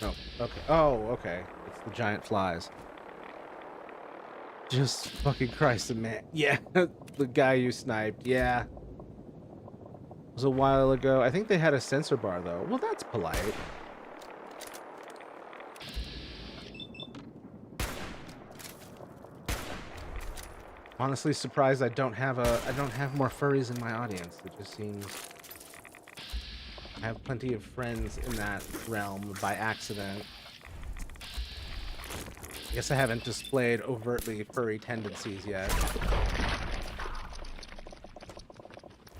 No. Okay. Oh, okay. It's the giant flies. Just fucking Christ, man. Yeah, the guy you sniped. Yeah. It was a while ago. I think they had a sensor bar, though. Well, that's polite. Honestly surprised I don't have more furries in my audience. It just seems I have plenty of friends in that realm by accident. I guess I haven't displayed overtly furry tendencies yet.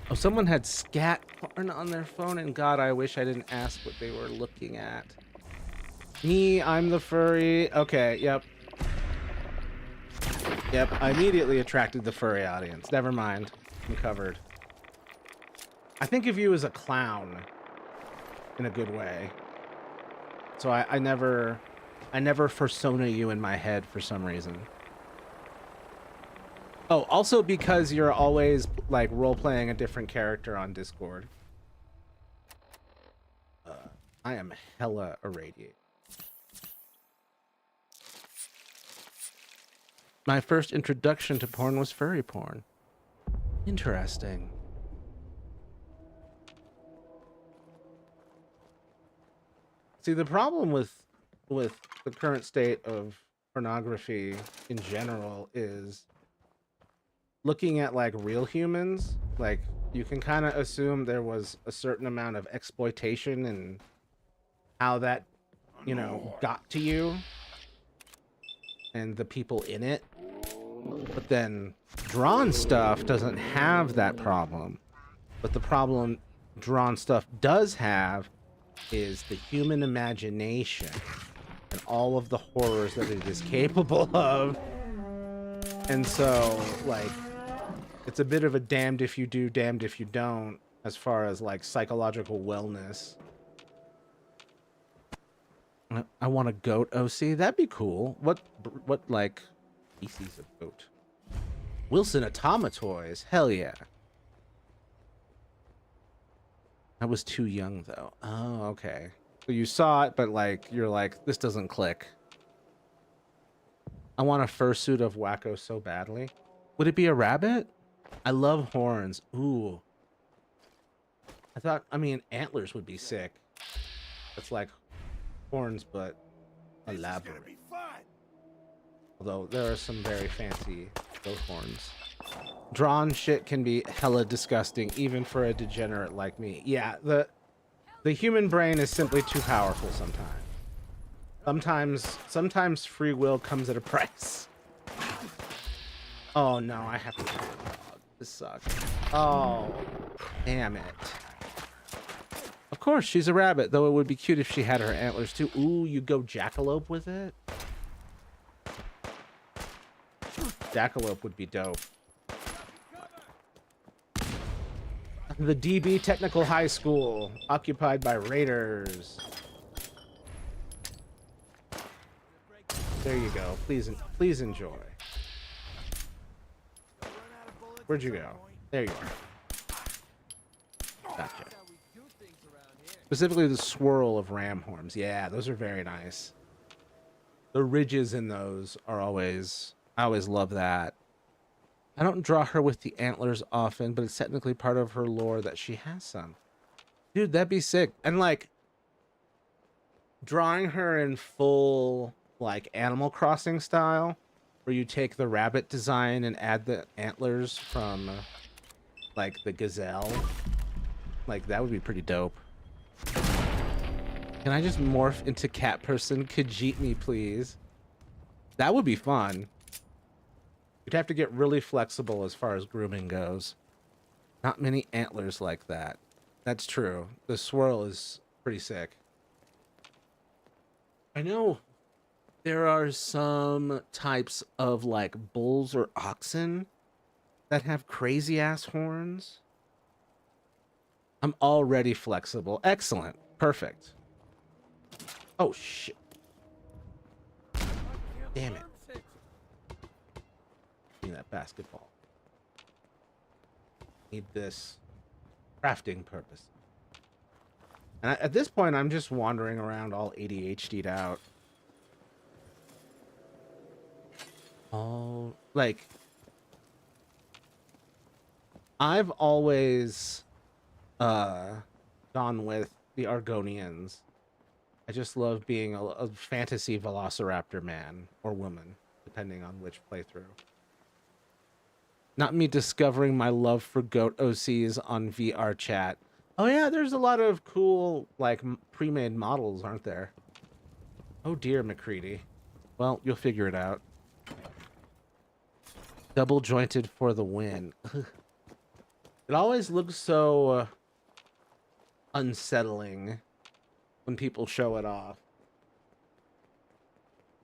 Oh, someone had scat porn on their phone, and God, I wish I didn't ask what they were looking at. Me, I'm the furry. Okay, yep. Yep, I immediately attracted the furry audience. Never mind. I'm covered. I think of you as a clown. In a good way. So I never persona you in my head for some reason. Oh, also because you're always like role-playing a different character on Discord. I am hella irradiated. My first introduction to porn was furry porn. Interesting. See, the problem with the current state of pornography in general is looking at like real humans, like you can kind of assume there was a certain amount of exploitation and how that, you know, got to you and the people in it. But then drawn stuff doesn't have that problem. But the problem drawn stuff does have is the human imagination and all of the horrors that it is capable of. And so, like, it's a bit of a damned if you do, damned if you don't, as far as, like, psychological wellness. I want a goat OC. That'd be cool. What like, species of goat? Wilson Automatoys. Hell yeah. I was too young, though. Oh, okay. So you saw it, but, like, you're like, this doesn't click. I want a fursuit of Wacko so badly. Would it be a rabbit? I love horns. Ooh. I mean, antlers would be sick. It's like horns, but elaborate. Although there are some very fancy goat horns. Drawn shit can be hella disgusting, even for a degenerate like me. Yeah, the human brain is simply too powerful sometimes. Sometimes free will comes at a price. Oh no, I have to kill the dog. This sucks. Oh, damn it. Of course, she's a rabbit, though it would be cute if she had her antlers too. Ooh, you go jackalope with it? Jackalope would be dope. The DB Technical High School, occupied by raiders. There you go. Please enjoy. Where'd you go? There you are. Gotcha. Specifically the swirl of ram horns. Yeah, those are very nice. The ridges in those are always... I always love that. I don't draw her with the antlers often, but it's technically part of her lore that she has some. Dude, that'd be sick. And like, drawing her in full, like, Animal Crossing style, where you take the rabbit design and add the antlers from, like, the gazelle. Like, that would be pretty dope. Can I just morph into cat person? Khajiit me, please. That would be fun. You'd have to get really flexible as far as grooming goes. Not many antlers like that. That's true. The swirl is pretty sick. I know there are some types of like bulls or oxen that have crazy ass horns. I'm already flexible. Excellent. Perfect. Oh shit. Damn it. That basketball. Need this crafting purpose. And at this point, I'm just wandering around all ADHD'd out. Oh, like, I've always gone with the Argonians. I just love being a fantasy velociraptor man or woman, depending on which playthrough. Not me discovering my love for goat OCs on VR chat. Oh yeah, there's a lot of cool, like, pre-made models, aren't there? Oh dear, McCready. Well, you'll figure it out. Double jointed for the win. It always looks so unsettling when people show it off.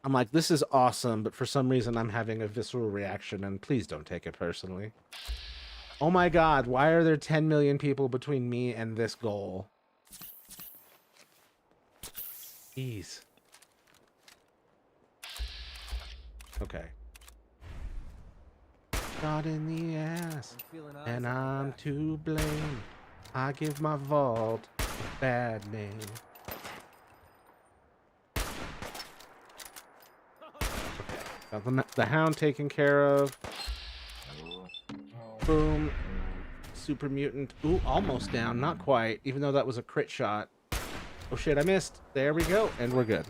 I'm like, this is awesome, but for some reason I'm having a visceral reaction, and please don't take it personally. Oh my god, why are there 10 million people between me and this goal? Jeez. Okay. Shot in the ass, and I'm to blame. I give my vault a bad name. Got the hound taken care of. Boom. Super mutant. Ooh, almost down. Not quite, even though that was a crit shot. Oh shit, I missed. There we go, and we're good.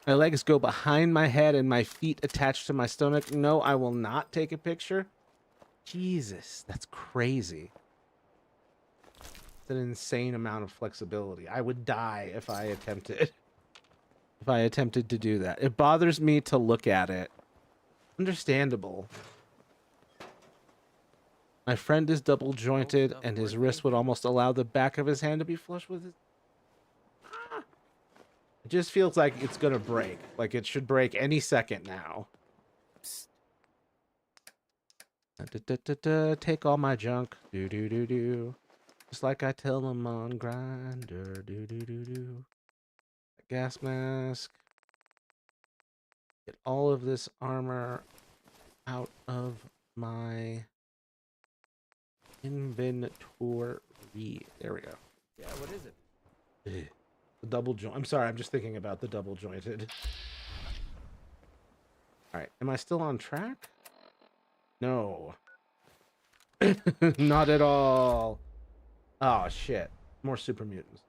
My legs go behind my head and my feet attached to my stomach. No, I will not take a picture. Jesus, that's crazy. It's an insane amount of flexibility. I would die if I attempted. If I attempted to do that. It bothers me to look at it. Understandable. My friend is double jointed and his wrist would almost allow the back of his hand to be flush with his... It just feels like it's gonna break. Like it should break any second now. Take all my junk. Do do do do. Just like I tell them on Grindr. Do do do do. Gas mask. Get all of this armor out of my inventory. There we go. Yeah, what is it? The double joint. I'm sorry, I'm just thinking about the double jointed. Alright, am I still on track? No. Not at all. Oh shit. More super mutants.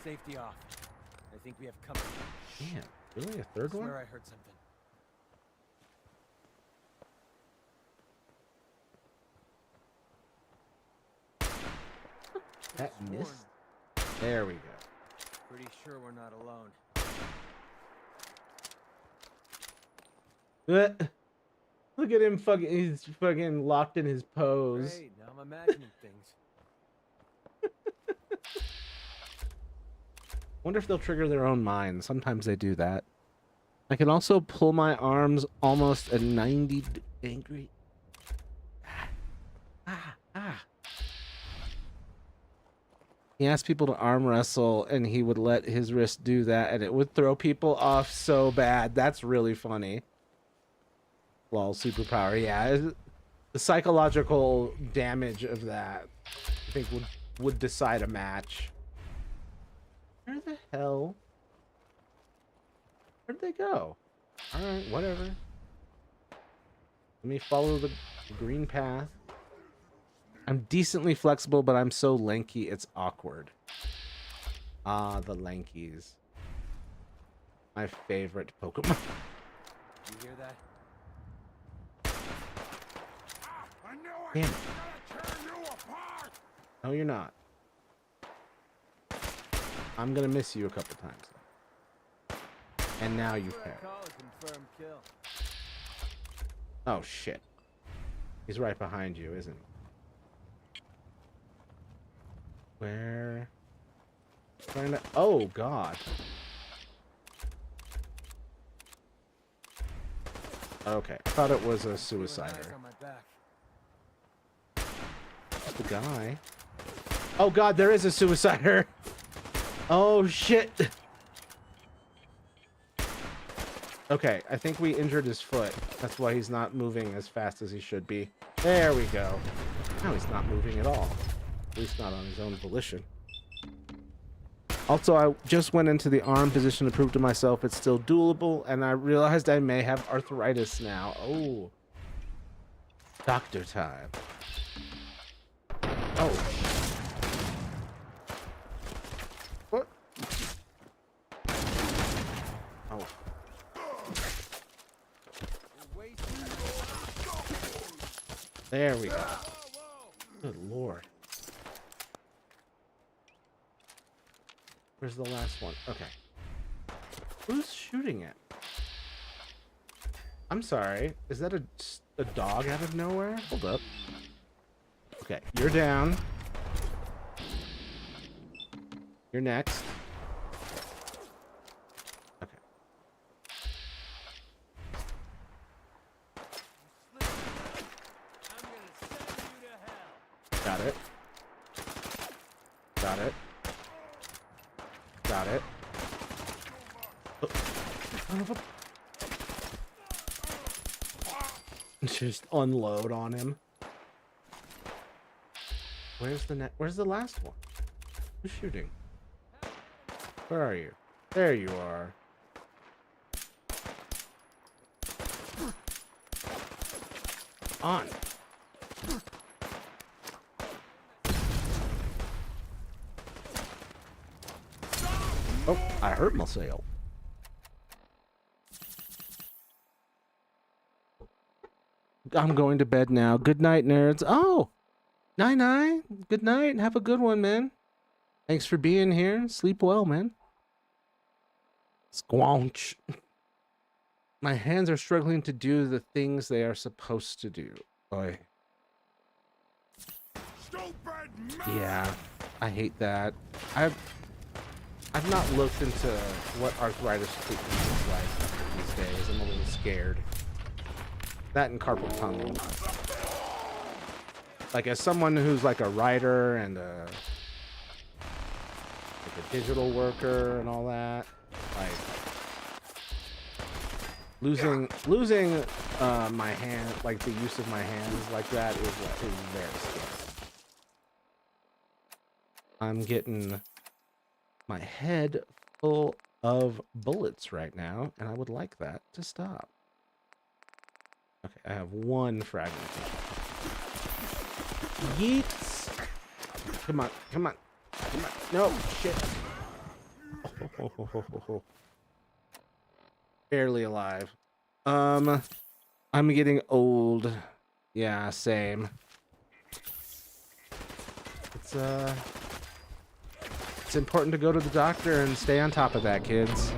Safety off. I think we have company. Damn, really? A third one? I swear I heard something. That missed. There we go. Pretty sure we're not alone. Look at him fucking, he's fucking locked in his pose. Great, now I'm imagining things. Wonder if they'll trigger their own mind. Sometimes they do that. I can also pull my arms almost at 90 angry. He asked people to arm wrestle and he would let his wrist do that and it would throw people off so bad. That's really funny. Lol, superpower. Yeah, the psychological damage of that, I think, would decide a match. Where the hell? Where'd they go? Alright, whatever. Let me follow the green path. I'm decently flexible, but I'm so lanky, it's awkward. Ah, the lankies. My favorite Pokemon. You hear that? Damn it. No, you're not. I'm gonna miss you a couple times. And now you pair. Oh shit. He's right behind you, isn't he? Where? Trying to. Oh god. Okay, I thought it was a suicider. That's the guy. Oh god, there is a suicider. Oh shit. Okay, I think we injured his foot. That's why he's not moving as fast as he should be. There we go. Now he's not moving at all. At least not on his own volition. Also, I just went into the arm position to prove to myself it's still doable, and I realized I may have arthritis now. Oh. Doctor time. Oh. What? Oh. There we go. Good lord. Where's the last one? Okay. Who's shooting it? I'm sorry. Is that a dog out of nowhere? Hold up. Okay, you're down. You're next. Okay. Got it. Got it. Got it. Oh. Son of a... Just unload on him. Where's the last one? Who's shooting? Where are you? There you are. On. Oh, I hurt myself. I'm going to bed now. Good night, nerds. Oh, night. Good night. Have a good one, man. Thanks for being here. Sleep well, man. Squanch. My hands are struggling to do the things they are supposed to do. Boy. Yeah, I hate that. I've not looked into what arthritis treatment is like these days. I'm a little scared. That and carpal tunnel. Like, as someone who's like a writer and a digital worker and all that, like losing my hand, like the use of my hands like that is very scary. I'm getting my head full of bullets right now, and I would like that to stop. Okay, I have one fragment. Yeets! Come on, come on, come on. No, shit. Oh. Barely alive. I'm getting old. Yeah, same. It's It's important to go to the doctor and stay on top of that, kids.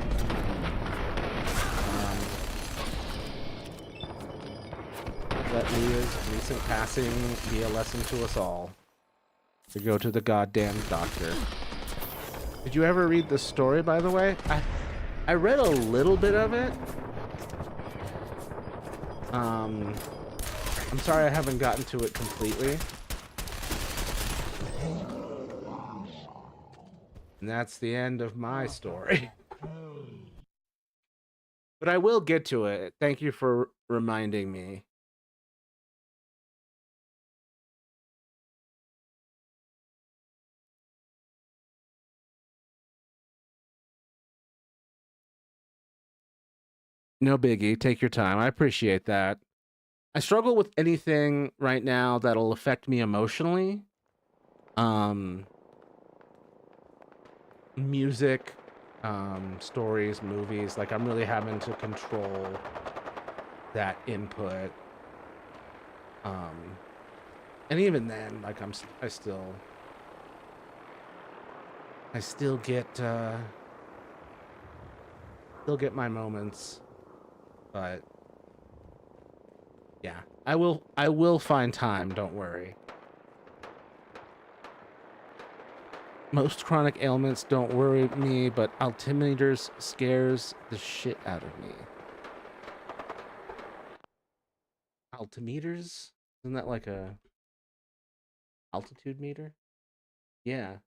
Let Leah's recent passing be a lesson to us all. To go to the goddamn doctor. Did you ever read the story, by the way? I read a little bit of it. I'm sorry I haven't gotten to it completely. And that's the end of my story. But I will get to it. Thank you for reminding me. No biggie. Take your time. I appreciate that. I struggle with anything right now that'll affect me emotionally. Music, stories, movies. Like, I'm really having to control that input. And even then, like, I still get my moments. But yeah, I will find time, don't worry. Most chronic ailments don't worry me, but altimeters scares the shit out of me. Altimeters? Isn't that like a altitude meter? Yeah.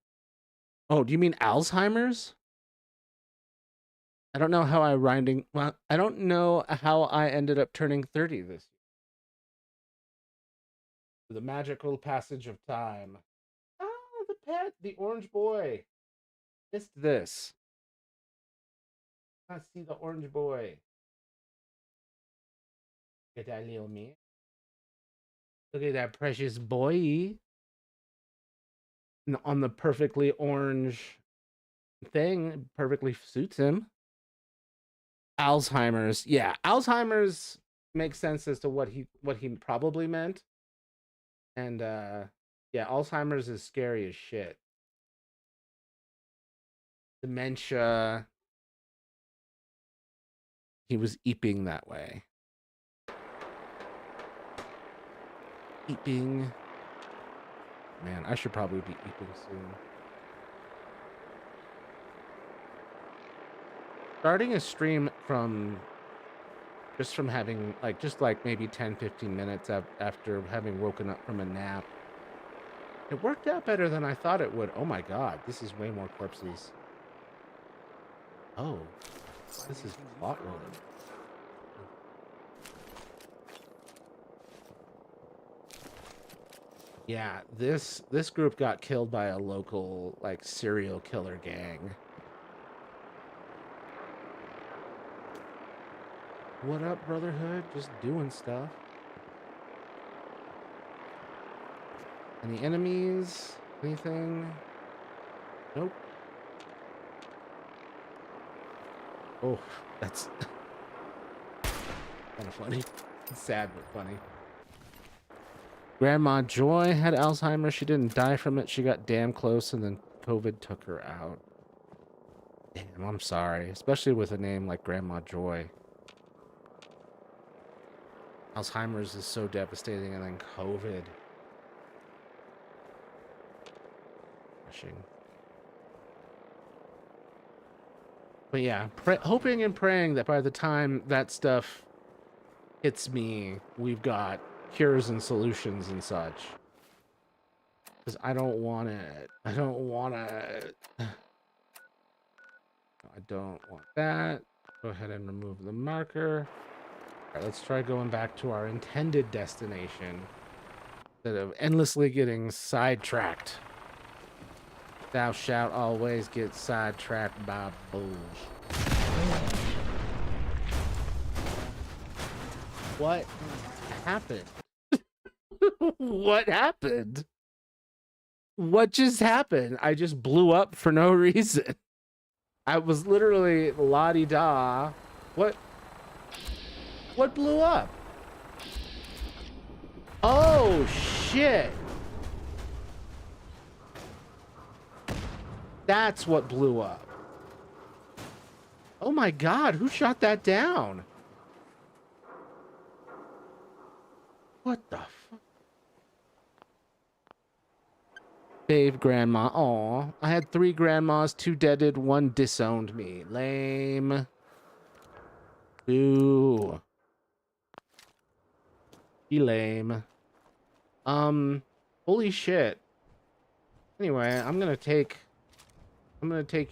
Oh, do you mean Alzheimer's? I don't know how I don't know how I ended up turning 30 this year. The magical passage of time. Oh, the pet, the orange boy. Missed this. I see the orange boy. Look at that little man. Look at that precious boy. On the perfectly orange thing, perfectly suits him. Alzheimer's. Yeah, Alzheimer's makes sense as to what he probably meant. And yeah, Alzheimer's is scary as shit. Dementia. He was eeping that way. Eeping. Man, I should probably be eeping soon. Starting a stream from having like maybe 10-15 minutes after having woken up from a nap. It worked out better than I thought it would. Oh my god, this is way more corpses. Oh, this is plot rolling. Yeah, this group got killed by a local like serial killer gang. What up, Brotherhood? Just doing stuff. Any enemies? Anything? Nope. Oh, that's kind of funny. Sad but funny. Grandma Joy had Alzheimer's. She didn't die from it. She got damn close and then COVID took her out. Damn, I'm sorry. Especially with a name like Grandma Joy. Alzheimer's is so devastating, and then COVID. But yeah, hoping and praying that by the time that stuff hits me, we've got cures and solutions and such. Because I don't want it. I don't want it. I don't want that. Go ahead and remove the marker. All right, let's try going back to our intended destination instead of endlessly getting sidetracked. Thou shalt always get sidetracked by bulls. What happened? What happened? What just happened? I just blew up for no reason. I was literally la-di-da. What blew up? Oh, shit. That's what blew up. Oh my God, who shot that down? What the fuck? Babe grandma. Aw, I had 3 grandmas, 2 deaded, 1 disowned me. Lame. Boo. Be lame. Holy shit. Anyway, I'm gonna take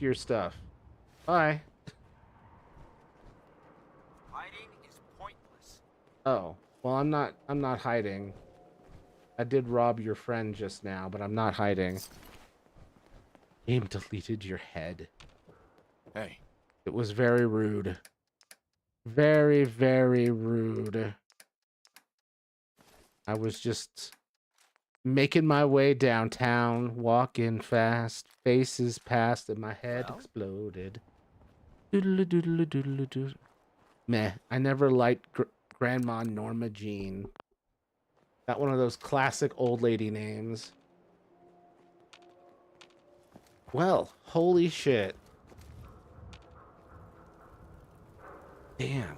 your stuff. Bye. Hiding is pointless. Oh, well, I'm not hiding. I did rob your friend just now, but I'm not hiding. Game deleted your head. Hey. It was very rude. Very, very rude. I was just making my way downtown, walking fast, faces passed, and my head exploded. Doodle doodle doodle doodle. Meh. I never liked Grandma Norma Jean. Got one of those classic old lady names. Well, holy shit. Damn.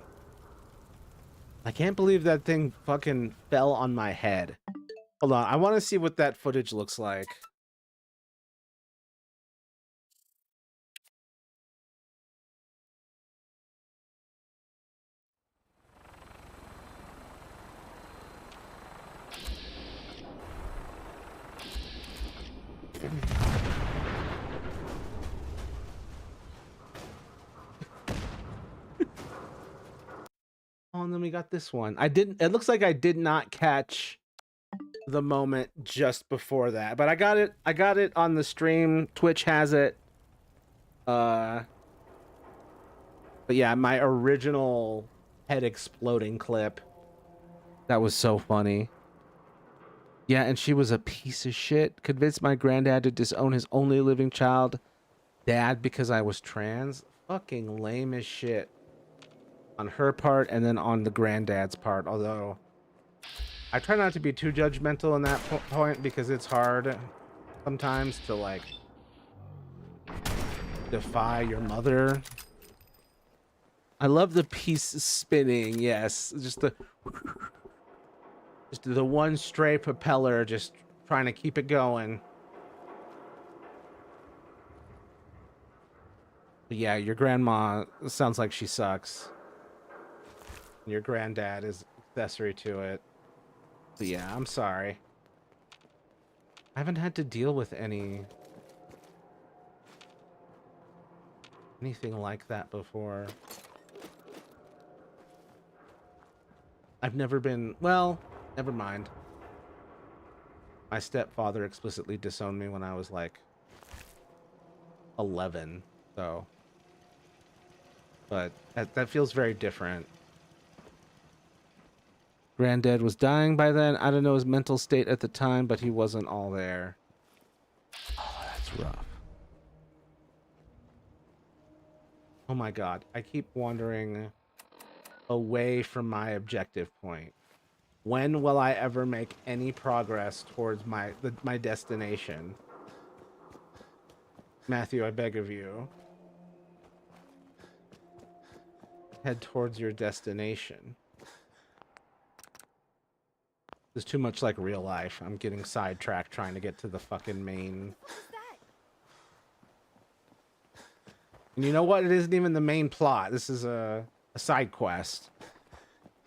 I can't believe that thing fucking fell on my head. Hold on, I want to see what that footage looks like. Oh, and then we got this one. It looks like I did not catch the moment just before that, but I got it on the stream. Twitch has it. But yeah, my original head exploding clip. That was so funny. Yeah, and she was a piece of shit. Convinced my granddad to disown his only living child, dad, because I was trans. Fucking lame as shit. On her part and then on the granddad's part, although I try not to be too judgmental in that point because it's hard sometimes to like defy your mother. I love the piece spinning, yes. Just the one stray propeller just trying to keep it going. But yeah, your grandma sounds like she sucks. Your granddad is accessory to it. But yeah, I'm sorry. I haven't had to deal with anything like that before. I've never been, well, never mind. My stepfather explicitly disowned me when I was like 11, so. But that feels very different. Granddad was dying by then. I don't know his mental state at the time, but he wasn't all there. Oh, that's rough. Oh my God. I keep wandering away from my objective point. When will I ever make any progress towards my destination? Matthew, I beg of you. Head towards your destination. It's too much like real life. I'm getting sidetracked trying to get to the fucking main. And you know what? It isn't even the main plot. This is a side quest.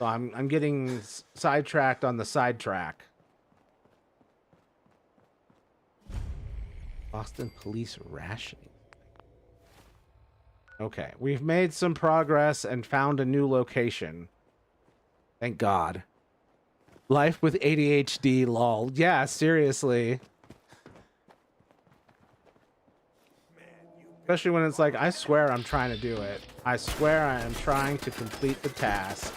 So I'm getting sidetracked on the sidetrack. Boston police rationing. Okay, we've made some progress and found a new location. Thank God. Life with ADHD, lol. Yeah, seriously. Especially when it's like, I swear I'm trying to do it. I swear I am trying to complete the task.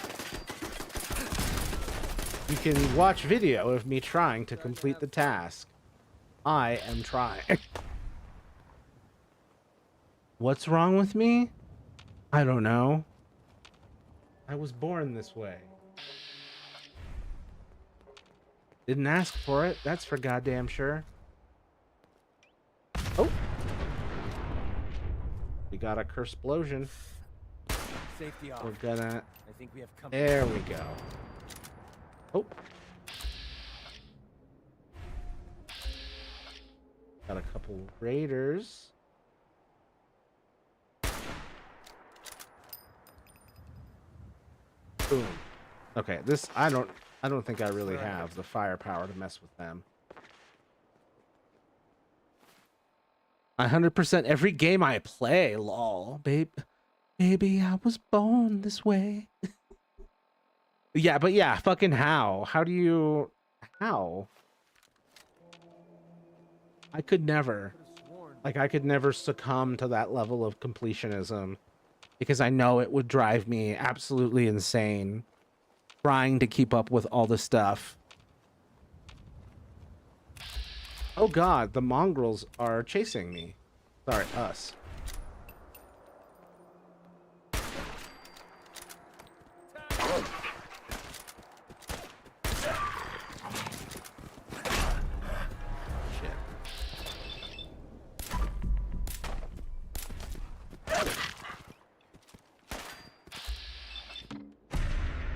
You can watch video of me trying to complete the task. I am trying. What's wrong with me? I don't know. I was born this way. Didn't ask for it. That's for goddamn sure. Oh. We got a curse explosion. Safety off. We're gonna. I think we have company. There we go. Oh. Got a couple raiders. Boom. Okay, this I don't think I really have the firepower to mess with them. 100% every game I play, lol. Baby, I was born this way. Yeah, but yeah, fucking how? How do you... How? I could never. Like, I could never succumb to that level of completionism. Because I know it would drive me absolutely insane. Trying to keep up with all the stuff. Oh god, the mongrels are chasing me. Sorry, us.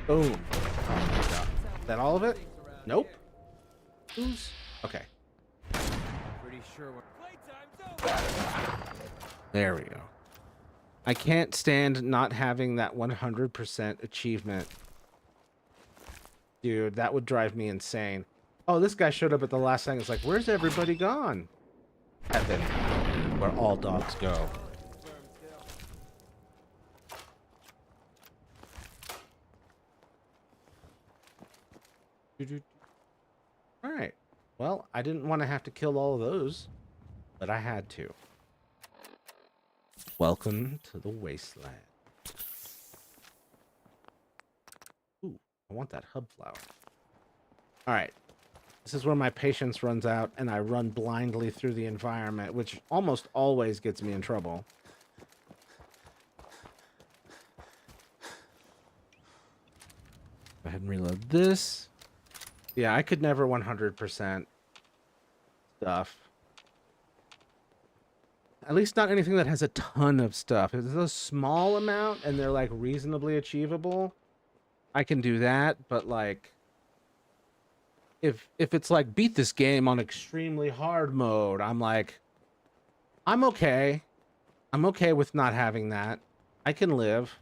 Boom. Oh my god. Is that all of it? Nope. Who's... Okay. Pretty sure we're... There we go. I can't stand not having that 100% achievement. Dude, that would drive me insane. Oh, this guy showed up at the last second. It's like, where's everybody gone? Heaven, where all dogs go. All right. Well, I didn't want to have to kill all of those, but I had to. Welcome to the wasteland. Ooh, I want that hub flower. All right. This is where my patience runs out and I run blindly through the environment, which almost always gets me in trouble. Go ahead and reload this. Yeah, I could never 100% stuff. At least not anything that has a ton of stuff. If it's a small amount and they're like reasonably achievable, I can do that. But like, if it's like beat this game on extremely hard mode, I'm like, I'm okay. I'm okay with not having that. I can live.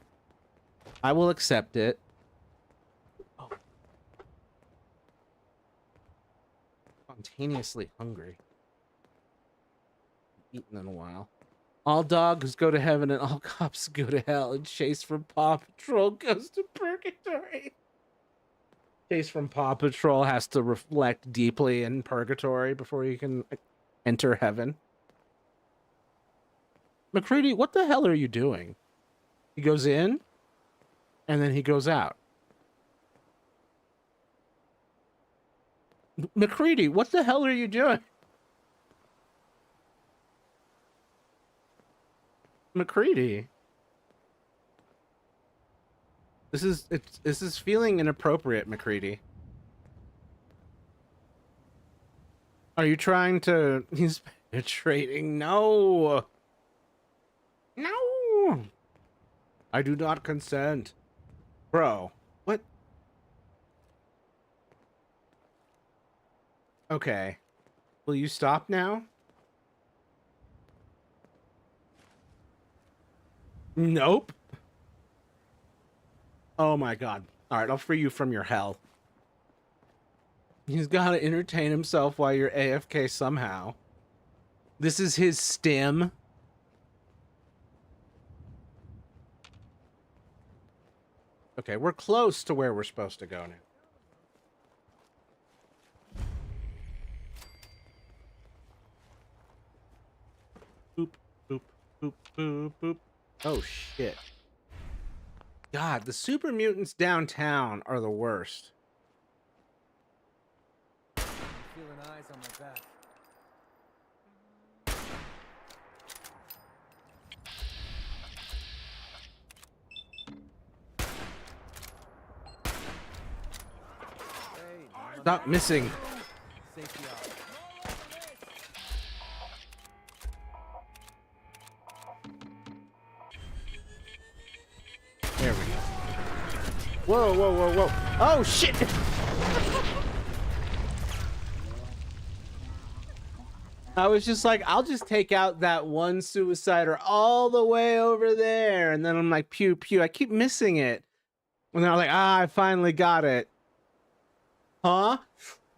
I will accept it. Spontaneously hungry. Eaten in a while. All dogs go to heaven and all cops go to hell, and Chase from Paw Patrol goes to purgatory. Chase from Paw Patrol has to reflect deeply in purgatory before you can enter heaven. McCready, what the hell are you doing? He goes in and then he goes out. McCready, what the hell are you doing? McCready. This is feeling inappropriate, McCready. Are you trying to... He's penetrating. No. No. I do not consent. Bro, what? Okay. Will you stop now? Nope. Oh my god. Alright, I'll free you from your hell. He's gotta entertain himself while you're AFK somehow. This is his stim. Okay, we're close to where we're supposed to go now. Boop, boop, boop, boop, boop. Oh, shit. God, the super mutants downtown are the worst. I'm feeling eyes on my back. Stop missing. Safety off. There we go. Whoa, whoa, whoa, whoa. Oh, shit! I was just like, I'll just take out that one suicider all the way over there. And then I'm like, pew, pew. I keep missing it. And then I'm like, I finally got it. Huh?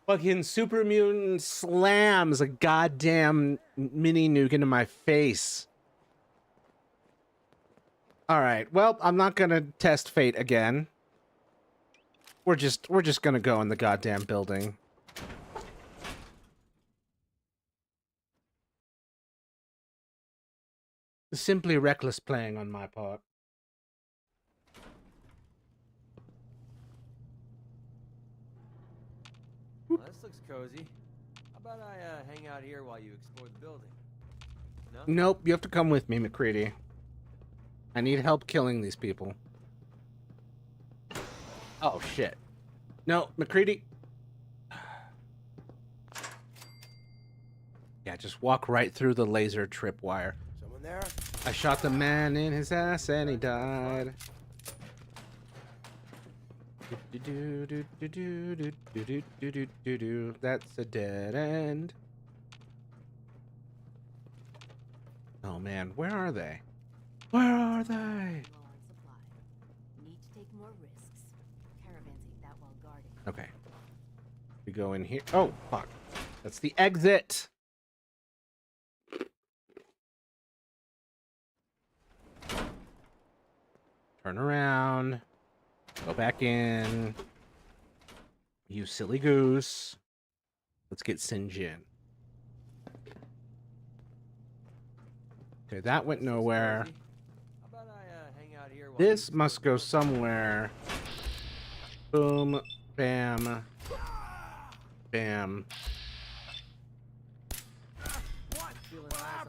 Fucking super mutant slams a goddamn mini nuke into my face. All right. Well, I'm not gonna test fate again. We're just gonna go in the goddamn building. Simply reckless playing on my part. Well, this looks cozy. How about I hang out here while you explore the building? No? Nope, you have to come with me, McCready. I need help killing these people. Oh, shit. No, McCready. Yeah, just walk right through the laser tripwire. Someone there? I shot the man in his ass and he died. That's a dead end. Oh man, where are they? Where are they? Low on supply. Need to take more risks. Caravans ain't that well guarded. Okay. We go in here. Oh, fuck. That's the exit. Turn around. Go back in. You silly goose. Let's get Sinjin. Okay, that went nowhere. How about I hang out here while This must go somewhere. Boom. Bam. Bam.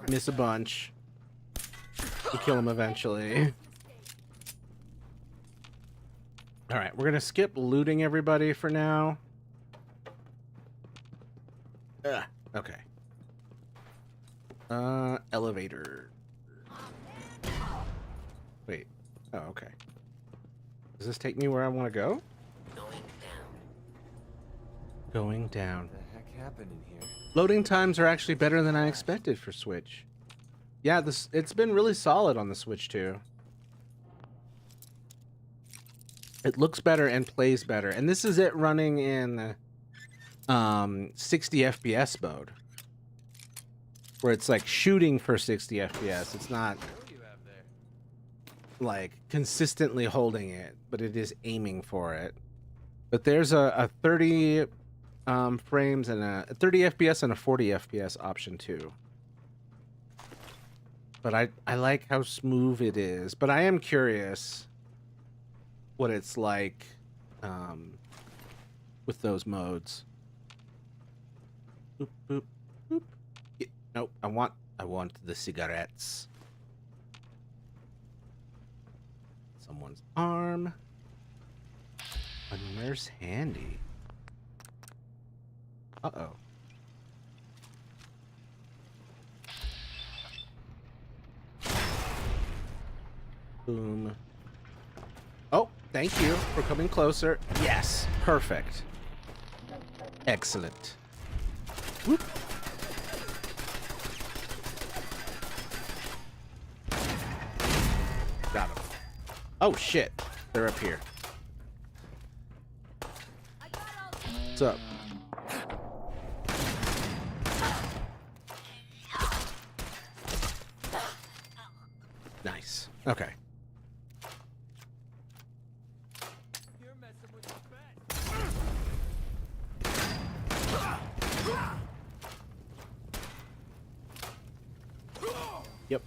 Miss a bunch. We kill him eventually. Alright, we're gonna skip looting everybody for now. Okay. Elevator. Wait. Oh, okay. Does this take me where I want to go? Going down. What the heck happened in here? Loading times are actually better than I expected for Switch. Yeah, it's been really solid on the Switch too. It looks better and plays better. And this is it running in 60 FPS mode. Where it's like shooting for 60 FPS. It's not like consistently holding it, but it is aiming for it. But there's a 30 frames and a 30 FPS and a 40 FPS option too. But I like how smooth it is. But I am curious what it's like with those modes. Boop, boop, boop. Yeah, nope, I want the cigarettes. Someone's arm. A nurse handy. Uh-oh. Boom. Oh, thank you for coming closer. Yes, perfect. Excellent. Whoop. Got him. Oh shit, they're up here. What's up? Nice. Okay. Yep.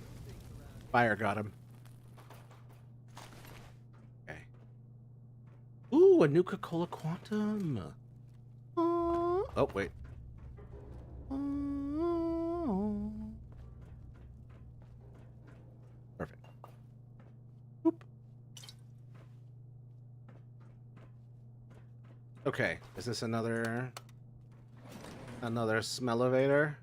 Fire got him. Okay. Ooh, a Nuka-Cola Quantum. Oh, wait. Perfect. Whoop. Okay, is this another smell-evator?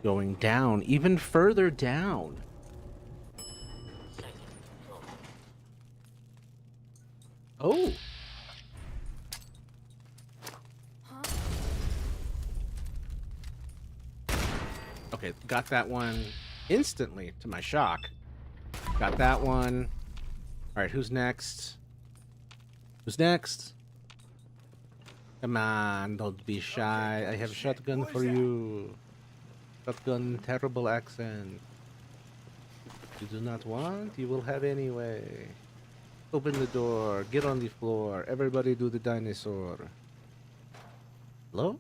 Going down, even further down. Oh. Okay, got that one instantly to my shock. Got that one. All right, who's next? Who's next? Come on, don't be shy. I have a shotgun for you. Shotgun, terrible accent. You do not want? You will have anyway. Open the door. Get on the floor. Everybody do the dinosaur. Hello?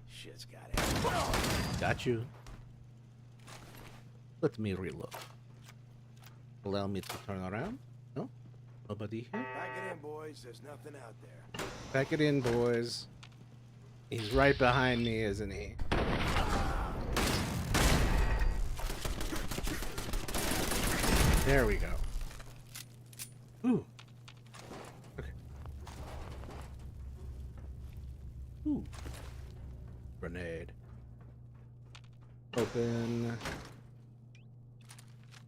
Shit's got it. Got you. Let me reload. Allow me to turn around. No? Nobody here? Pack it in, boys. There's nothing out there. Pack it in, boys. He's right behind me, isn't he? There we go. Ooh. Okay. Ooh. Grenade. Open.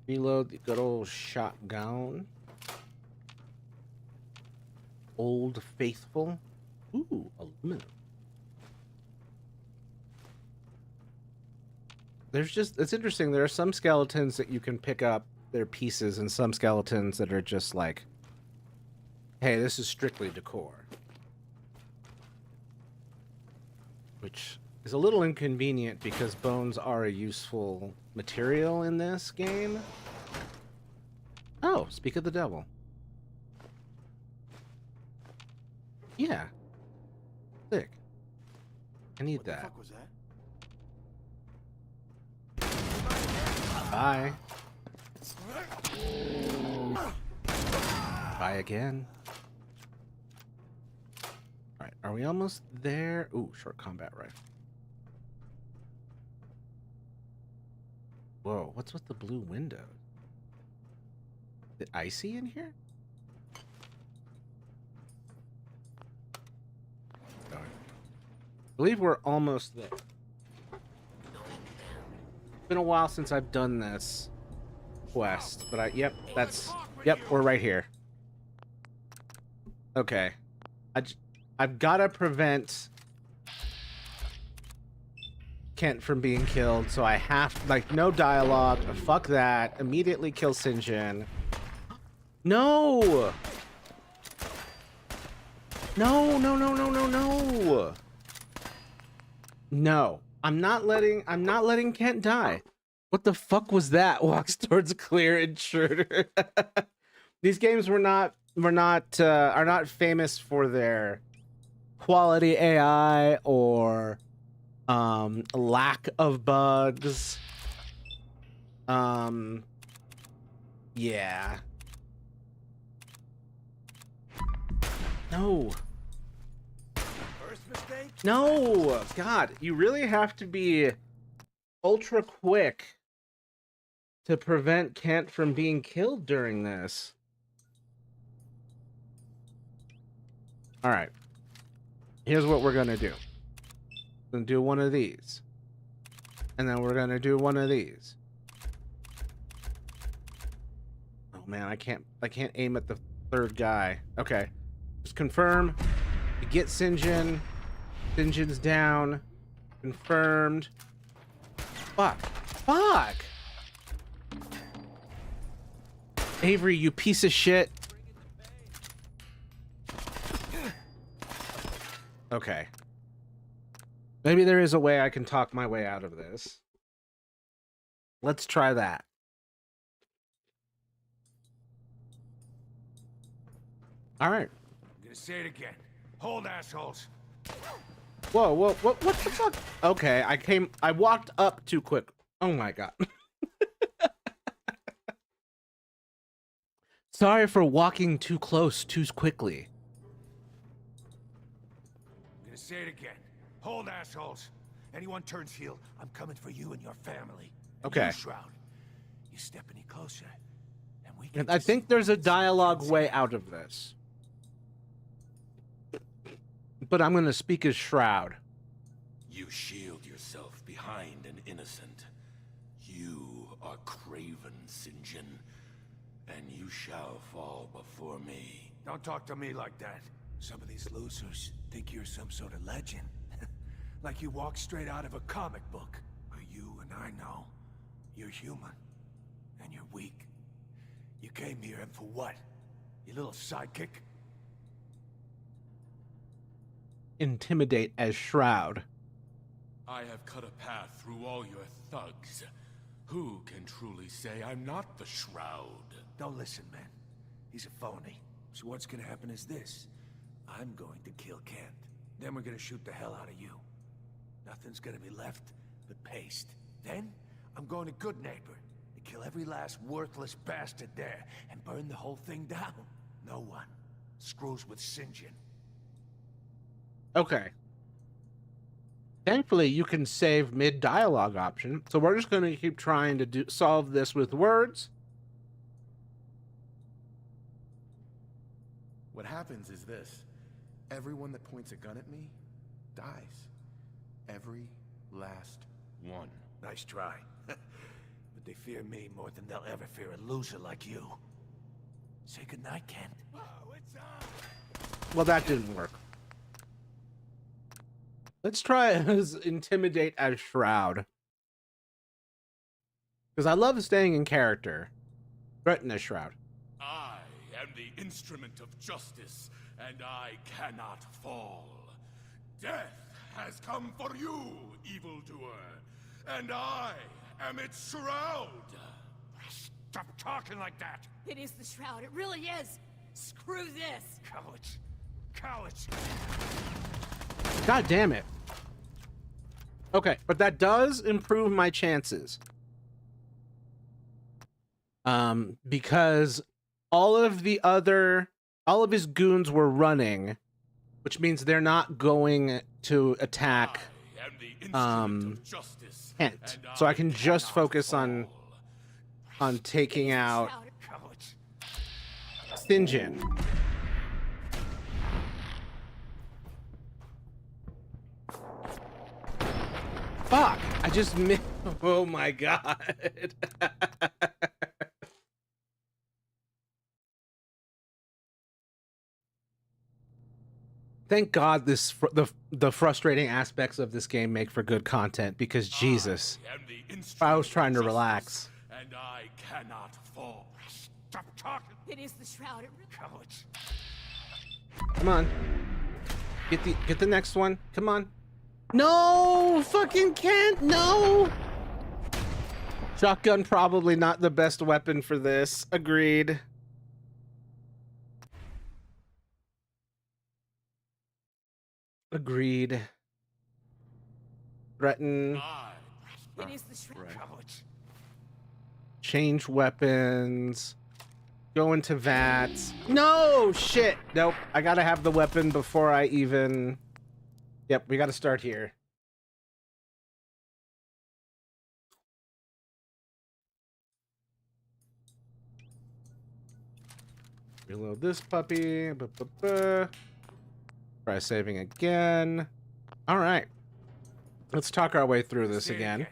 Reload the good old shotgun. Old Faithful. Ooh, aluminum. There's just, it's interesting. There are some skeletons that you can pick up their pieces and some skeletons that are just like, hey, this is strictly decor. Which is a little inconvenient because bones are a useful material in this game. Oh, speak of the devil. Yeah. Sick. I need What that. the fuck was that? Bye. Bye again. Alright, are we almost there? Ooh, short combat rifle. Whoa, what's with the blue window? Is it icy in here? I believe we're almost there. It's been a while since I've done this quest, but yep, we're right here. Okay. I've got to prevent Kent from being killed, so I have, like, no dialogue. Fuck that. Immediately kill Sinjin. No! No, no, no, no, no, no! No. I'm not letting Kent die. What the fuck was that? Walks towards a clear intruder. These games are not famous for their quality AI or lack of bugs. Yeah. No. First mistake? No! God, you really have to be ultra quick to prevent Kent from being killed during this. Alright. Here's what we're gonna do. We're gonna do one of these. And then we're gonna do one of these. Oh man, I can't aim at the third guy. Okay. Just confirm. You get Sinjin. Sinjin's down. Confirmed. Fuck. Fuck! Avery, you piece of shit. Okay. Maybe there is a way I can talk my way out of this. Let's try that. All right. I'm gonna say it again. Hold, assholes. Whoa, whoa, what the fuck? Okay, I walked up too quick. Oh my god. Sorry for walking too close too quickly. I'm gonna say it again. Hold, assholes. Anyone turns heel, I'm coming for you and your family. And Okay. You, Shroud, you step any closer, and we can. And I think there's a dialogue way out of this. But I'm gonna speak as Shroud. You shield yourself behind an innocent. You are craven, Sinjin. And you shall fall before me. Don't talk to me like that. Some of these losers think you're some sort of legend. Like you walk straight out of a comic book. But you and I know you're human. And you're weak. You came here and for what? Your little sidekick? Intimidate as Shroud. I have cut a path through all your thugs. Who can truly say I'm not the Shroud? Don't listen, man. He's a phony. So what's gonna happen is this. I'm going to kill Kent. Then we're gonna shoot the hell out of you. Nothing's gonna be left but paste. Then, I'm going to Good Neighbor and kill every last worthless bastard there and burn the whole thing down. No one screws with St. John. Okay. Thankfully, you can save mid-dialogue option, so we're just going to keep trying to solve this with words. What happens is this. Everyone that points a gun at me dies. Every last one. Nice try. But they fear me more than they'll ever fear a loser like you. Say goodnight, Kent. Oh, it's on. Well, that didn't work. Let's try as Intimidate as Shroud. Because I love staying in character. Threaten as Shroud. I am the instrument of justice, and I cannot fall. Death has come for you, evildoer, and I am its shroud. Stop talking like that. It is the Shroud. It really is. Screw this. Cowards. Cowards. God damn it. Okay, but that does improve my chances. Because all of his goons were running, which means they're not going to attack Kent. So I can just focus on taking out St. John. Fuck! I just missed. Oh my god. Thank God the frustrating aspects of this game make for good content, because Jesus, I was trying to relax. And I cannot fall. Stop talking. It is the Shroud. It really... Cowards. Come on. Get the next one. Come on. No! Fucking Kent! No! Shotgun probably not the best weapon for this. Agreed. Agreed. Threaten. It is the Shroud. Cowards. Change weapons. Go into VATS. No! Shit! Nope. I gotta have the weapon before I even... Yep, we gotta start here. Reload this puppy. Try saving again. All right. Let's talk our way through this again.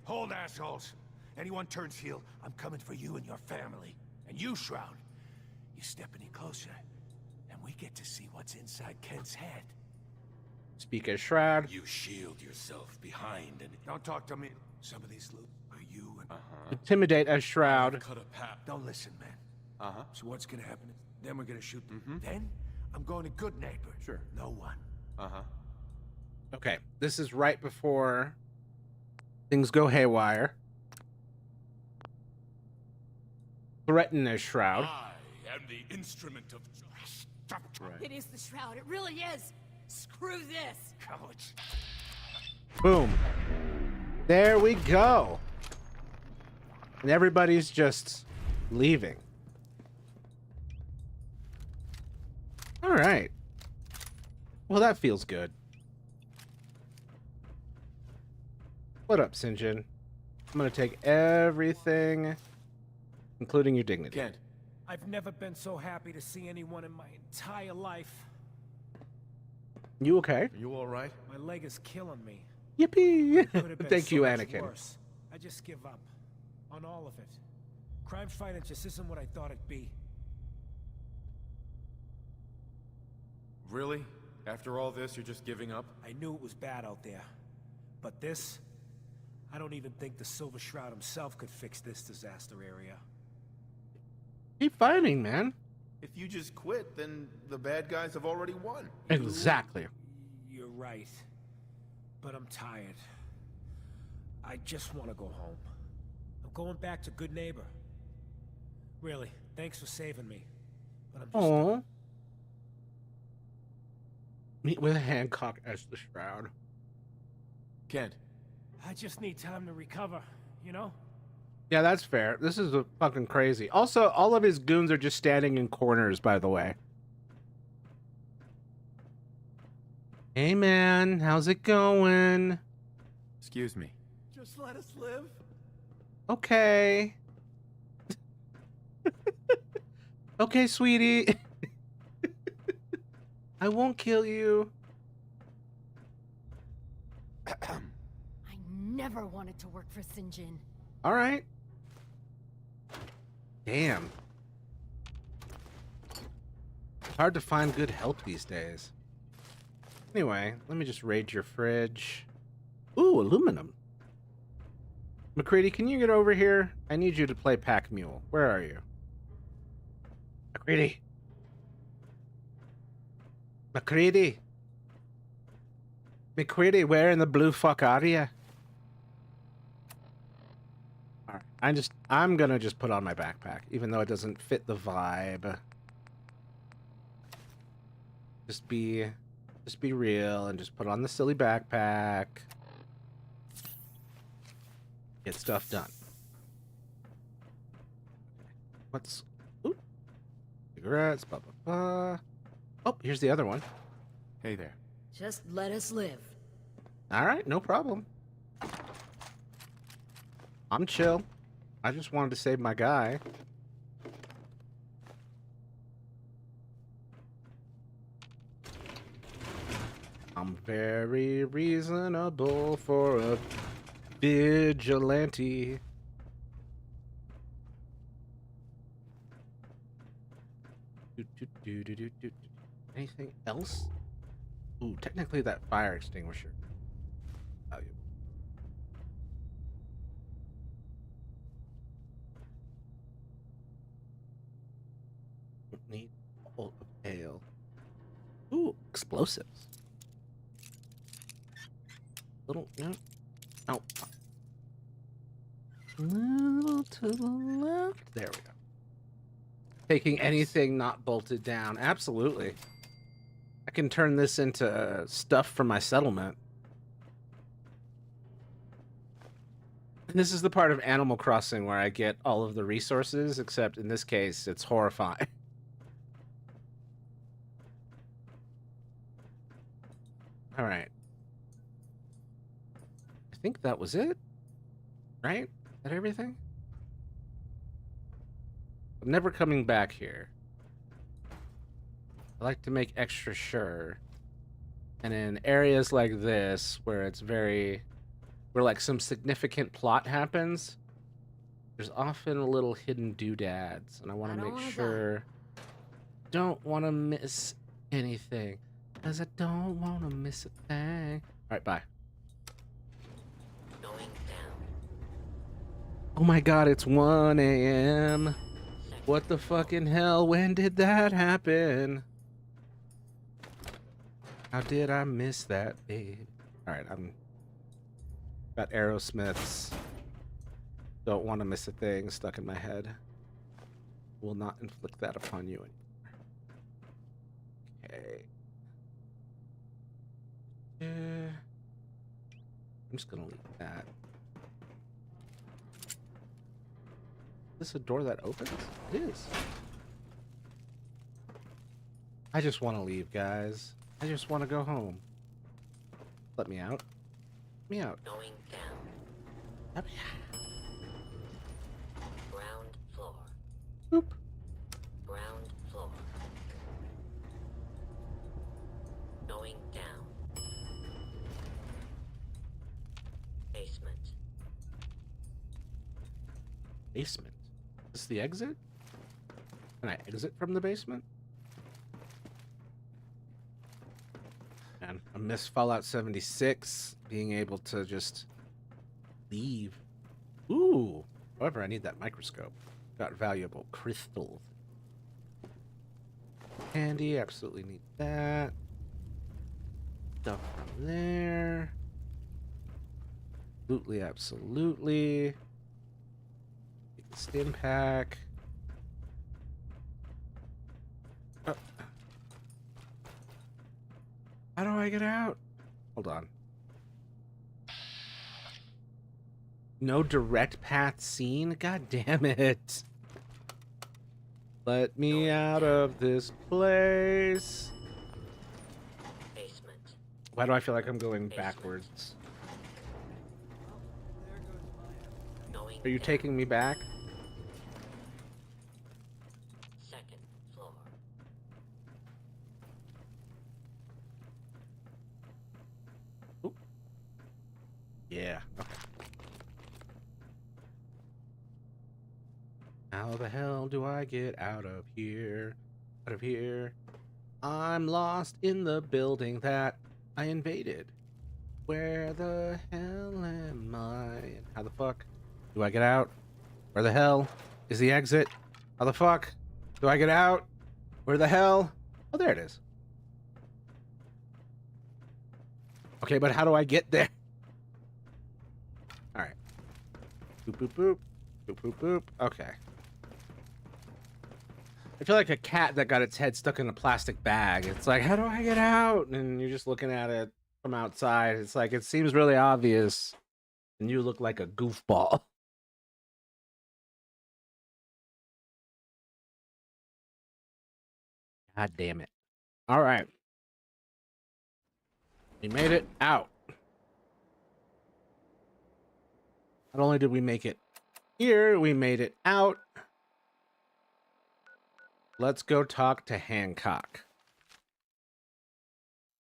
Hold, assholes. Anyone turns heel, I'm coming for you and your family. And you, Shroud. You step any closer, and we get to see what's inside Kent's head. Speak as Shroud. You shield yourself behind and... Don't talk to me. Some of these are you and... Intimidate as Shroud. Cut a path. Don't listen, man. So what's gonna happen? Then we're gonna shoot them. Then, I'm going to Good Neighbor. Sure. No one. Okay, this is right before things go haywire. Threaten as Shroud. I am the instrument of justice. Stop talking. It is the Shroud. It really is. Screw this. Cowards. Boom. There we go. And everybody's just leaving. All right. Well, that feels good. What up, St. John? I'm gonna take everything, including your dignity. Kent. I've never been so happy to see anyone in my entire life. You okay? Are you all right? My leg is killing me. Yippee! Could have been Thank so you, much Anakin. worse. I just give up on all of it. Crime fighting just isn't what I thought it'd be. Really? After all this, you're just giving up? I knew it was bad out there. But this? I don't even think the Silver Shroud himself could fix this disaster area. Keep fighting, man. If you just quit, then the bad guys have already won. Exactly. You're right. But I'm tired. I just want to go home. I'm going back to Good Neighbor. Really, thanks for saving me. But I'm just... Aww. Meet with Hancock as the Shroud. Kent. I just need time to recover, you know? Yeah, that's fair. This is fucking crazy. Also, all of his goons are just standing in corners, by the way. Hey, man. How's it going? Excuse me. Just let us live. Okay. Okay, sweetie. I won't kill you. I never wanted to work for Sinjin. All right. Damn. Hard to find good help these days. Anyway, let me just raid your fridge. Ooh, aluminum. McCready, can you get over here? I need you to play Pack Mule. Where are you? McCready. McCready. McCready, where in the blue fuck are you? Alright, I'm gonna just put on my backpack, even though it doesn't fit the vibe. Just be real and just put on the silly backpack. Get stuff done. What's... Ooh. Cigarettes, blah, blah, blah. Oh, here's the other one. Hey there. Just let us live. Alright, no problem. I'm chill. I just wanted to save my guy. I'm very reasonable for a vigilante. Anything else? Ooh, technically that fire extinguisher. Valuable. Need a pail. Ooh, explosives. Little, no. Oh. Little to the left. There we go. Taking anything not bolted down. Absolutely. I can turn this into stuff for my settlement. And this is the part of Animal Crossing where I get all of the resources, except in this case, it's horrifying. All right. I think that was it. Right? Is that everything? I'm never coming back here. I like to make extra sure. And in areas like this, where it's where like some significant plot happens, there's often little hidden doodads, and I want to make sure. Don't want to miss anything, cause I don't want to miss a thing. All right, bye. Oh my God, it's 1 a.m. What the fucking hell? When did that happen? How did I miss that, babe? Alright, got Aerosmith's Don't Want to Miss a Thing stuck in my head. Will not inflict that upon you anymore. Okay. Yeah. I'm just gonna leave that. Is this a door that opens? It is. I just want to leave, guys. I just want to go home. Let me out. Let me out. Going down. Let me out. Ground floor. Boop. Ground floor. Going down. Basement. Basement. Is this the exit? Can I exit from the basement? Man, I miss Fallout 76, being able to just leave. Ooh. However, I need that microscope. Got valuable crystals. Candy, absolutely need that. Stuff from there. Absolutely, absolutely. Take the stim pack. Oh. How do I get out? Hold on. No direct path seen? God damn it. Let me out of this place. Basement. Why do I feel like I'm going backwards? Are you taking me back? Second floor. Ooh. Yeah. Okay. How the hell do I get out of here? Out of here. I'm lost in the building that I invaded. Where the hell am I? And how the fuck do I get out? Where the hell is the exit? How the fuck do I get out? Where the hell? Oh, there it is. Okay, but how do I get there? All right. Boop, boop, boop. Boop, boop, boop. Okay. I feel like a cat that got its head stuck in a plastic bag. It's like, how do I get out? And you're just looking at it from outside. It's like, it seems really obvious. And you look like a goofball. God damn it. All right. We made it out. Not only did we make it here, we made it out. Let's go talk to Hancock.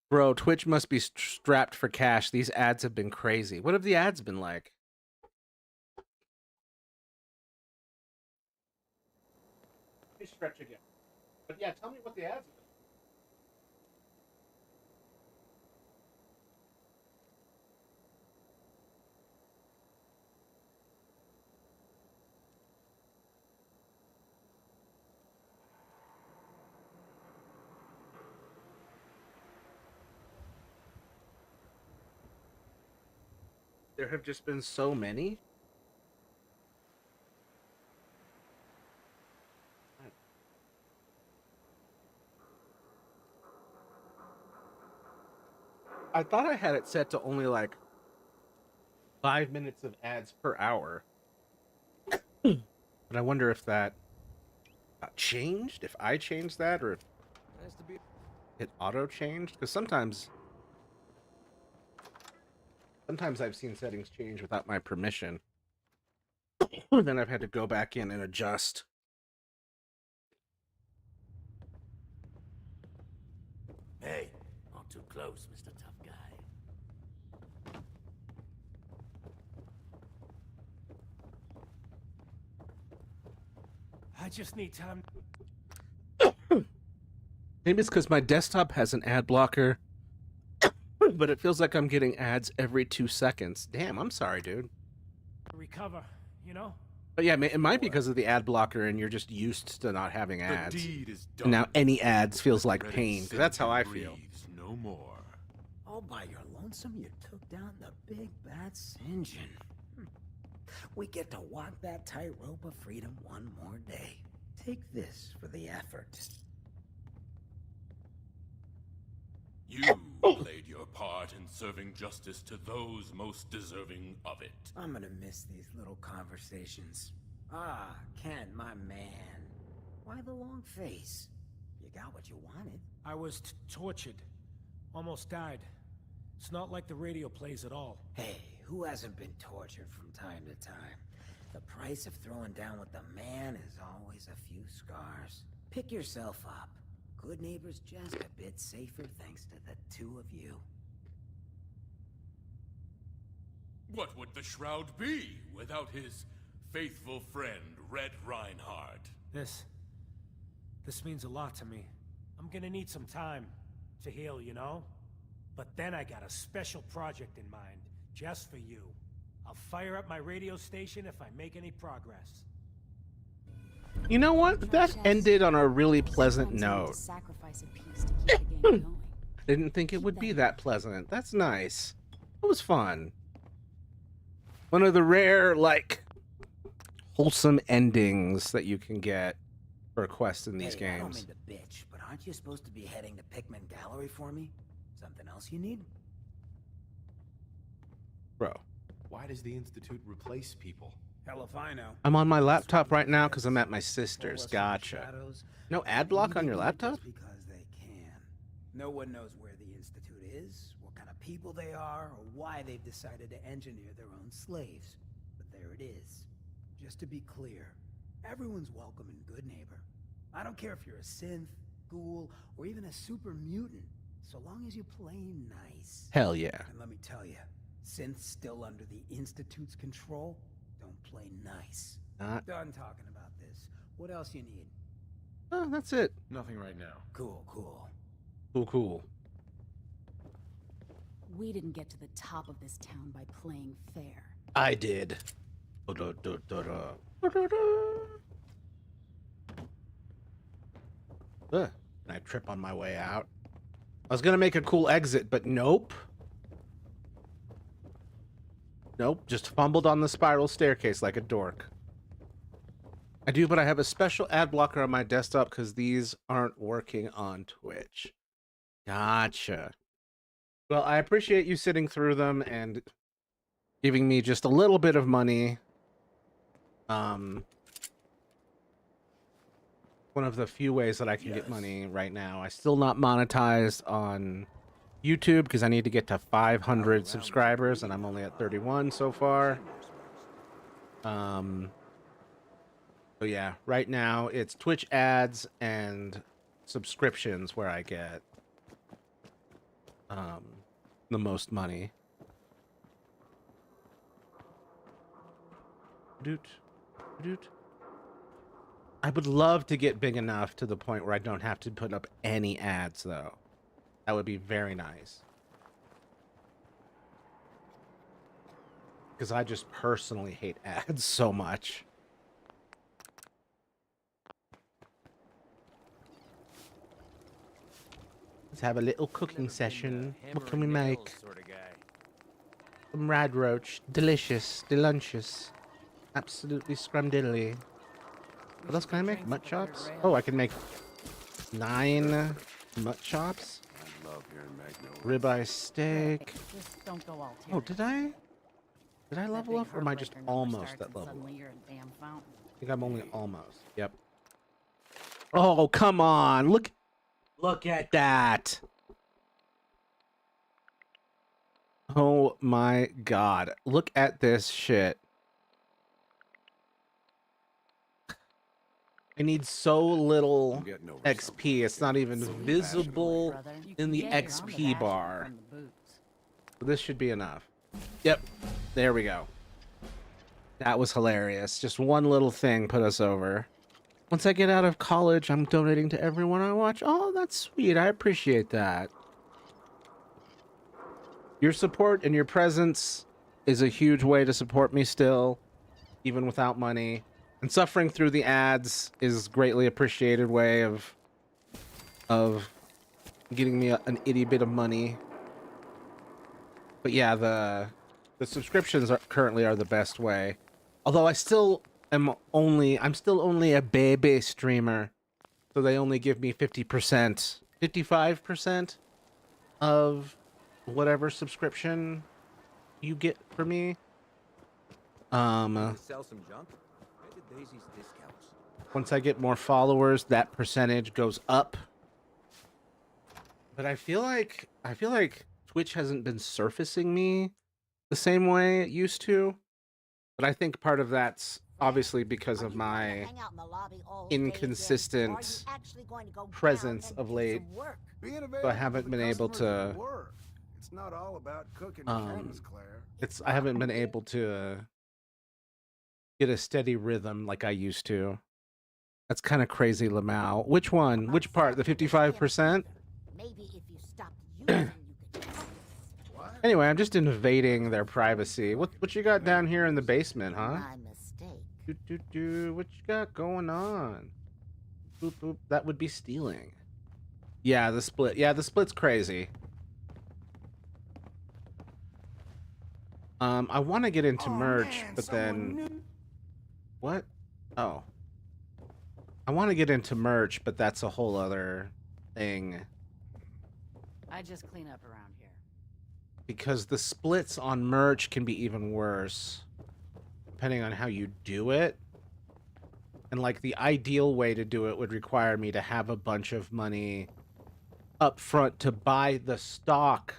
Bro, Twitch must be strapped for cash. These ads have been crazy. What have the ads been like? Let me stretch again. But yeah, tell me what the ads have been. There have just been so many. I thought I had it set to only like 5 minutes of ads per hour. But I wonder if that changed, if I changed that, or if it auto changed. Because sometimes I've seen settings change without my permission. Then I've had to go back in and adjust. Hey, not too close, Mr. Tough Guy. I just need time. Maybe it's because my desktop has an ad blocker, but it feels like I'm getting ads every 2 seconds. Damn, I'm sorry, dude. Recover, you know? But yeah, it might be because of the ad blocker and you're just used to not having ads. The deed is done. And now any ads feels like pain. That's how I feel. No more. All by your lonesome, you took down the big bad St. John. We get to walk that tightrope of freedom one more day. Take this for the effort. You played your part in serving justice to those most deserving of it. I'm gonna miss these little conversations. Ah, Ken, my man. Why the long face? You got what you wanted. I was tortured. Almost died. It's not like the radio plays at all. Hey, who hasn't been tortured from time to time? The price of throwing down with the man is always a few scars. Pick yourself up. Good neighbor's just a bit safer thanks to the two of you. What would the Shroud be without his faithful friend, Red Reinhardt. This means a lot to me. I'm gonna need some time to heal, you know? But then I got a special project in mind, just for you. I'll fire up my radio station if I make any progress. You know what? That ended on a really pleasant note. Sacrifice a piece to keep the game going. Didn't think it would be that pleasant. That's nice. It was fun. One of the rare, like, wholesome endings that you can get for a quest in these Hey, I don't games. mean to bitch, but aren't you supposed to be heading to Pikmin Gallery for me? Something else you need? Bro. Why does the Institute replace people? Hell if I know. I'm on my laptop right now because I'm at my sister's. Gotcha. No ad block on your laptop? Because they can. No one knows where the Institute is, what kind of people they are, or why they've decided to engineer their own slaves. But there it is. Just to be clear, everyone's welcome and good neighbor. I don't care if you're a synth, ghoul, or even a super mutant, so long as you play nice. Hell yeah. And let me tell you, synths still under the Institute's control, don't play nice. Not. Done talking about this. What else you need? Oh, that's it. Nothing right now. Cool, cool. Cool. We didn't get to the top of this town by playing fair. I did. Can I trip on my way out? I was gonna make a cool exit, but nope. Nope, just fumbled on the spiral staircase like a dork. I do, but I have a special ad blocker on my desktop because these aren't working on Twitch. Gotcha. Well, I appreciate you sitting through them and giving me just a little bit of money. One of the few ways that I can get money right now. I still not monetized on YouTube because I need to get to 500 subscribers and I'm only at 31 so far. So yeah, right now it's Twitch ads and subscriptions where I get the most money. Doot. I would love to get big enough to the point where I don't have to put up any ads, though. That would be very nice. Because I just personally hate ads so much. Let's have a little cooking session. What can we make? Some rad roach. Delicious. Deluntious. Absolutely scrumdiddly. What else can I make? Mutt chops? Oh, I can make 9 mutt chops. I love hearing Ribeye steak. Just don't go all Oh, did I level up, or am I just almost at level? Suddenly you're a damn fountain. I think I'm only almost. Yep. Oh, come on. Look at that. Oh my god. Look at this shit. I need so little XP. It's not even visible in the XP bar. So this should be enough. Yep. There we go. That was hilarious. Just one little thing put us over. Once I get out of college, I'm donating to everyone I watch. Oh, that's sweet. I appreciate that. Your support and your presence is a huge way to support me still, even without money. And suffering through the ads is greatly appreciated way of getting me an itty bit of money. But yeah, the subscriptions currently are the best way. Although I'm still only a baby streamer, so they only give me 50%, 55% of whatever subscription you get for me. Sell some junk? Daisy's discounts. Once I get more followers, that percentage goes up. But I feel like Twitch hasn't been surfacing me the same way it used to. But I think part of that's obviously because of my inconsistent presence of late. So I haven't been able to It's not all about cooking cans, Claire. I haven't been able to get a steady rhythm like I used to. That's kind of crazy, Lamau. Which one? Which part? The 55%? Maybe if you stopped using, you could. Anyway, I'm just invading their privacy. What you got down here in the basement, huh? My mistake. What you got going on? Boop boop. That would be stealing. Yeah, the split. Yeah, the split's crazy. I want to get into merch, but then what? Oh. I want to get into merch, but that's a whole other thing. I just clean up around here. Because the splits on merch can be even worse, depending on how you do it. And like the ideal way to do it would require me to have a bunch of money up front to buy the stock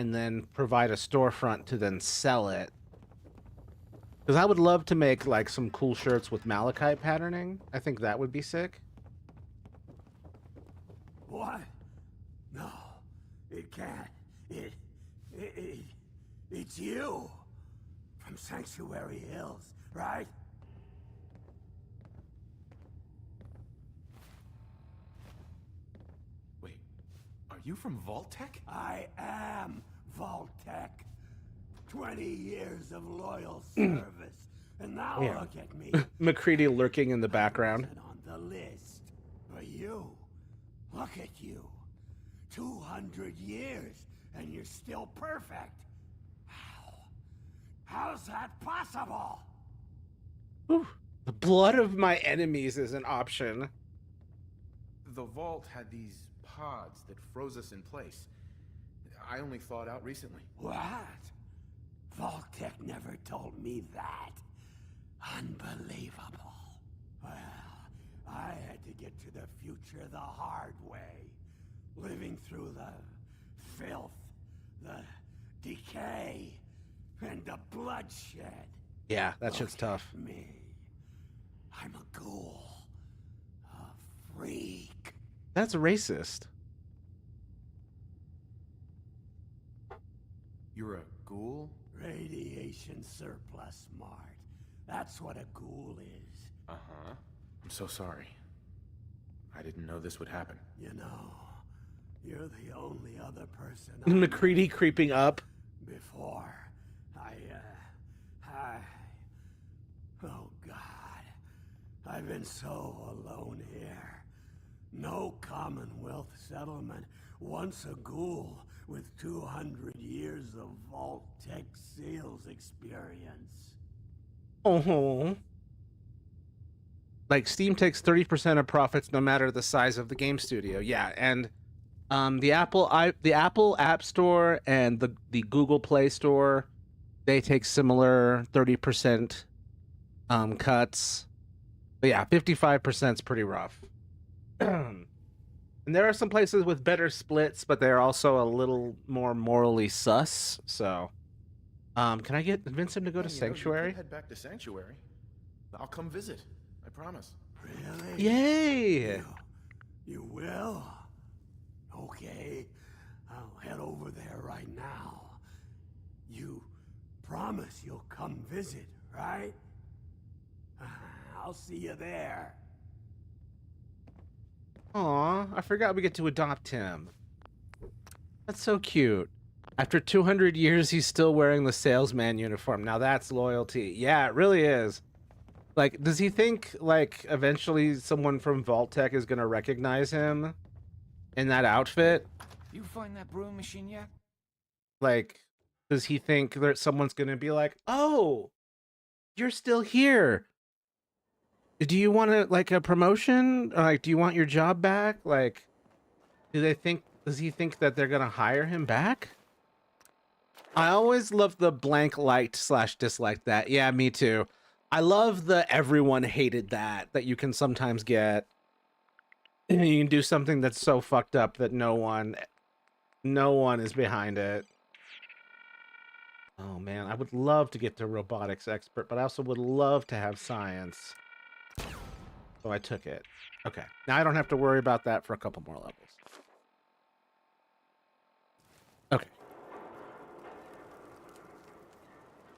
and then provide a storefront to then sell it. Because I would love to make like some cool shirts with malachite patterning. I think that would be sick. What? No, it can't. It's you from Sanctuary Hills, right? Wait, are you from Vault-Tec? I am Vault-Tec. 20 years of loyal service, and now Yeah. look at me. McCready lurking in the background. On the list. But you, look at you. 200 years, and you're still perfect. How's that possible? Whew. The blood of my enemies is an option. The vault had these pods that froze us in place. I only thawed out recently. What? Vault-Tec never told me that. Unbelievable. Well, I had to get to the future the hard way. Living through the filth, the decay, and the bloodshed. Yeah, that shit's tough. Me. I'm a ghoul. A freak. That's racist. You're a ghoul? Radiation surplus smart. That's what a ghoul is. Uh-huh. I'm so sorry. I didn't know this would happen. You know, you're the only other person McCready creeping up. Before oh God, I've been so alone here. No Commonwealth settlement, once a ghoul with 200 years of Vault-Tec sales experience. Oh. Like Steam takes 30% of profits no matter the size of the game studio. Yeah, and the Apple App Store and the Google Play Store, they take similar 30% cuts. But yeah, 55% is pretty rough. And there are some places with better splits, but they're also a little more morally sus. So, can I convince him to go to Sanctuary? You could head back to Sanctuary. I'll come visit. I promise. Really? Yay! You will? Okay, I'll head over there right now. You promise you'll come visit, right? I'll see you there. Aw, I forgot we get to adopt him. That's so cute. After 200 years, he's still wearing the salesman uniform. Now that's loyalty. Yeah, it really is. Like, does he think, like, eventually someone from Vault-Tec is gonna recognize him in that outfit? You find that brewing machine yet? Like, does he think that someone's gonna be like, oh, you're still here. Do you want like a promotion? Like, do you want your job back? Like, does he think that they're gonna hire him back? I always love the blank liked / disliked that. Yeah, me too. I love the everyone hated that you can sometimes get. And you can do something that's so fucked up that no one is behind it. Oh man, I would love to get to robotics expert, but I also would love to have science. So I took it. Okay, now I don't have to worry about that for a couple more levels. Okay.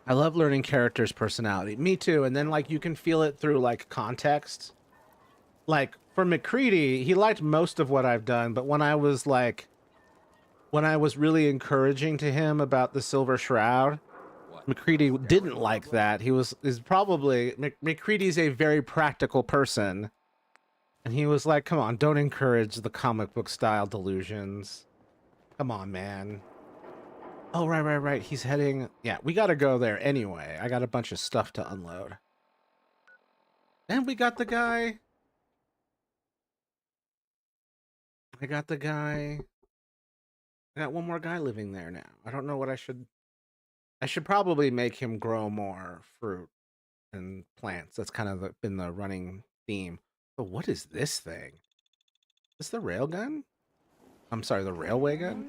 I love learning characters' personality. Me too. And then like you can feel it through like context. Like for McCready, he liked most of what I've done, but when I was really encouraging to him about the Silver Shroud, McCready didn't like that. McCready's a very practical person. And he was like, come on, don't encourage the comic book style delusions. Come on, man. Oh, right. He's heading... Yeah, we gotta go there anyway. I got a bunch of stuff to unload. And we got the guy... I got one more guy living there now. I don't know what I should probably make him grow more fruit and plants. That's kind of been the running theme. But what is this thing? Is this the railgun? I'm sorry, the railway gun?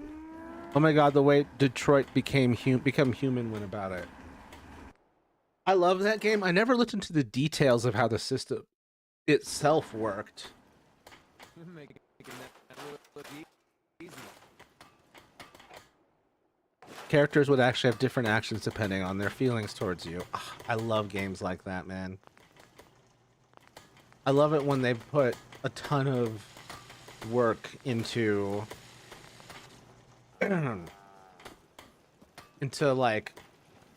Oh my god, the way Detroit become human went about it. I love that game. I never looked into the details of how the system itself worked. Making that look easy. Characters would actually have different actions depending on their feelings towards you. Ugh, I love games like that, man. I love it when they put a ton of work into like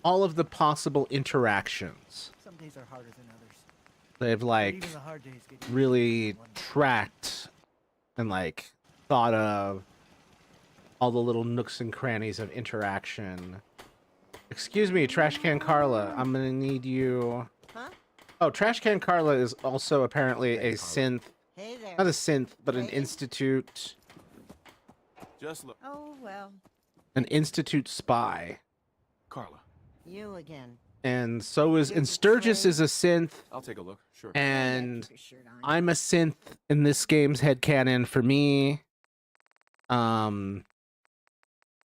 all of the possible interactions. Some days are harder than others. They've like Even the hard days get really tracked and like thought of all the little nooks and crannies of interaction. Excuse me, Trash Can Carla. I'm gonna need you. Huh? Oh, Trash Can Carla is also apparently a synth. Hey there. Not a synth, but an institute. Just look. Oh, well. An institute spy. Carla. You again. And so is... And Sturgis is a synth. I'll take a look. Sure. And I'm a synth in this game's headcanon for me. So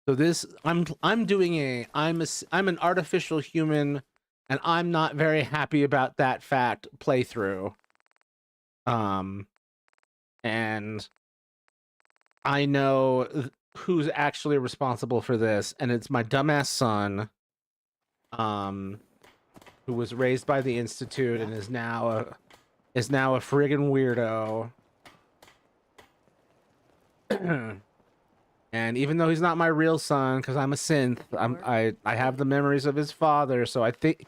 this... I'm doing I'm an artificial human, and I'm not very happy about that fact playthrough. And I know who's actually responsible for this, and it's my dumbass son, who was raised by the Institute and is now a friggin' weirdo. And even though he's not my real son, because I'm a synth, I have the memories of his father, so I think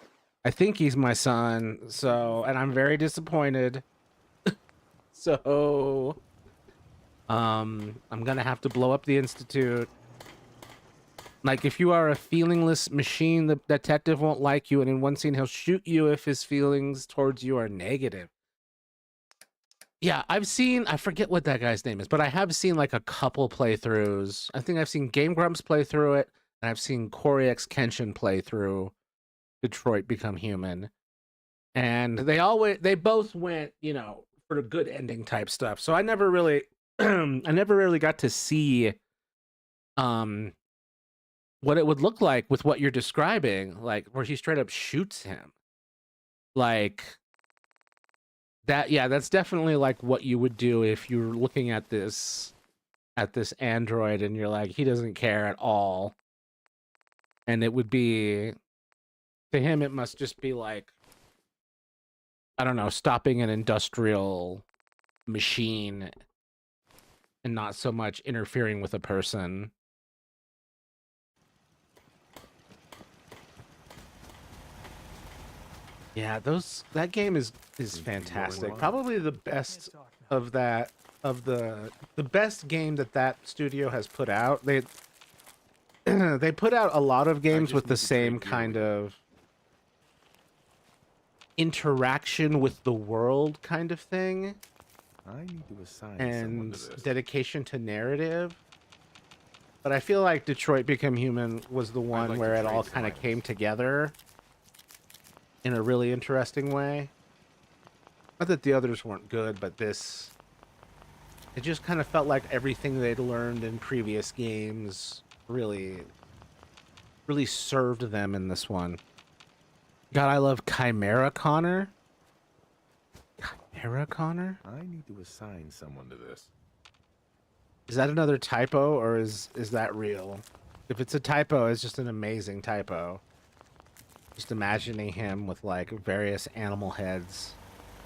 he's my son. So, and I'm very disappointed. So, I'm gonna have to blow up the Institute. Like, if you are a feelingless machine, the detective won't like you, and in one scene he'll shoot you if his feelings towards you are negative. Yeah, I've seen, I forget what that guy's name is, but I have seen like a couple playthroughs. I think I've seen Game Grumps play through it, and I've seen Corey X Kenshin play through Detroit Become Human. And they both went, you know, for a good ending type stuff. So I never really got to see what it would look like with what you're describing, like where he straight up shoots him. Like that, yeah, that's definitely like what you would do if you're looking at this android and you're like, he doesn't care at all. And it would be, to him, it must just be like, I don't know, stopping an industrial machine and not so much interfering with a person. Yeah, that game is fantastic. Probably the best of the best game that studio has put out. They they put out a lot of games with the same kind of interaction with the world kind of thing. I need to assign and dedication to narrative. But I feel like Detroit Become Human was the one where it all kind of came together in a really interesting way. Not that the others weren't good, but it just kind of felt like everything they'd learned in previous games really served them in this one. God, I love Chimera Connor. Chimera Connor? I need to assign someone to this. Is that another typo, or is that real? If it's a typo, it's just an amazing typo. Just imagining him with like various animal heads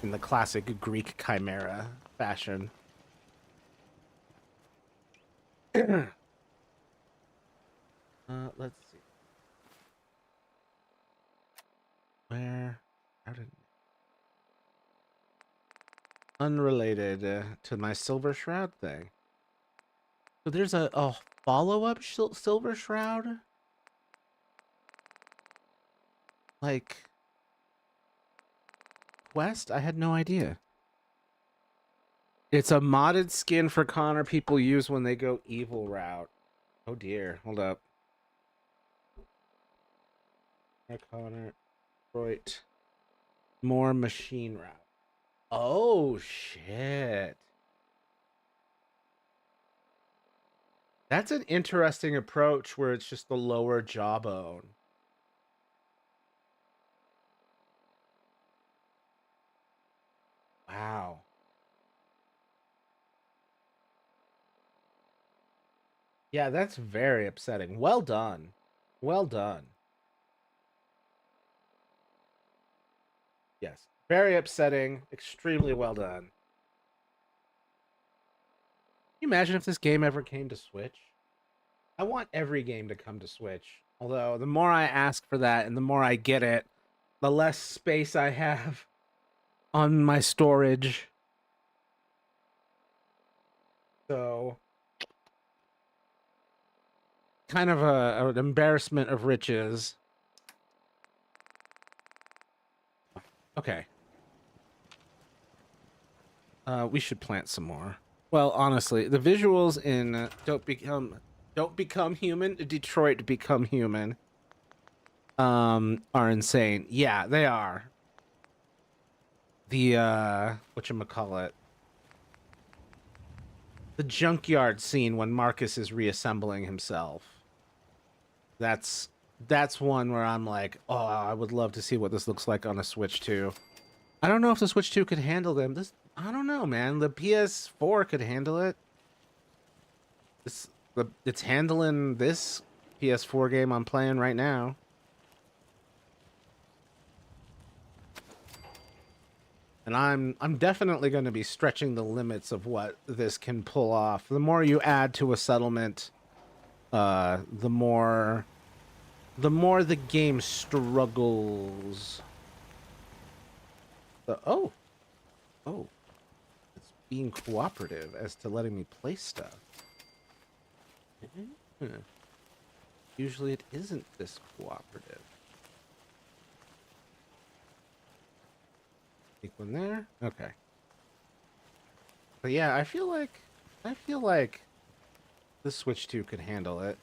in the classic Greek chimera fashion. Let's see. Where? How did? Unrelated to my Silver Shroud thing. So there's a follow-up Silver Shroud? Like... quest? I had no idea. It's a modded skin for Connor people use when they go evil route. Oh dear, hold up. Connor, Detroit. More machine route. Oh shit. That's an interesting approach where it's just the lower jawbone. Wow. Yeah, that's very upsetting. Well done. Well done. Yes. Very upsetting. Extremely well done. Can you imagine if this game ever came to Switch? I want every game to come to Switch. Although, the more I ask for that and the more I get it, the less space I have on my storage. So... kind of an embarrassment of riches. Okay. We should plant some more. Well, honestly, the visuals in Don't Become Human, Detroit Become Human, are insane. Yeah, they are. The whatchamacallit? The junkyard scene when Marcus is reassembling himself. That's one where I'm like, oh, I would love to see what this looks like on a Switch 2. I don't know if the Switch 2 could handle them. I don't know, man. The PS4 could handle it. It's handling this PS4 game I'm playing right now. And I'm definitely going to be stretching the limits of what this can pull off. The more you add to a settlement, the more the game struggles. Oh, it's being cooperative as to letting me play stuff. Usually it isn't this cooperative. Take one there. Okay. But yeah, I feel like the Switch 2 could handle it.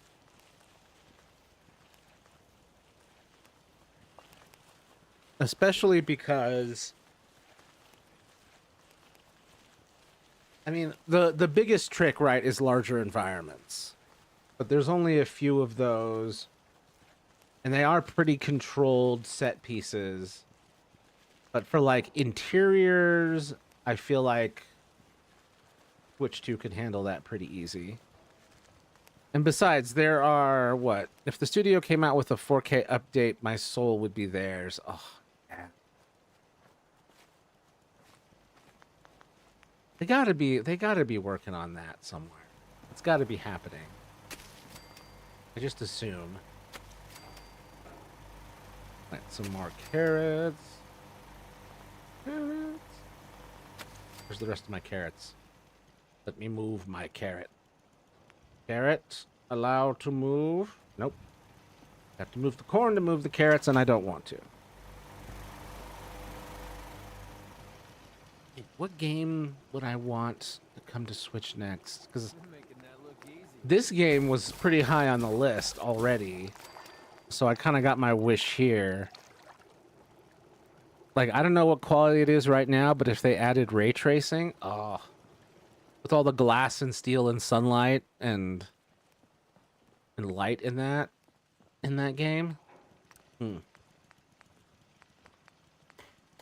Especially because, I mean, the biggest trick, right, is larger environments. But there's only a few of those, and they are pretty controlled set pieces. But for, like, interiors, I feel like Switch 2 could handle that pretty easy. And besides, there are, what? If the studio came out with a 4K update, my soul would be theirs. Oh, yeah. They gotta be working on that somewhere. It's gotta be happening. I just assume. Plant some more carrots. Carrots. Where's the rest of my carrots? Let me move my carrot. Carrot, allow to move. Nope. Have to move the corn to move the carrots, and I don't want to. What game would I want to come to Switch next? Because this game was pretty high on the list already. So I kind of got my wish here. Like, I don't know what quality it is right now, but if they added ray tracing, oh. With all the glass and steel and sunlight and light in that game.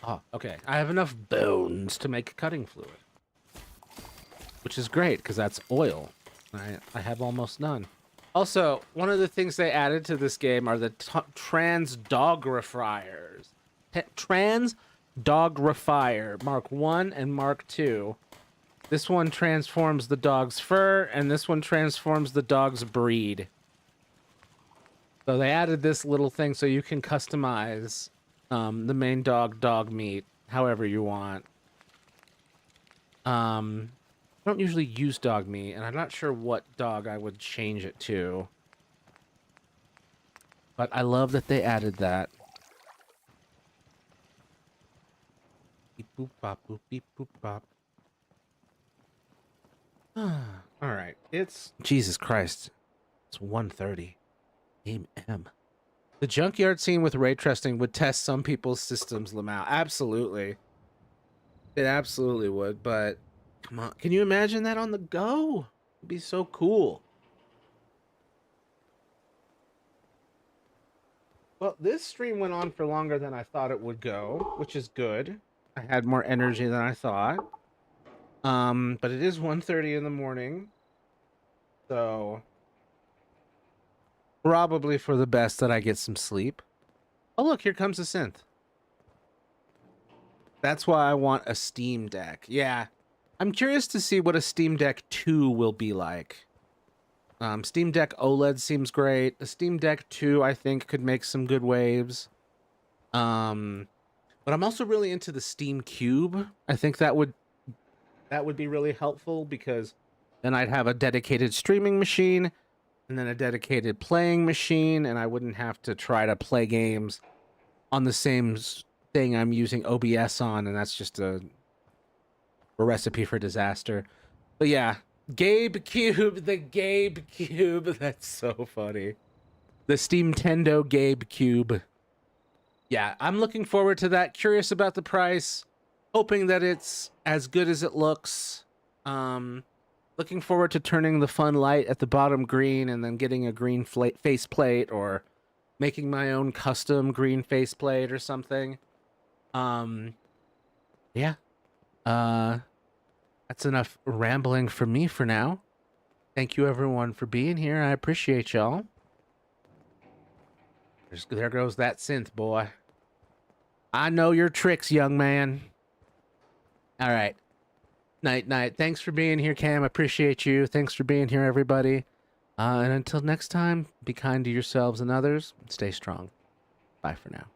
Oh, okay. I have enough bones to make cutting fluid. Which is great, because that's oil. I have almost none. Also, one of the things they added to this game are the trans dogrifiers. Trans dogrifier Mark 1 and Mark 2. This one transforms the dog's fur, and this one transforms the dog's breed. So they added this little thing so you can customize the main dog meat however you want. I don't usually use dog meat, and I'm not sure what dog I would change it to. But I love that they added that. Beep boop bop boop beep boop bop. Alright, it's... Jesus Christ. It's 1:30. AM. The junkyard scene with ray tracing would test some people's systems, Lamau. Absolutely. It absolutely would, but... Come on. Can you imagine that on the go? It'd be so cool. Well, this stream went on for longer than I thought it would go, which is good. I had more energy than I thought. But it is 1:30 in the morning. So... probably for the best that I get some sleep. Oh, look, here comes a synth. That's why I want a Steam Deck. Yeah. I'm curious to see what a Steam Deck 2 will be like. Steam Deck OLED seems great. A Steam Deck 2, I think, could make some good waves. But I'm also really into the Steam Cube. I think that would be really helpful because then I'd have a dedicated streaming machine and then a dedicated playing machine, and I wouldn't have to try to play games on the same thing I'm using OBS on, and that's just a recipe for disaster. But yeah, Gabe Cube, the Gabe Cube. That's so funny. The Steamtendo Gabe Cube. Yeah, I'm looking forward to that. Curious about the price. Hoping that it's as good as it looks. Looking forward to turning the fun light at the bottom green and then getting a green faceplate or making my own custom green faceplate or something. Yeah. That's enough rambling from me for now. Thank you everyone for being here. I appreciate y'all. There goes that synth, boy. I know your tricks, young man. All right. Night. Thanks for being here, Cam. I appreciate you. Thanks for being here, everybody. And until next time, be kind to yourselves and others. Stay strong. Bye for now.